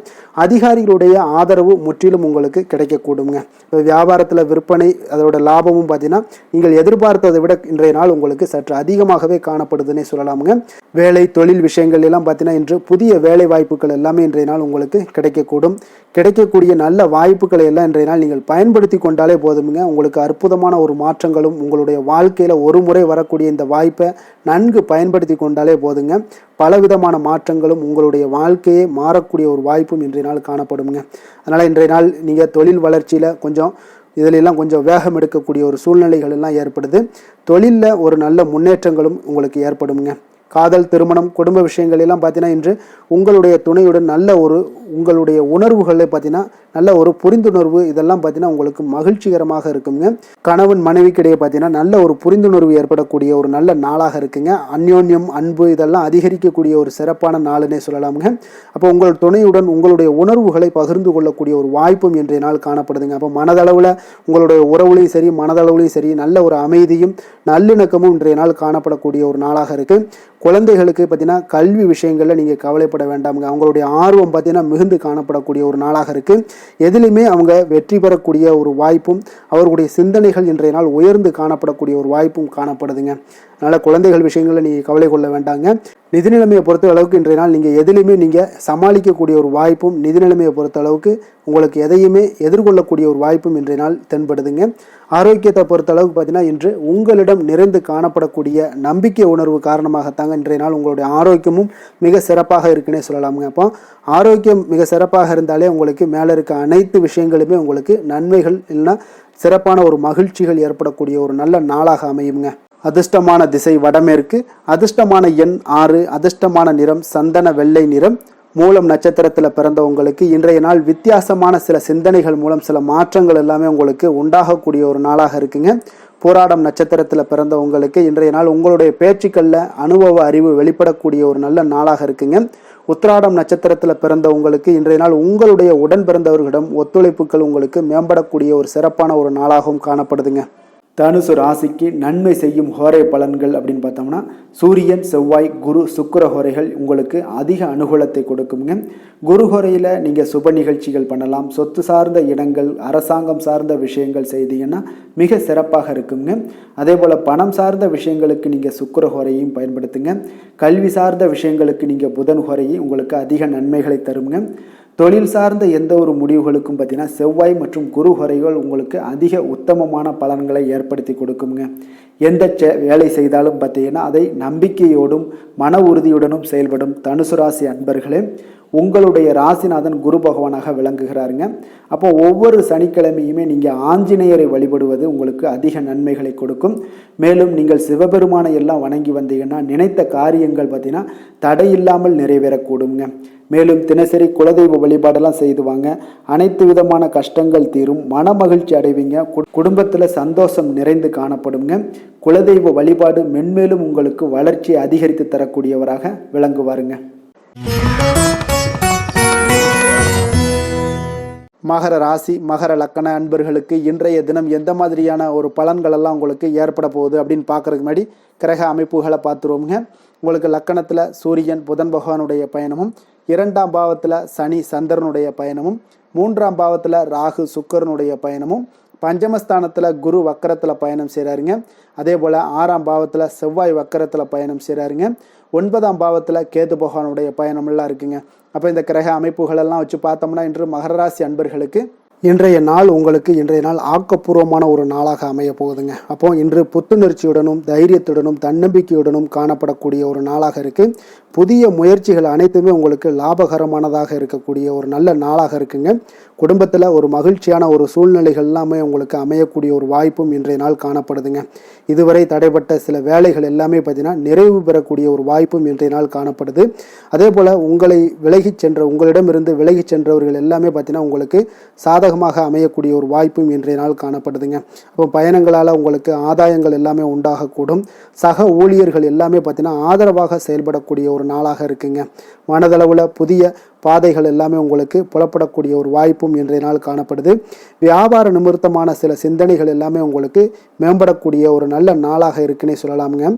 அதிகாரிகளுடைய ஆதரவு முற்றிலும் உங்களுக்கு கிடைக்கக்கூடுங்க. இப்போ வியாபாரத்தில் விற்பனை அதோட லாபமும் பார்த்தீங்கன்னா நீங்கள் எதிர்பார்த்ததை விட இன்றைய நாள் உங்களுக்கு சற்று அதிகமாகவே காணப்படுதுன்னே சொல்லலாமுங்க. வேலை தொழில் விஷயங்கள் எல்லாம் பார்த்தீங்கன்னா இன்று புதிய வேலை வாய்ப்புகள் எல்லாமே இன்றைய நாள் உங்களுக்கு கிடைக்கக்கூடும். கிடைக்கக்கூடிய நல்ல வாய்ப்புகளை எல்லாம் இன்றைய நாள் நீங்கள் பயன்படுத்தி கொண்டாலே போதுமுங்க. உங்களுக்கு அற்புதமான ஒரு மாற்றங்களும் உங்களுடைய வாழ்க்கையில் ஒரு முறை வரக்கூடிய இந்த வாய்ப்பை நன்கு பயன்படுத்தி கொண்டாலே போதுங்க. பலவிதமான மாற்றங்களும் உங்களுடைய வாழ்க்கையே மாறக்கூடிய ஒரு வாய்ப்பும் இன்றைய நாள் காணப்படுங்க. அதனால் இன்றைய நாள் நீங்கள் தொழில் வளர்ச்சியில் இதிலெல்லாம் கொஞ்சம் வேகம் எடுக்கக்கூடிய ஒரு சூழ்நிலைகள் எல்லாம் ஏற்படுது. தொழிலில் ஒரு நல்ல முன்னேற்றங்களும் உங்களுக்கு ஏற்படுங்க. காதல், திருமணம், குடும்ப விஷயங்கள் எல்லாம் பார்த்தீங்கன்னா இன்று உங்களுடைய துணையுடன் நல்ல ஒரு உங்களுடைய உணர்வுகளை பார்த்தீங்கன்னா நல்ல ஒரு புரிந்துணர்வு இதெல்லாம் பார்த்தீங்கன்னா உங்களுக்கு மகிழ்ச்சிகரமாக இருக்குங்க. கணவன் மனைவிக்கிடையே பார்த்தீங்கன்னா நல்ல ஒரு புரிந்துணர்வு ஏற்படக்கூடிய ஒரு நல்ல நாளாக இருக்குங்க. அந்யோன்யம், அன்பு இதெல்லாம் அதிகரிக்கக்கூடிய ஒரு சிறப்பான நாளுன்னே சொல்லலாமுங்க. அப்போ உங்கள் துணையுடன் உங்களுடைய உணர்வுகளை பகிர்ந்து கொள்ளக்கூடிய ஒரு வாய்ப்பும் இன்றைய நாள் காணப்படுதுங்க. அப்போ மனதளவில் உங்களுடைய உறவுலையும் சரி மனதளவுலையும் சரி நல்ல ஒரு அமைதியும் நல்லிணக்கமும் இன்றைய நாள் காணப்படக்கூடிய ஒரு நாளாக இருக்குது. குழந்தைகளுக்கு பார்த்தீங்கன்னா கல்வி விஷயங்களில் நீங்கள் கவலைப்பட வேண்டாமுங்க. அவங்களுடைய ஆர்வம் பார்த்தீங்கன்னா மிகுந்து காணப்படக்கூடிய ஒரு நாளாக இருக்குது. எதிலுமே அவங்க வெற்றி பெறக்கூடிய ஒரு வாய்ப்பும் அவர்களுடைய சிந்தனைகள் இன்றைய நாள் உயர்ந்து காணப்படக்கூடிய ஒரு வாய்ப்பும் காணப்படுதுங்க. அதனால் குழந்தைகள் விஷயங்களில் நீங்கள் கவலை கொள்ள வேண்டாங்க. நிதி நிலைமையை பொறுத்த அளவுக்கு இன்றைய நாள் நீங்கள் எதிலுமே நீங்கள் சமாளிக்கக்கூடிய ஒரு வாய்ப்பும் நிதி நிலைமையை பொறுத்த அளவுக்கு உங்களுக்கு எதையுமே எதிர்கொள்ளக்கூடிய ஒரு வாய்ப்பும் இன்றைய நாள் தென்படுதுங்க. ஆரோக்கியத்தை பொறுத்த அளவுக்கு பார்த்தீங்கன்னா இன்று உங்களிடம் நிறைந்து காணப்படக்கூடிய நம்பிக்கை உணர்வு காரணமாகத்தாங்க இன்றைய நாள் உங்களுடைய ஆரோக்கியமும் மிக சிறப்பாக இருக்குன்னே சொல்லலாமுங்க. அப்போ ஆரோக்கியம் மிக சிறப்பாக இருந்தாலே உங்களுக்கு மேலே இருக்க அனைத்து விஷயங்களுமே உங்களுக்கு நன்மைகள் இல்லைன்னா சிறப்பான ஒரு மகிழ்ச்சிகள் ஏற்படக்கூடிய ஒரு நல்ல நாளாக அமையுங்க. அதிர்ஷ்டமான திசை வடமேற்கு, அதிர்ஷ்டமான எண் 6, அதிர்ஷ்டமான நிறம் சந்தன வெள்ளை நிறம். மூலம் நட்சத்திரத்தில் பிறந்தவங்களுக்கு இன்றைய நாள் வித்தியாசமான சில சிந்தனைகள் மூலம் சில மாற்றங்கள் எல்லாமே உங்களுக்கு உண்டாகக்கூடிய ஒரு நாளாக இருக்குங்க. போராடம் நட்சத்திரத்தில் பிறந்தவங்களுக்கு இன்றைய நாள் உங்களுடைய பேச்சுக்களில் அனுபவ அறிவு வெளிப்படக்கூடிய ஒரு நல்ல நாளாக இருக்குங்க. உத்திராடம் நட்சத்திரத்தில் பிறந்தவங்களுக்கு இன்றைய நாள் உங்களுடைய உடன் பிறந்தவர்களிடம் ஒத்துழைப்புகள் உங்களுக்கு மேம்படக்கூடிய ஒரு சிறப்பான ஒரு நாளாகவும் காணப்படுதுங்க. தனுசு ராசிக்கு நன்மை செய்யும் ஹோரை பலன்கள் அப்படின்னு பார்த்தோம்னா சூரியன், செவ்வாய், குரு, சுக்கிர ஹோரைகள் உங்களுக்கு அதிக அனுகூலத்தை கொடுக்குங்க. குரு ஹோரையில் நீங்கள் சுப நிகழ்ச்சிகள் பண்ணலாம். சொத்து சார்ந்த இடங்கள், அரசாங்கம் சார்ந்த விஷயங்கள் செய்தீங்கன்னா மிக சிறப்பாக இருக்குங்க. அதே போல் பணம் சார்ந்த விஷயங்களுக்கு நீங்கள் சுக்கிர ஹோரையும் பயன்படுத்துங்க. கல்வி சார்ந்த விஷயங்களுக்கு நீங்கள் புதன் ஹோரையும் உங்களுக்கு அதிக நன்மைகளை தருங்க. தொழில் சார்ந்த எந்த ஒரு முடிவுகளுக்கும் பார்த்தீங்கன்னா செவ்வாய் மற்றும் குரு ஹோரைகள் உங்களுக்கு அதிக உத்தமமான பலன்களை ஏற்படுத்தி கொடுக்குங்க. எந்த வேலை செய்தாலும் பார்த்தீங்கன்னா அதை நம்பிக்கையோடும் மன உறுதியுடனும் செயல்படும் தனுசு ராசி அன்பர்களே, உங்களுடைய ராசிநாதன் குரு பகவானாக விளங்குகிறாருங்க. அப்போ ஒவ்வொரு சனிக்கிழமையுமே நீங்கள் ஆஞ்சநேயரை வழிபடுவது உங்களுக்கு அதிக நன்மைகளை கொடுக்கும். மேலும் நீங்கள் சிவபெருமானை எல்லாம் வணங்கி வந்தீங்கன்னா நினைத்த காரியங்கள் பார்த்தீங்கன்னா தடையில்லாமல் நிறைவேறக்கூடுங்க. மேலும் தினசரி குலதெய்வ வழிபாடெல்லாம் செய்துவாங்க. அனைத்து விதமான கஷ்டங்கள் தீரும், மன மகிழ்ச்சி அடைவீங்க, குடும்பத்தில் சந்தோஷம் நிறைந்து காணப்படுங்க. குலதெய்வ வழிபாடு மென்மேலும் உங்களுக்கு வளர்ச்சியை அதிகரித்து தரக்கூடியவராக விளங்குவாருங்க. மகர ராசி மகர லக்கண அன்பர்களுக்கு இன்றைய தினம் எந்த மாதிரியான ஒரு பலன்கள் எல்லாம் உங்களுக்கு ஏற்பட போகுது அப்படின்னு பார்க்கறதுக்கு முன்னாடி கிரக அமைப்புகளை பார்த்துருவோங்க. உங்களுக்கு லக்கணத்தில் சூரியன் புதன் பகவானுடைய பயணமும், 2ஆம் பாவத்தில் சனி சந்திரனுடைய பயணமும், 3ஆம் பாவத்தில் ராகு சுக்கரனுடைய பயணமும், பஞ்சமஸ்தானத்தில் குரு வக்கரத்தில் பயணம் செய்கிறாருங்க. அதே போல் 6ஆம் பாவத்தில் செவ்வாய் வக்கரத்தில் பயணம் செய்கிறாருங்க. 9ஆம் பாவத்தில் கேது பகவானுடைய பயணமெல்லாம் இருக்குங்க. அப்போ இந்த கிரக அமைப்புகளெல்லாம் வச்சு பார்த்தோம்னா இன்று மகர ராசி அன்பர்களுக்கு இன்றைய நாள் உங்களுக்கு இன்றைய நாள் ஆக்கப்பூர்வமான ஒரு நாளாக அமைய போகுதுங்க. அப்போ இன்று புத்துணர்ச்சியுடனும் தைரியத்துடனும் தன்னம்பிக்கையுடனும் காணப்படக்கூடிய ஒரு நாளாக இருக்குது. புதிய முயற்சிகள் அனைத்துமே உங்களுக்கு லாபகரமானதாக இருக்கக்கூடிய ஒரு நல்ல நாளாக இருக்குங்க. குடும்பத்தில் ஒரு மகிழ்ச்சியான ஒரு சூழ்நிலைகள் எல்லாமே உங்களுக்கு அமையக்கூடிய ஒரு வாய்ப்பும் இன்றைய நாள் காணப்படுதுங்க. இதுவரை தடைப்பட்ட சில வேலைகள் எல்லாமே பார்த்தீங்கன்னா நிறைவு பெறக்கூடிய ஒரு வாய்ப்பும் இன்றைய நாள் காணப்படுது. அதே போல் உங்களிடமிருந்து விலகி சென்றவர்கள் எல்லாமே பார்த்தீங்கன்னா உங்களுக்கு சாதகமாக அமையக்கூடிய ஒரு வாய்ப்பும் இன்றைய நாள் காணப்படுதுங்க. அப்போ பயணங்களால் உங்களுக்கு ஆதாயங்கள் எல்லாமே உண்டாகக்கூடும். சக ஊழியர்கள் எல்லாமே பார்த்தீங்கன்னா ஆதரவாக செயல்படக்கூடிய ஒரு நாளாக இருக்குங்க. மனதளவில் புதிய பாதைகள் எல்லாமே உங்களுக்கு புலப்படக்கூடிய ஒரு வாய்ப்பும் இன்றைய நாள் காணப்படுது. வியாபார நிமித்தமான சில சிந்தனைகள் எல்லாமே உங்களுக்கு மேம்படக்கூடிய ஒரு நல்ல நாளாக இருக்குன்னே சொல்லலாமுங்க.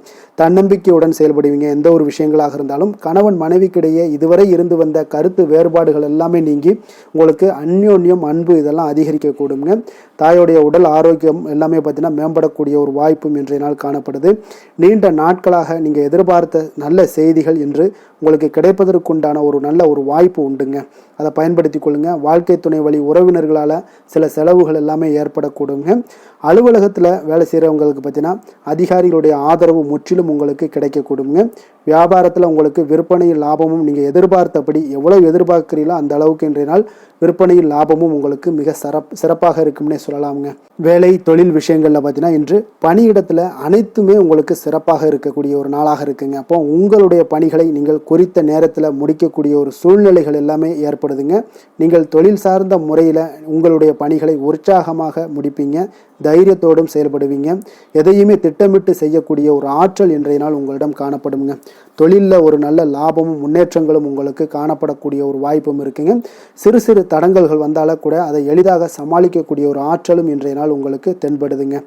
தன்னம்பிக்கையுடன் செயல்படுவீங்க. எந்த ஒரு விஷயங்களாக இருந்தாலும் கணவன் மனைவிக்கிடையே இதுவரை இருந்து வந்த கருத்து வேறுபாடுகள் எல்லாமே நீங்கி உங்களுக்கு அந்யோன்யம், அன்பு இதெல்லாம் அதிகரிக்கக்கூடுங்க. தாயோடைய உடல் ஆரோக்கியம் எல்லாமே பார்த்தீங்கன்னா மேம்படக்கூடிய ஒரு வாய்ப்பும் இன்றைய நாள் காணப்படுது. நீண்ட நாட்களாக நீங்கள் எதிர்பார்த்த நல்ல செய்திகள் இன்று உங்களுக்கு கிடைப்பதற்குண்டான ஒரு நல்ல ஒரு வாய்ப்பு உண்டுங்க. அதை பயன்படுத்தி கொள்ளுங்க. வாழ்க்கை துணை வழி உறவினர்களால் சில செலவுகள் எல்லாமே ஏற்படக்கூடுங்க. அலுவலகத்தில் வேலை செய்கிறவங்களுக்கு பார்த்தீங்கன்னா அதிகாரிகளுடைய ஆதரவு முற்றிலும் உங்களுக்கு கிடைக்கக்கூடுங்க. வியாபாரத்தில் உங்களுக்கு விற்பனையில் லாபமும் நீங்கள் எதிர்பார்த்தபடி எவ்வளவு எதிர்பார்க்கிறீங்களோ அந்த அளவுக்கு இன்றைய நாள் விற்பனையில் லாபமும் உங்களுக்கு மிக சிறப்பாக இருக்கும்னே சொல்லலாமுங்க. வேலை தொழில் விஷயங்களில் பார்த்தீங்கன்னா இன்று பணியிடத்தில் அனைத்துமே உங்களுக்கு சிறப்பாக இருக்கக்கூடிய ஒரு நாளாக இருக்குங்க. அப்போ உங்களுடைய பணிகளை நீங்கள் குறித்த நேரத்தில் முடிக்கக்கூடிய ஒரு சூழ்நிலைகள் எல்லாமே ஏற்படுதுங்க. நீங்கள் தொழில் சார்ந்த முறையில் உங்களுடைய பணிகளை உற்சாகமாக முடிப்பீங்க. தைரியத்தோடும் செயல்படுவீங்க. எதையுமே திட்டமிட்டு செய்யக்கூடிய ஒரு ஆற்றல் இன்றைய நாள் உங்களிடம் காணப்படுங்க. தொழிலில் ஒரு நல்ல லாபமும் முன்னேற்றங்களும் உங்களுக்கு காணப்படக்கூடிய ஒரு வாய்ப்பும் இருக்குங்க. சிறு சிறு தடங்கல்கள் வந்தாலும் கூட அதை எளிதாக சமாளிக்கக்கூடிய ஒரு ஆற்றலும் இன்றைய நாள் உங்களுக்கு தென்படுதுங்க.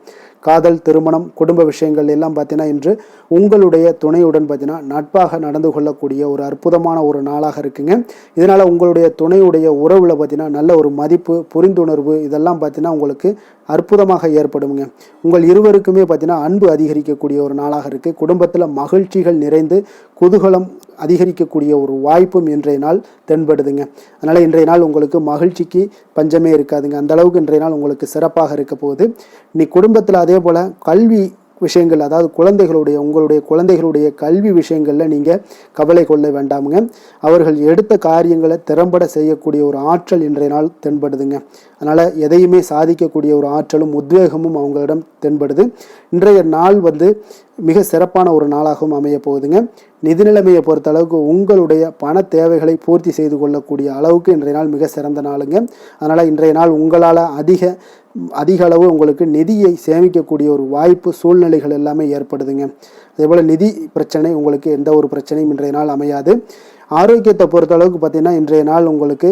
காதல், திருமணம், குடும்ப விஷயங்கள் எல்லாம் பார்த்தீங்கன்னா இன்று உங்களுடைய துணையுடன் பார்த்தீங்கன்னா நட்பாக நடந்து கொள்ளக்கூடிய ஒரு அற்புதமான ஒரு நாளாக இருக்குங்க. இதனால் உங்களுடைய துணையுடைய உறவில் பார்த்தீங்கன்னா நல்ல ஒரு மதிப்பு, புரிந்துணர்வு இதெல்லாம் பார்த்தீங்கன்னா உங்களுக்கு அற்புதமாக ஏற்படுங்க. உங்கள் இருவருக்குமே பார்த்தீங்கன்னா அன்பு அதிகரிக்கக்கூடிய ஒரு நாளாக இருக்குது. குடும்பத்தில் மகிழ்ச்சிகள் நிறைந்து குதூகலம் அதிகரிக்கக்கூடிய ஒரு வாய்ப்பும் இன்றைய நாள் தென்படுதுங்க. அதனால் இன்றைய நாள் உங்களுக்கு மகிழ்ச்சிக்கு பஞ்சமே இருக்காதுங்க. அந்த அளவுக்கு இன்றைய நாள் உங்களுக்கு சிறப்பாக இருக்க போகுது. நீ குடும்பத்தில் அதே போல் கல்வி விஷயங்கள், அதாவது உங்களுடைய குழந்தைகளுடைய கல்வி விஷயங்களில் நீங்கள் கவலை கொள்ள வேண்டாமுங்க. அவர்கள் எடுத்த காரியங்களை திறம்பட செய்யக்கூடிய ஒரு ஆற்றல் இன்றைய நாள் தென்படுதுங்க. அதனால் எதையுமே சாதிக்கக்கூடிய ஒரு ஆற்றலும் உத்வேகமும் அவங்களிடம் தென்படுது. இன்றைய நாள் மிக சிறப்பான ஒரு நாளாகவும் அமைய போகுதுங்க. நிதி நிலைமையை பொறுத்த அளவுக்கு உங்களுடைய பண தேவைகளை பூர்த்தி செய்து கொள்ளக்கூடிய அளவுக்கு இன்றைய நாள் மிக சிறந்த நாளுங்க. அதனால் இன்றைய நாள் உங்களால் அதிக அளவு உங்களுக்கு நிதியை சேமிக்கக்கூடிய ஒரு வாய்ப்பு, சூழ்நிலைகள் எல்லாமே ஏற்படுதுங்க. அதேபோல் நிதி பிரச்சனை உங்களுக்கு எந்த ஒரு பிரச்சனையும் இன்றைய நாள் அமையாது. ஆரோக்கியத்தை பொறுத்த அளவுக்கு பார்த்தீங்கன்னா இன்றைய நாள் உங்களுக்கு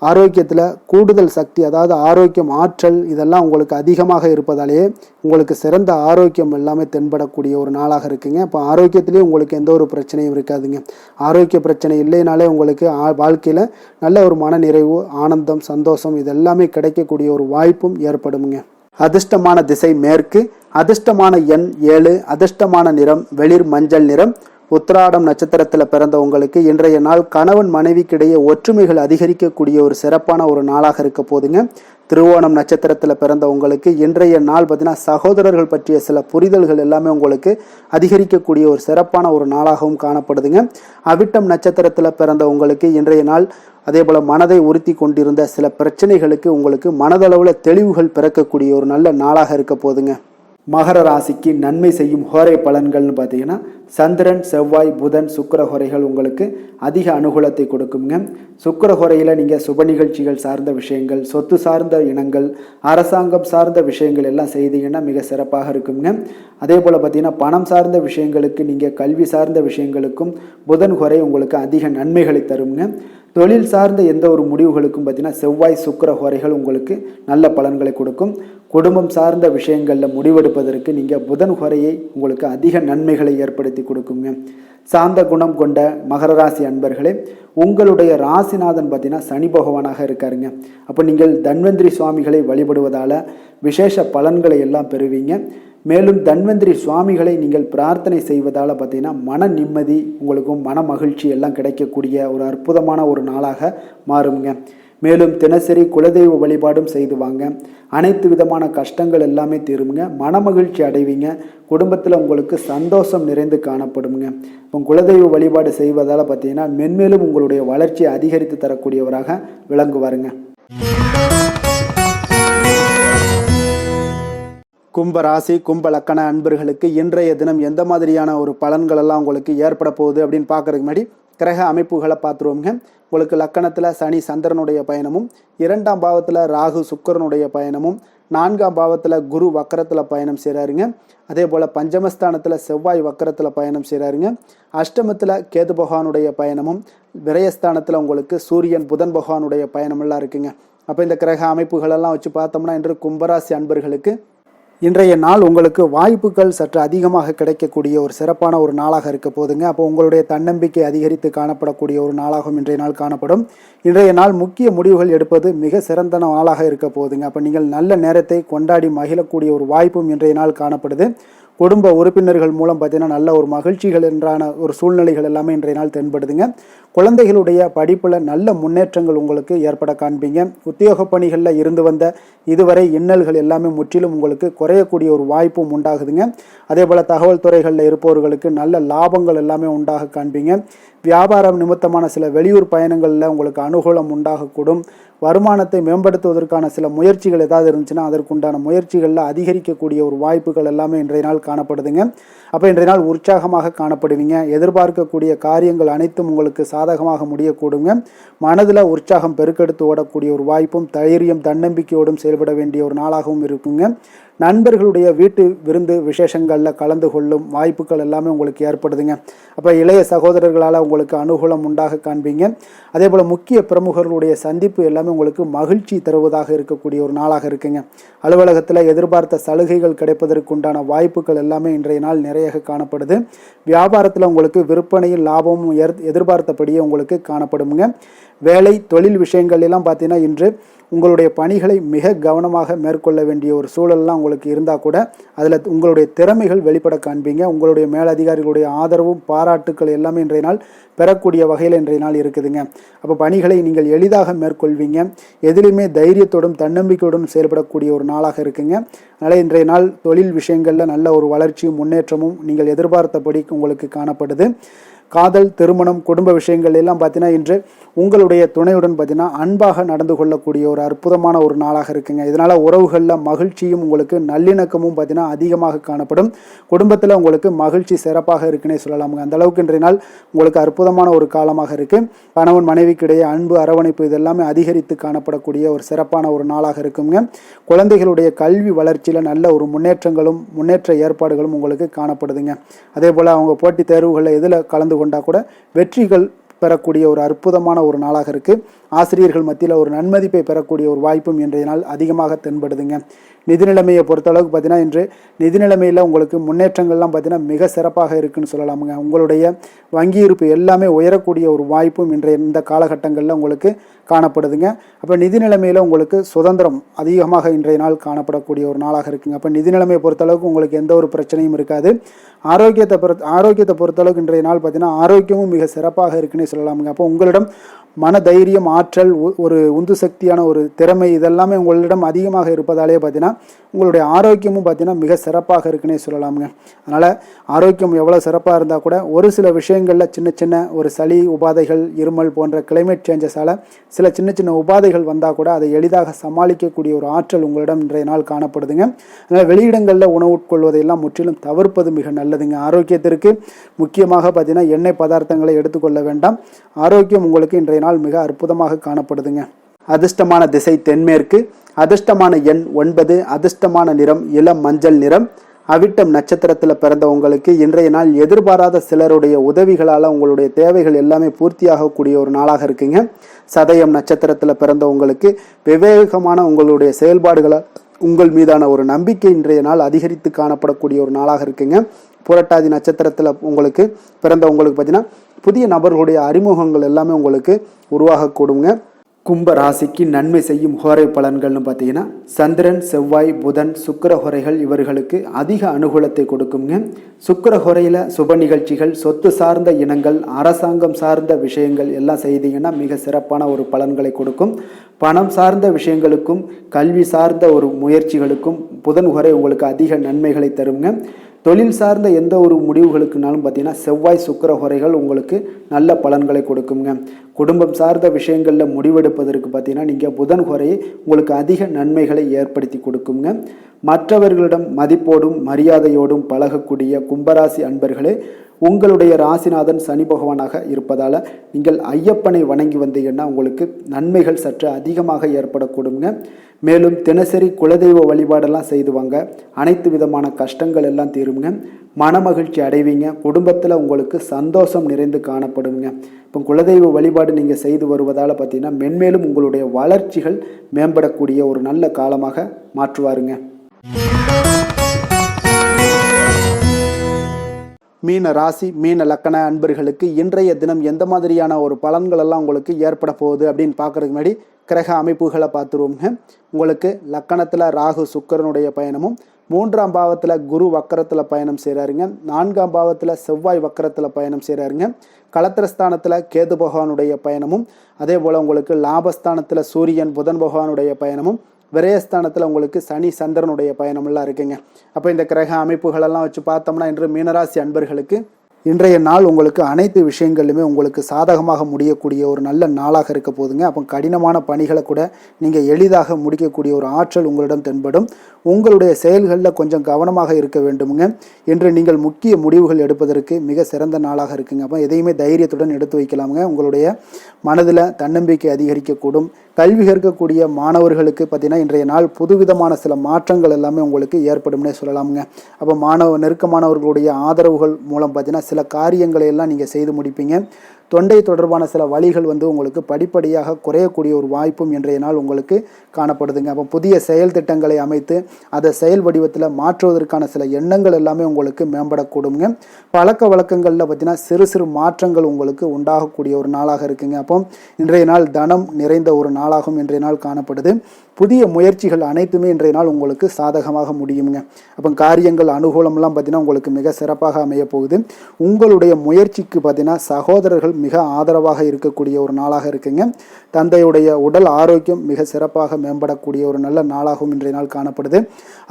ஆரோக்கியத்தில் கூடுதல் சக்தி, அதாவது ஆரோக்கியம், ஆற்றல் இதெல்லாம் உங்களுக்கு அதிகமாக இருப்பதாலேயே உங்களுக்கு சிறந்த ஆரோக்கியம் எல்லாமே தென்படக்கூடிய ஒரு நாளாக இருக்குங்க. இப்போ ஆரோக்கியத்திலேயே உங்களுக்கு எந்த ஒரு பிரச்சனையும் இருக்காதுங்க. ஆரோக்கிய பிரச்சனை இல்லைனாலே உங்களுக்கு வாழ்க்கையில் நல்ல ஒரு மன நிறைவு, ஆனந்தம், சந்தோஷம் இதெல்லாமே கிடைக்கக்கூடிய ஒரு வாய்ப்பும் ஏற்படுங்க. அதிர்ஷ்டமான திசை மேற்கு, அதிர்ஷ்டமான எண் 7, அதிர்ஷ்டமான நிறம் வெளிர் மஞ்சள் நிறம். உத்திராடம் நட்சத்திரத்தில் பிறந்த உங்களுக்கு இன்றைய நாள் கணவன் மனைவிக்கிடையே ஒற்றுமைகள் அதிகரிக்கக்கூடிய ஒரு சிறப்பான ஒரு நாளாக இருக்க போதுங்க. திருவோணம் நட்சத்திரத்தில் பிறந்த உங்களுக்கு இன்றைய நாள் பார்த்தீங்கன்னா சகோதரர்கள் பற்றிய சில புரிதல்கள் எல்லாமே உங்களுக்கு அதிகரிக்கக்கூடிய ஒரு சிறப்பான ஒரு நாளாகவும் காணப்படுதுங்க. அவிட்டம் நட்சத்திரத்தில் பிறந்த உங்களுக்கு இன்றைய நாள் அதே போல் மனதை உறுத்தி கொண்டிருந்த சில பிரச்சனைகளுக்கு உங்களுக்கு மனதளவில் தெளிவுகள் பிறக்கக்கூடிய ஒரு நல்ல நாளாக இருக்க போதுங்க. மகர ராசிக்கு நன்மை செய்யும் ஹோரை பலன்கள்னு பார்த்தீங்கன்னா சந்திரன், செவ்வாய், புதன், சுக்கிர ஹோரைகள் உங்களுக்கு அதிக அனுகூலத்தை கொடுக்குங்க. சுக்கிர ஹோரையில் நீங்கள் சுப நிகழ்ச்சிகள் சார்ந்த விஷயங்கள், சொத்து சார்ந்த இனங்கள், அரசாங்கம் சார்ந்த விஷயங்கள் எல்லாம் செய்தீங்கன்னா மிக சிறப்பாக இருக்குங்க. அதே போல் பார்த்தீங்கன்னா பணம் சார்ந்த விஷயங்களுக்கு, நீங்கள் கல்வி சார்ந்த விஷயங்களுக்கும் புதன் ஹோரை உங்களுக்கு அதிக நன்மைகளை தருங்க. தொழில் சார்ந்த எந்த ஒரு முடிவுகளுக்கும் பார்த்தீங்கன்னா செவ்வாய், சுக்கிர ஹோரைகள் உங்களுக்கு நல்ல பலன்களை கொடுக்கும். குடும்பம் சார்ந்த விஷயங்களில் முடிவெடுப்பதற்கு நீங்கள் புதன் ஹோரையை உங்களுக்கு அதிக நன்மைகளை ஏற்படுத்தி கொடுக்குங்க. சாந்த குணம் கொண்ட மகர ராசி அன்பர்களே, உங்களுடைய ராசிநாதன் பார்த்தீங்கன்னா சனி பகவானாக இருக்காருங்க. அப்போ நீங்கள் தன்வந்திரி சுவாமிகளை வழிபடுவதால் விசேஷ பலன்களை எல்லாம் பெறுவீங்க. மேலும் தன்வந்திரி சுவாமிகளை நீங்கள் பிரார்த்தனை செய்வதால் பார்த்தீங்கன்னா மன நிம்மதி, உங்களுக்கும் மன மகிழ்ச்சி எல்லாம் கிடைக்கக்கூடிய ஒரு அற்புதமான ஒரு நாளாக மாறுங்க. மேலும் தினசரி குலதெய்வ வழிபாடும் செய்து வாங்க. அனைத்து விதமான கஷ்டங்கள் எல்லாமே தீருங்க. மன மகிழ்ச்சி அடைவீங்க. குடும்பத்தில் உங்களுக்கு சந்தோஷம் நிறைந்து காணப்படுங்க. இப்போ குலதெய்வ வழிபாடு செய்வதால் பார்த்தீங்கன்னா மென்மேலும் உங்களுடைய வளர்ச்சியை அதிகரித்து தரக்கூடியவராக விளங்குவாருங்க. கும்ப ராசி, கும்ப லக்கண அன்பர்களுக்கு இன்றைய தினம் எந்த மாதிரியான ஒரு பலன்கள் எல்லாம் உங்களுக்கு ஏற்பட போகுது அப்படின்னு பார்க்கறதுக்கு முன்னாடி கிரக அமைப்புகளை பார்த்துருவோங்க. உங்களுக்கு லக்கணத்தில் சனி சந்திரனுடைய பயணமும், 2ஆம் பாவத்தில் ராகு சுக்கிரனுடைய பயணமும், 4ஆம் பாவத்தில் குரு வக்கரத்தில் பயணம் செய்கிறாருங்க. அதே போல் பஞ்சமஸ்தானத்தில் செவ்வாய் வக்கரத்தில் பயணம் செய்கிறாருங்க. அஷ்டமத்தில் கேது பகவானுடைய பயணமும், விரயஸ்தானத்தில் உங்களுக்கு சூரியன் புதன் பகவானுடைய பயணமெல்லாம் இருக்குங்க. அப்போ இந்த கிரக அமைப்புகளெல்லாம் வச்சு பார்த்தோம்னா இன்று கும்பராசி அன்பர்களுக்கு இன்றைய நாள் உங்களுக்கு வாய்ப்புகள் சற்று அதிகமாக கிடைக்கக்கூடிய ஒரு சிறப்பான ஒரு நாளாக இருக்க போதுங்க. அப்போ உங்களுடைய தன்னம்பிக்கை அதிகரித்து காணப்படக்கூடிய ஒரு நாளாகவும் இன்றைய நாள் காணப்படும். இன்றைய நாள் முக்கிய முடிவுகள் எடுப்பது மிக சிறந்த நாளாக இருக்க போதுங்க. அப்போ நீங்கள் நல்ல நேரத்தை கொண்டாடி மகிழக்கூடிய ஒரு வாய்ப்பும் இன்றைய நாள் காணப்படுது. குடும்ப உறுப்பினர்கள் மூலம் பார்த்தீங்கன்னா நல்ல ஒரு மகிழ்ச்சிகள் என்றான ஒரு சூழ்நிலைகள் எல்லாமே இன்றைய நாள் தென்படுதுங்க. குழந்தைகளுடைய படிப்பில் நல்ல முன்னேற்றங்கள் உங்களுக்கு ஏற்பட காண்பீங்க. உத்தியோக பணிகளில் இருந்து வந்த இதுவரை இன்னல்கள் எல்லாமே முற்றிலும் உங்களுக்கு குறையக்கூடிய ஒரு வாய்ப்பும் உண்டாகுதுங்க. அதே போல் தகவல் துறைகளில் இருப்பவர்களுக்கு நல்ல லாபங்கள் எல்லாமே உண்டாக காண்பீங்க. வியாபாரம் நிமித்தமான சில வெளியூர் பயணங்களில் உங்களுக்கு அனுகூலம் உண்டாகக்கூடும். வருமானத்தை மேம்படுத்துவதற்கான சில முயற்சிகள் ஏதாவது இருந்துச்சுன்னா அதற்குண்டான முயற்சிகளில் அதிகரிக்கக்கூடிய ஒரு வாய்ப்புகள் எல்லாமே இன்றைய நாள் காணப்படுதுங்க. அப்போ இன்றைய நாள் உற்சாகமாக காணப்படுவீங்க. எதிர்பார்க்கக்கூடிய காரியங்கள் அனைத்தும் உங்களுக்கு சாதகமாக முடியக்கூடுங்க. மனதில் உற்சாகம் பெருக்கெடுத்து ஓடக்கூடிய ஒரு வாய்ப்பும், தைரியம் தன்னம்பிக்கையோடும் செயல்பட வேண்டிய ஒரு நாளாகவும் இருக்குங்க. நண்பர்களுடைய வீட்டு விருந்து விசேஷங்களில் கலந்து கொள்ளும் வாய்ப்புகள் எல்லாமே உங்களுக்கு ஏற்படுதுங்க. அப்போ இளைய சகோதரர்களால் உங்களுக்கு அனுகூலம் உண்டாக காண்பீங்க. அதே போல் முக்கிய பிரமுகர்களுடைய சந்திப்பு எல்லாமே உங்களுக்கு மகிழ்ச்சி தருவதாக இருக்கக்கூடிய ஒரு நாளாக இருக்குங்க. அலுவலகத்தில் எதிர்பார்த்த சலுகைகள் கிடைப்பதற்குண்டான வாய்ப்புகள் எல்லாமே இன்றைய நாள் நிறைய காணப்படுது. வியாபாரத்தில் உங்களுக்கு விற்பனையில் லாபமும் எதிர்பார்த்தபடியே உங்களுக்கு காணப்படுங்க. வேலை தொழில் விஷயங்கள் எல்லாம் பார்த்தீங்கன்னா இன்று உங்களுடைய பணிகளை மிக கவனமாக மேற்கொள்ள வேண்டிய ஒரு சூழல்லாம் உங்களுக்கு இருந்தால் கூட அதில் உங்களுடைய திறமைகள் வெளிப்பட காண்பீங்க. உங்களுடைய மேலதிகாரிகளுடைய ஆதரவும் பாராட்டுக்கள் எல்லாமே இன்றைய நாள் பெறக்கூடிய வகையில் இன்றைய நாள் இருக்குதுங்க. அப்போ பணிகளை நீங்கள் எளிதாக மேற்கொள்வீங்க. எதிலுமே தைரியத்தோடும் தன்னம்பிக்கையோடும் செயல்படக்கூடிய ஒரு நாளாக இருக்குங்க. அதனால் இன்றைய நாள் தொழில் விஷயங்களில் நல்ல ஒரு வளர்ச்சியும் முன்னேற்றமும் நீங்கள் எதிர்பார்த்தபடி உங்களுக்கு காணப்படுது. காதல், திருமணம், குடும்ப விஷயங்கள் எல்லாம் பார்த்தீங்கன்னா இன்று உங்களுடைய துணையுடன் பார்த்தீங்கன்னா அன்பாக நடந்து கொள்ளக்கூடிய ஒரு அற்புதமான ஒரு நாளாக இருக்குங்க. இதனால் உறவுகளில் மகிழ்ச்சியும் உங்களுக்கு நல்லிணக்கமும் பார்த்தீங்கன்னா அதிகமாக காணப்படும். குடும்பத்தில் உங்களுக்கு மகிழ்ச்சி சிறப்பாக இருக்குன்னே சொல்லலாமுங்க. அந்த அளவுக்கு இன்றைய நாள் உங்களுக்கு அற்புதமான ஒரு காலமாக இருக்குது. கணவன் மனைவிக்கிடையே அன்பு, அரவணைப்பு இதெல்லாமே அதிகரித்து காணப்படக்கூடிய ஒரு சிறப்பான ஒரு நாளாக இருக்குங்க. குழந்தைகளுடைய கல்வி வளர்ச்சியில் நல்ல ஒரு முன்னேற்ற ஏற்பாடுகளும் உங்களுக்கு காணப்படுதுங்க. அதே போல் அவங்க போட்டித் தேர்வுகளில் எதில் கலந்து கொண்டா கூட வெற்றிகள் பெறக்கூடிய ஒரு அற்புதமான ஒரு நாளாக இருக்குது. ஆசிரியர்கள் மத்தியில் ஒரு நன்மதிப்பை பெறக்கூடிய ஒரு வாய்ப்பும் இன்றைய நாள் அதிகமாக தென்படுதுங்க. நிதி நிலைமையை பொறுத்தளவுக்கு பார்த்தீங்கன்னா இன்று நிதி நிலைமையில் உங்களுக்கு முன்னேற்றங்கள்லாம் பார்த்தீங்கன்னா மிக சிறப்பாக இருக்குன்னு சொல்லலாமுங்க. உங்களுடைய வங்கி இருப்பு எல்லாமே உயரக்கூடிய ஒரு வாய்ப்பும் இந்த காலகட்டங்களில் உங்களுக்கு காணப்படுதுங்க. அப்போ நிதி நிலைமையில் உங்களுக்கு சுதந்திரம் அதிகமாக இன்றைய நாள் காணப்படக்கூடிய ஒரு நாளாக இருக்குங்க. அப்போ நிதி நிலைமையை பொறுத்தளவுக்கு உங்களுக்கு எந்த ஒரு பிரச்சனையும் இருக்காது. ஆரோக்கியத்தை பொறுத்தளவுக்கு இன்றைய நாள் பார்த்தீங்கன்னா ஆரோக்கியமும் மிக சிறப்பாக இருக்குன்னே சொல்லலாமுங்க. அப்போ உங்களிடம் மன தைரியம், ஆற்றல், ஒரு உந்து சக்தியான ஒரு திறமை இதெல்லாமே உங்களிடம் அதிகமாக இருப்பதாலே பார்த்தீங்கன்னா உங்களுடைய ஆரோக்கியமும் பார்த்தீங்கன்னா மிக சிறப்பாக இருக்குன்னே சொல்லலாமுங்க. அதனால் ஆரோக்கியம் எவ்வளோ சிறப்பாக இருந்தால் கூட ஒரு சில விஷயங்களில் சின்ன சின்ன ஒரு சளி உபாதைகள், இருமல் போன்ற கிளைமேட் சேஞ்சஸால் சில சின்ன சின்ன உபாதைகள் வந்தால் கூட அதை எளிதாக சமாளிக்கக்கூடிய ஒரு ஆற்றல் உங்களிடம் இன்றைய நாள் காணப்படுதுங்க. அதனால் வெளியிடங்களில் உணவு உட்கொள்வதையெல்லாம் முற்றிலும் தவிர்ப்பது மிக நல்லதுங்க. ஆரோக்கியத்திற்கு முக்கியமாக பார்த்தீங்கன்னா எண்ணெய் பதார்த்தங்களை எடுத்துக்கொள்ள வேண்டாம். ஆரோக்கியம் உங்களுக்கு இன்றைய நாள் மிக அற்புதமாக காணப்படுதுங்க. அதிர்ஷ்டமான திசை தென்மேற்கு, அதிர்ஷ்டமான எண் 9, அதிர்ஷ்டமான நிறம் இளம் மஞ்சள் நிறம். அவிட்டம் நட்சத்திரத்தில் பிறந்த உங்களுக்கு இன்றைய நாள் எதிர்பாராத சிலருடைய உதவிகளால் உங்களுடைய தேவைகள் எல்லாமே பூர்த்தியாகக்கூடிய ஒரு நாளாக இருக்குங்க. சதயம் நட்சத்திரத்தில் பிறந்த உங்களுக்கு விவேகமான உங்களுடைய செயல்பாடுகளால் உங்கள் மீதான ஒரு நம்பிக்கை இன்றைய நாள் அதிகரித்து காணப்படக்கூடிய ஒரு நாளாக இருக்குங்க. புரட்டாதி நட்சத்திரத்தில் பிறந்தவங்களுக்கு பார்த்தீங்கன்னா புதிய நபர்களுடைய அறிமுகங்கள் எல்லாமே உங்களுக்கு உருவாகக்கூடுங்க. கும்ப ராசிக்கு நன்மை செய்யும் ஹோரை பலன்கள்னு பார்த்தீங்கன்னா சந்திரன், செவ்வாய், புதன், சுக்கிர ஹோரைகள் இவர்களுக்கு அதிக அனுகூலத்தை கொடுக்குங்க. சுக்கிர ஹோரையில் சுப நிகழ்ச்சிகள், சொத்து சார்ந்த இனங்கள், அரசாங்கம் சார்ந்த விஷயங்கள் எல்லாம் செய்தீங்கன்னா மிக சிறப்பான ஒரு பலன்களை கொடுக்கும். பணம் சார்ந்த விஷயங்களுக்கும் கல்வி சார்ந்த ஒரு முயற்சிகளுக்கும் புதன் ஹோரை உங்களுக்கு அதிக நன்மைகளை தருங்க. தொழில் சார்ந்த எந்த ஒரு முடிவுகளுக்குனாலும் பார்த்தீங்கன்னா செவ்வாய், சுக்கிர ஹோரைகள் உங்களுக்கு நல்ல பலன்களை கொடுக்குங்க. குடும்பம் சார்ந்த விஷயங்களில் முடிவெடுப்பதற்கு பார்த்தீங்கன்னா நீங்கள் புதன் ஹோரையை உங்களுக்கு அதிக நன்மைகளை ஏற்படுத்தி கொடுக்குங்க. மற்றவர்களிடம் மதிப்போடும் மரியாதையோடும் பழகக்கூடிய கும்பராசி அன்பர்களே, உங்களுடைய ராசிநாதன் சனி பகவானாக இருப்பதால் நீங்கள் ஐயப்பனை வணங்கி வந்தீங்கன்னா உங்களுக்கு நன்மைகள் சற்று அதிகமாக ஏற்படக்கூடுங்க. மேலும் தினசரி குலதெய்வ வழிபாடெல்லாம் செய்து வாங்க, அனைத்து விதமான கஷ்டங்கள் எல்லாம் தீருங்க, மனமகிழ்ச்சி அடைவீங்க, குடும்பத்தில் உங்களுக்கு சந்தோஷம் நிறைந்து காணப்படுங்க. இப்போ குலதெய்வ வழிபாடு நீங்கள் செய்து வருவதால் பார்த்தீங்கன்னா மென்மேலும் உங்களுடைய வளர்ச்சிகள் மேம்படக்கூடிய ஒரு நல்ல காலமாக மாற்றுவாருங்க. மீன ராசி மீன லக்கண அன்பர்களுக்கு இன்றைய தினம் எந்த மாதிரியான ஒரு பலன்கள் எல்லாம் உங்களுக்கு ஏற்பட போகுது அப்படின்னு பார்க்கறதுக்கு முன்னாடி கிரக அமைப்புகளை பார்த்துருவோங்க. உங்களுக்கு லக்கணத்தில் ராகு சுக்கிரனுடைய பயணமும், 3ஆம் பாவத்தில் குரு வக்கரத்தில் பயணம் செய்கிறாருங்க, 4ஆம் பாவத்தில் செவ்வாய் வக்கரத்தில் பயணம் செய்கிறாருங்க, களத்திரஸ்தானத்தில் கேது பகவானுடைய பயணமும், அதே போல் உங்களுக்கு லாபஸ்தானத்தில் சூரியன் புதன் பகவானுடைய பயணமும், விரயஸ்தானத்தில் உங்களுக்கு சனி சந்திரனுடைய பயணமெல்லாம் இருக்குங்க. அப்போ இந்த கிரக அமைப்புகளெல்லாம் வச்சு பார்த்தோம்னா இன்று மீனராசி அன்பர்களுக்கு இன்றைய நாள் உங்களுக்கு அனைத்து விஷயங்களிலுமே உங்களுக்கு சாதகமாக முடியக்கூடிய ஒரு நல்ல நாளாக இருக்க போதுங்க. அப்போ கடினமான பணிகளை கூட நீங்கள் எளிதாக முடிக்கக்கூடிய ஒரு ஆற்றல் உங்களிடம் தென்படும். உங்களுடைய செயல்களில் கொஞ்சம் கவனமாக இருக்க வேண்டுமுங்க. இன்று நீங்கள் முக்கிய முடிவுகள் எடுப்பதற்கு மிக சிறந்த நாளாக இருக்குங்க. அப்போ எதையுமே தைரியத்துடன் எடுத்து வைக்கலாமுங்க. உங்களுடைய மனதில் தன்னம்பிக்கை அதிகரிக்கக்கூடும். கல்வி கற்கக்கூடிய மாணவர்களுக்கு பார்த்தீங்கன்னா இன்றைய நாள் புதுவிதமான சில மாற்றங்கள் எல்லாமே உங்களுக்கு ஏற்படும்னே சொல்லலாமுங்க. அப்போ நெருக்கமானவர்களுடைய ஆதரவுகள் மூலம் பார்த்தீங்கன்னா சில காரியங்களை எல்லாம் நீங்கள் செய்து முடிப்பீங்க. தொண்டை தொடர்பான சில வழிகள் உங்களுக்கு படிப்படியாக குறையக்கூடிய ஒரு வாய்ப்பும் இன்றைய நாள் உங்களுக்கு காணப்படுதுங்க. அப்போ புதிய செயல் திட்டங்களை அமைத்து அதை செயல் வடிவத்தில் மாற்றுவதற்கான சில எண்ணங்கள் எல்லாமே உங்களுக்கு மேம்படக்கூடுங்க. பழக்க வழக்கங்களில் பார்த்தீங்கன்னா சிறு சிறு மாற்றங்கள் உங்களுக்கு உண்டாகக்கூடிய ஒரு நாளாக இருக்குங்க. அப்போ இன்றைய நாள் தனம் நிறைந்த ஒரு நாளாகவும் இன்றைய நாள் காணப்படுது. புதிய முயற்சிகள் அனைத்துமே இன்றைய நாள் உங்களுக்கு சாதகமாக முடியுங்க. அப்போ காரியங்கள் அனுகூலம்லாம் பார்த்தீங்கன்னா உங்களுக்கு மிக சிறப்பாக அமைய போகுது. உங்களுடைய முயற்சிக்கு பார்த்தீங்கன்னா சகோதரர்கள் மிக ஆதரவாக இருக்கக்கூடிய ஒரு நாளாக இருக்குங்க. தந்தையுடைய உடல் ஆரோக்கியம் மிக சிறப்பாக மேம்படக்கூடிய ஒரு நல்ல நாளாகவும் இன்றைய நாள் காணப்படுது.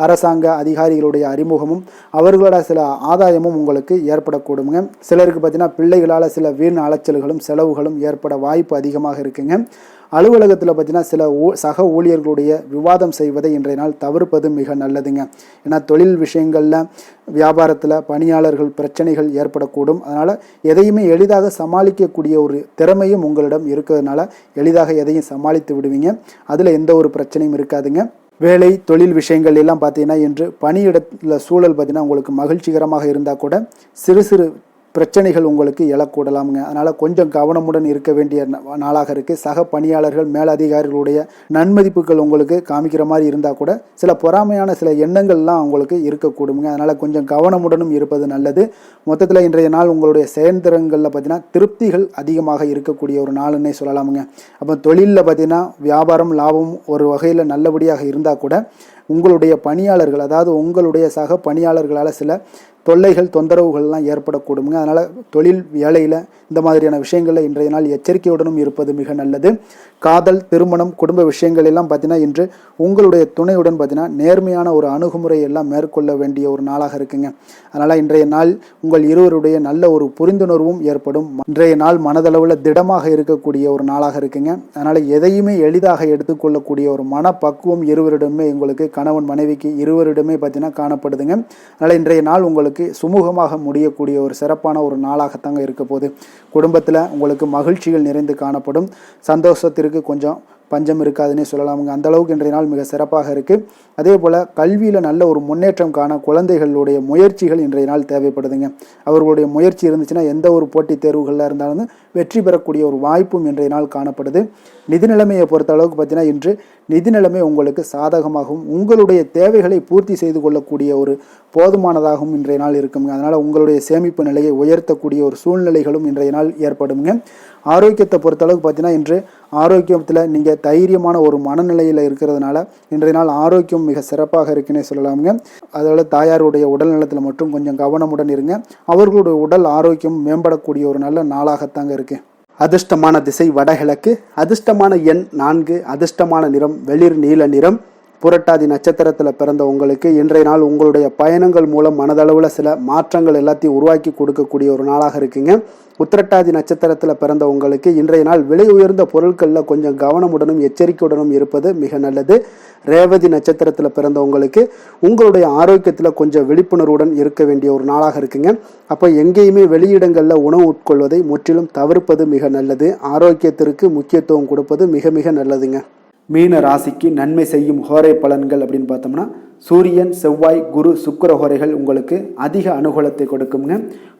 அரசாங்க அதிகாரிகளுடைய அறிமுகமும் அவர்களோட சில ஆதாயமும் உங்களுக்கு ஏற்படக்கூடுங்க. சிலருக்கு பார்த்தீங்கன்னா பிள்ளைகளால் சில வீண் அலைச்சல்களும் செலவுகளும் ஏற்பட வாய்ப்பு அதிகமாக இருக்குங்க. அலுவலகத்தில் பார்த்தீங்கன்னா சில சக ஊழியர்களுடைய விவாதம் செய்வதை இன்றைய நாள் தவிர்ப்பது மிக நல்லதுங்க. ஏன்னா தொழில் விஷயங்களில் வியாபாரத்தில் பணியாளர்கள் பிரச்சனைகள் ஏற்படக்கூடும். அதனால் எதையுமே எளிதாக சமாளிக்கக்கூடிய ஒரு திறமையும் உங்களிடம் இருக்கிறதுனால எளிதாக எதையும் சமாளித்து விடுவீங்க. அதில் எந்த ஒரு பிரச்சனையும் இருக்காதுங்க. வேலை தொழில் விஷயங்கள் எல்லாம் பார்த்தீங்கன்னா இன்று பணியிடத்தில் சூழல் பார்த்தீங்கன்னா உங்களுக்கு மகிழ்ச்சிகரமாக இருந்தால் கூட சிறு சிறு பிரச்சனைகள் உங்களுக்கு எழக்கூடலாமுங்க. அதனால் கொஞ்சம் கவனமுடன் இருக்க வேண்டிய நாளாக இருக்குது. சக பணியாளர்கள் மேலதிகாரிகளுடைய நன்மதிப்புகள் உங்களுக்கு காமிக்கிற மாதிரி இருந்தால் கூட சில பொறாமையான சில எண்ணங்கள்லாம் உங்களுக்கு இருக்கக்கூடுங்க. அதனால் கொஞ்சம் கவனமுடனும் இருப்பது நல்லது. மொத்தத்தில் இன்றைய நாள் உங்களுடைய செயல்திறன்களில் பார்த்தீங்கன்னா திருப்திகள் அதிகமாக இருக்கக்கூடிய ஒரு நாளுன்னே சொல்லலாமுங்க. அப்போ தொழிலில் பார்த்தீங்கன்னா வியாபாரம் லாபம் ஒரு வகையில் நல்லபடியாக இருந்தால் கூட உங்களுடைய பணியாளர்கள் அதாவது உங்களுடைய சக பணியாளர்களால் சில தொல்லைகள் தொந்தரவுகள்லாம் ஏற்படக்கூடுங்க. அதனால் தொழில் வேலையில் இந்த மாதிரியான விஷயங்களில் இன்றைய நாள் எச்சரிக்கையுடனும் இருப்பது மிக நல்லது. காதல் திருமணம் குடும்ப விஷயங்கள் எல்லாம் பார்த்தீங்கன்னா இன்று உங்களுடைய துணையுடன் பார்த்தீங்கன்னா நேர்மையான ஒரு அணுகுமுறை எல்லாம் மேற்கொள்ள வேண்டிய ஒரு நாளாக இருக்குங்க. அதனால் இன்றைய நாள் உங்கள் இருவருடைய நல்ல ஒரு புரிந்துணர்வும் ஏற்படும். இன்றைய நாள் மனதளவில் திடமாக இருக்கக்கூடிய ஒரு நாளாக இருக்குங்க. அதனால் எதையுமே எளிதாக எடுத்துக்கொள்ளக்கூடிய ஒரு மனப்பக்குவம் இருவரிடமே உங்களுக்கு கணவன் மனைவிக்கு இருவரிடமே பார்த்தீங்கன்னா காணப்படுதுங்க. அதனால் இன்றைய நாள் உங்களுக்கு சுமூகமாக முடியக்கூடிய ஒரு சிறப்பான ஒரு நாளாகத்தாங்க இருக்க போகுது. குடும்பத்தில் உங்களுக்கு மகிழ்ச்சிகள் நிறைந்து காணப்படும். சந்தோஷத்திற்கு கொஞ்சம் பஞ்சம் இருக்காதுன்னே சொல்லலாமுங்க. அந்த அளவுக்கு இன்றைய நாள் மிக சிறப்பாக இருக்குது. அதே போல் கல்வியில் நல்ல ஒரு முன்னேற்றம் காண குழந்தைகளுடைய முயற்சிகள் இன்றைய நாள் தேவைப்படுதுங்க. அவர்களுடைய முயற்சி இருந்துச்சுன்னா எந்த ஒரு போட்டித் தேர்வுகளில் இருந்தாலும் வெற்றி பெறக்கூடிய ஒரு வாய்ப்பும் இன்றைய நாள் காணப்படுது. நிதி நிலைமையை பொறுத்த அளவுக்கு பார்த்தீங்கன்னா இன்று நிதி நிலைமை உங்களுக்கு சாதகமாகவும் உங்களுடைய தேவைகளை பூர்த்தி செய்து கொள்ளக்கூடிய ஒரு போதுமானதாகவும் இன்றைய நாள் இருக்குங்க. அதனால் உங்களுடைய சேமிப்பு நிலையை உயர்த்தக்கூடிய ஒரு சூழ்நிலைகளும் இன்றைய நாள் ஏற்படுங்க. ஆரோக்கியத்தை பொறுத்தளவுக்கு பார்த்தீங்கன்னா இன்று ஆரோக்கியத்தில் நீங்கள் தைரியமான ஒரு மனநிலையில் இருக்கிறதுனால இன்றைய நாள் ஆரோக்கியம் மிக சிறப்பாக இருக்குன்னே சொல்லலாமுங்க. அதோட தாயாருடைய உடல் நலத்தில் மட்டும் கொஞ்சம் கவனமுடன் இருங்க. அவர்களுடைய உடல் ஆரோக்கியம் மேம்படக்கூடிய ஒரு நல்ல நாளாகத்தாங்க இருக்கு. அதிர்ஷ்டமான திசை வடகிழக்கு, அதிர்ஷ்டமான எண் 4, அதிர்ஷ்டமான நிறம் வெளிர் நீல நிறம். புரட்டாதி நட்சத்திரத்தில் பிறந்த உங்களுக்கு இன்றைய நாள் உங்களுடைய பயணங்கள் மூலம் மனதளவில் சில மாற்றங்கள் எல்லாத்தையும் உருவாக்கி கொடுக்கக்கூடிய ஒரு நாளாக இருக்குங்க. உத்திரட்டாதி நட்சத்திரத்தில் பிறந்த உங்களுக்கு இன்றைய நாள் விலை உயர்ந்த பொருட்களில் கொஞ்சம் கவனமுடனும் எச்சரிக்கையுடனும் இருப்பது மிக நல்லது. ரேவதி நட்சத்திரத்தில் பிறந்தவங்களுக்கு உங்களுடைய ஆரோக்கியத்தில் கொஞ்சம் விழிப்புணர்வுடன் இருக்க வேண்டிய ஒரு நாளாக இருக்குங்க. அப்போ எங்கேயுமே வெளியிடங்களில் உணவு உட்கொள்வதை முற்றிலும் தவிர்ப்பது மிக நல்லது. ஆரோக்கியத்திற்கு முக்கியத்துவம் கொடுப்பது மிக மிக நல்லதுங்க. மீன ராசிக்கு நன்மை செய்யும் ஹோரை பலன்கள் அப்படின்னு பார்த்தோம்னா, சூரியன், செவ்வாய், குரு, சுக்கிர ஹோரைகள் உங்களுக்கு அதிக அனுகூலத்தை கொடுக்குங்க.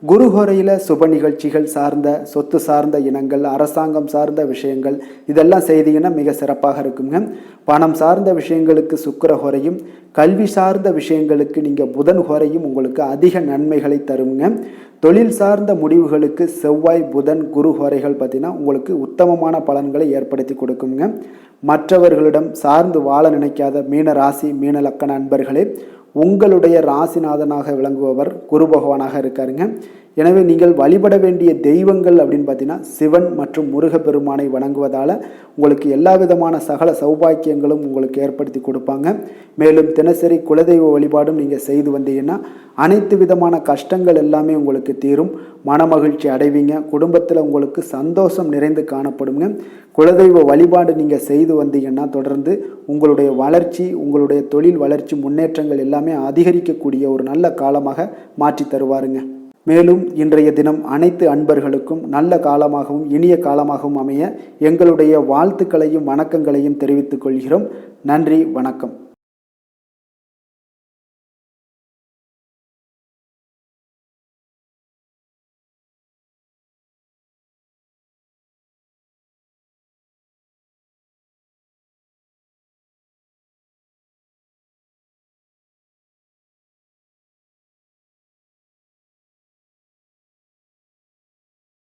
குரு ஹோரையில் சுப நிகழ்ச்சிகள் சார்ந்த, சொத்து சார்ந்த இனங்கள், அரசாங்கம் சார்ந்த விஷயங்கள் இதெல்லாம் செய்தீங்கன்னா மிக சிறப்பாக இருக்குங்க. பணம் சார்ந்த விஷயங்களுக்கு சுக்கிர ஹோரையும், கல்வி சார்ந்த விஷயங்களுக்கு நீங்கள் புதன் ஹோரையும் உங்களுக்கு அதிக நன்மைகளை தருங்க. தொழில் சார்ந்த முடிவுகளுக்கு செவ்வாய், புதன், குரு ஹோரைகள் பார்த்தீங்கன்னா உங்களுக்கு உத்தமமான பலன்களை ஏற்படுத்தி கொடுக்குங்க. மற்றவர்களிடம் சார்ந்து வாழ நினைக்காத மீன ராசி, மீன லக்கண அன்பர்களே, உங்களுடைய ராசிநாதனாக விளங்குபவர் குரு பகவானாக இருக்காருங்க. எனவே நீங்கள் வழிபட வேண்டிய தெய்வங்கள் அப்படின்னு பார்த்தீங்கன்னா சிவன் மற்றும் முருகப்பெருமானை வணங்குவதால் உங்களுக்கு எல்லா விதமான சகல சௌபாக்கியங்களும் உங்களுக்கு ஏற்படுத்தி கொடுப்பாங்க. மேலும் தினசரி குலதெய்வ வழிபாடும் நீங்கள் செய்து வந்தீங்கன்னா அனைத்து விதமான கஷ்டங்கள் எல்லாமே உங்களுக்கு தீரும். மனமகிழ்ச்சி அடைவீங்க. குடும்பத்தில் உங்களுக்கு சந்தோஷம் நிறைந்து காணப்படுங்க. குலதெய்வ வழிபாடு நீங்கள் செய்து வந்தீங்கன்னா தொடர்ந்து உங்களுடைய வளர்ச்சி, உங்களுடைய தொழில் வளர்ச்சி, முன்னேற்றங்கள் எல்லாமே அதிகரிக்கக்கூடிய ஒரு நல்ல காலமாக மாற்றி தருவாருங்க. மேலும் இன்றைய தினம் அனைத்து அன்பர்களுக்கும் நல்ல காலமாகவும் இனிய காலமாகவும் அமைய எங்களுடைய வாழ்த்துக்களையும் வணக்கங்களையும் தெரிவித்துக் கொள்கிறோம். நன்றி, வணக்கம்.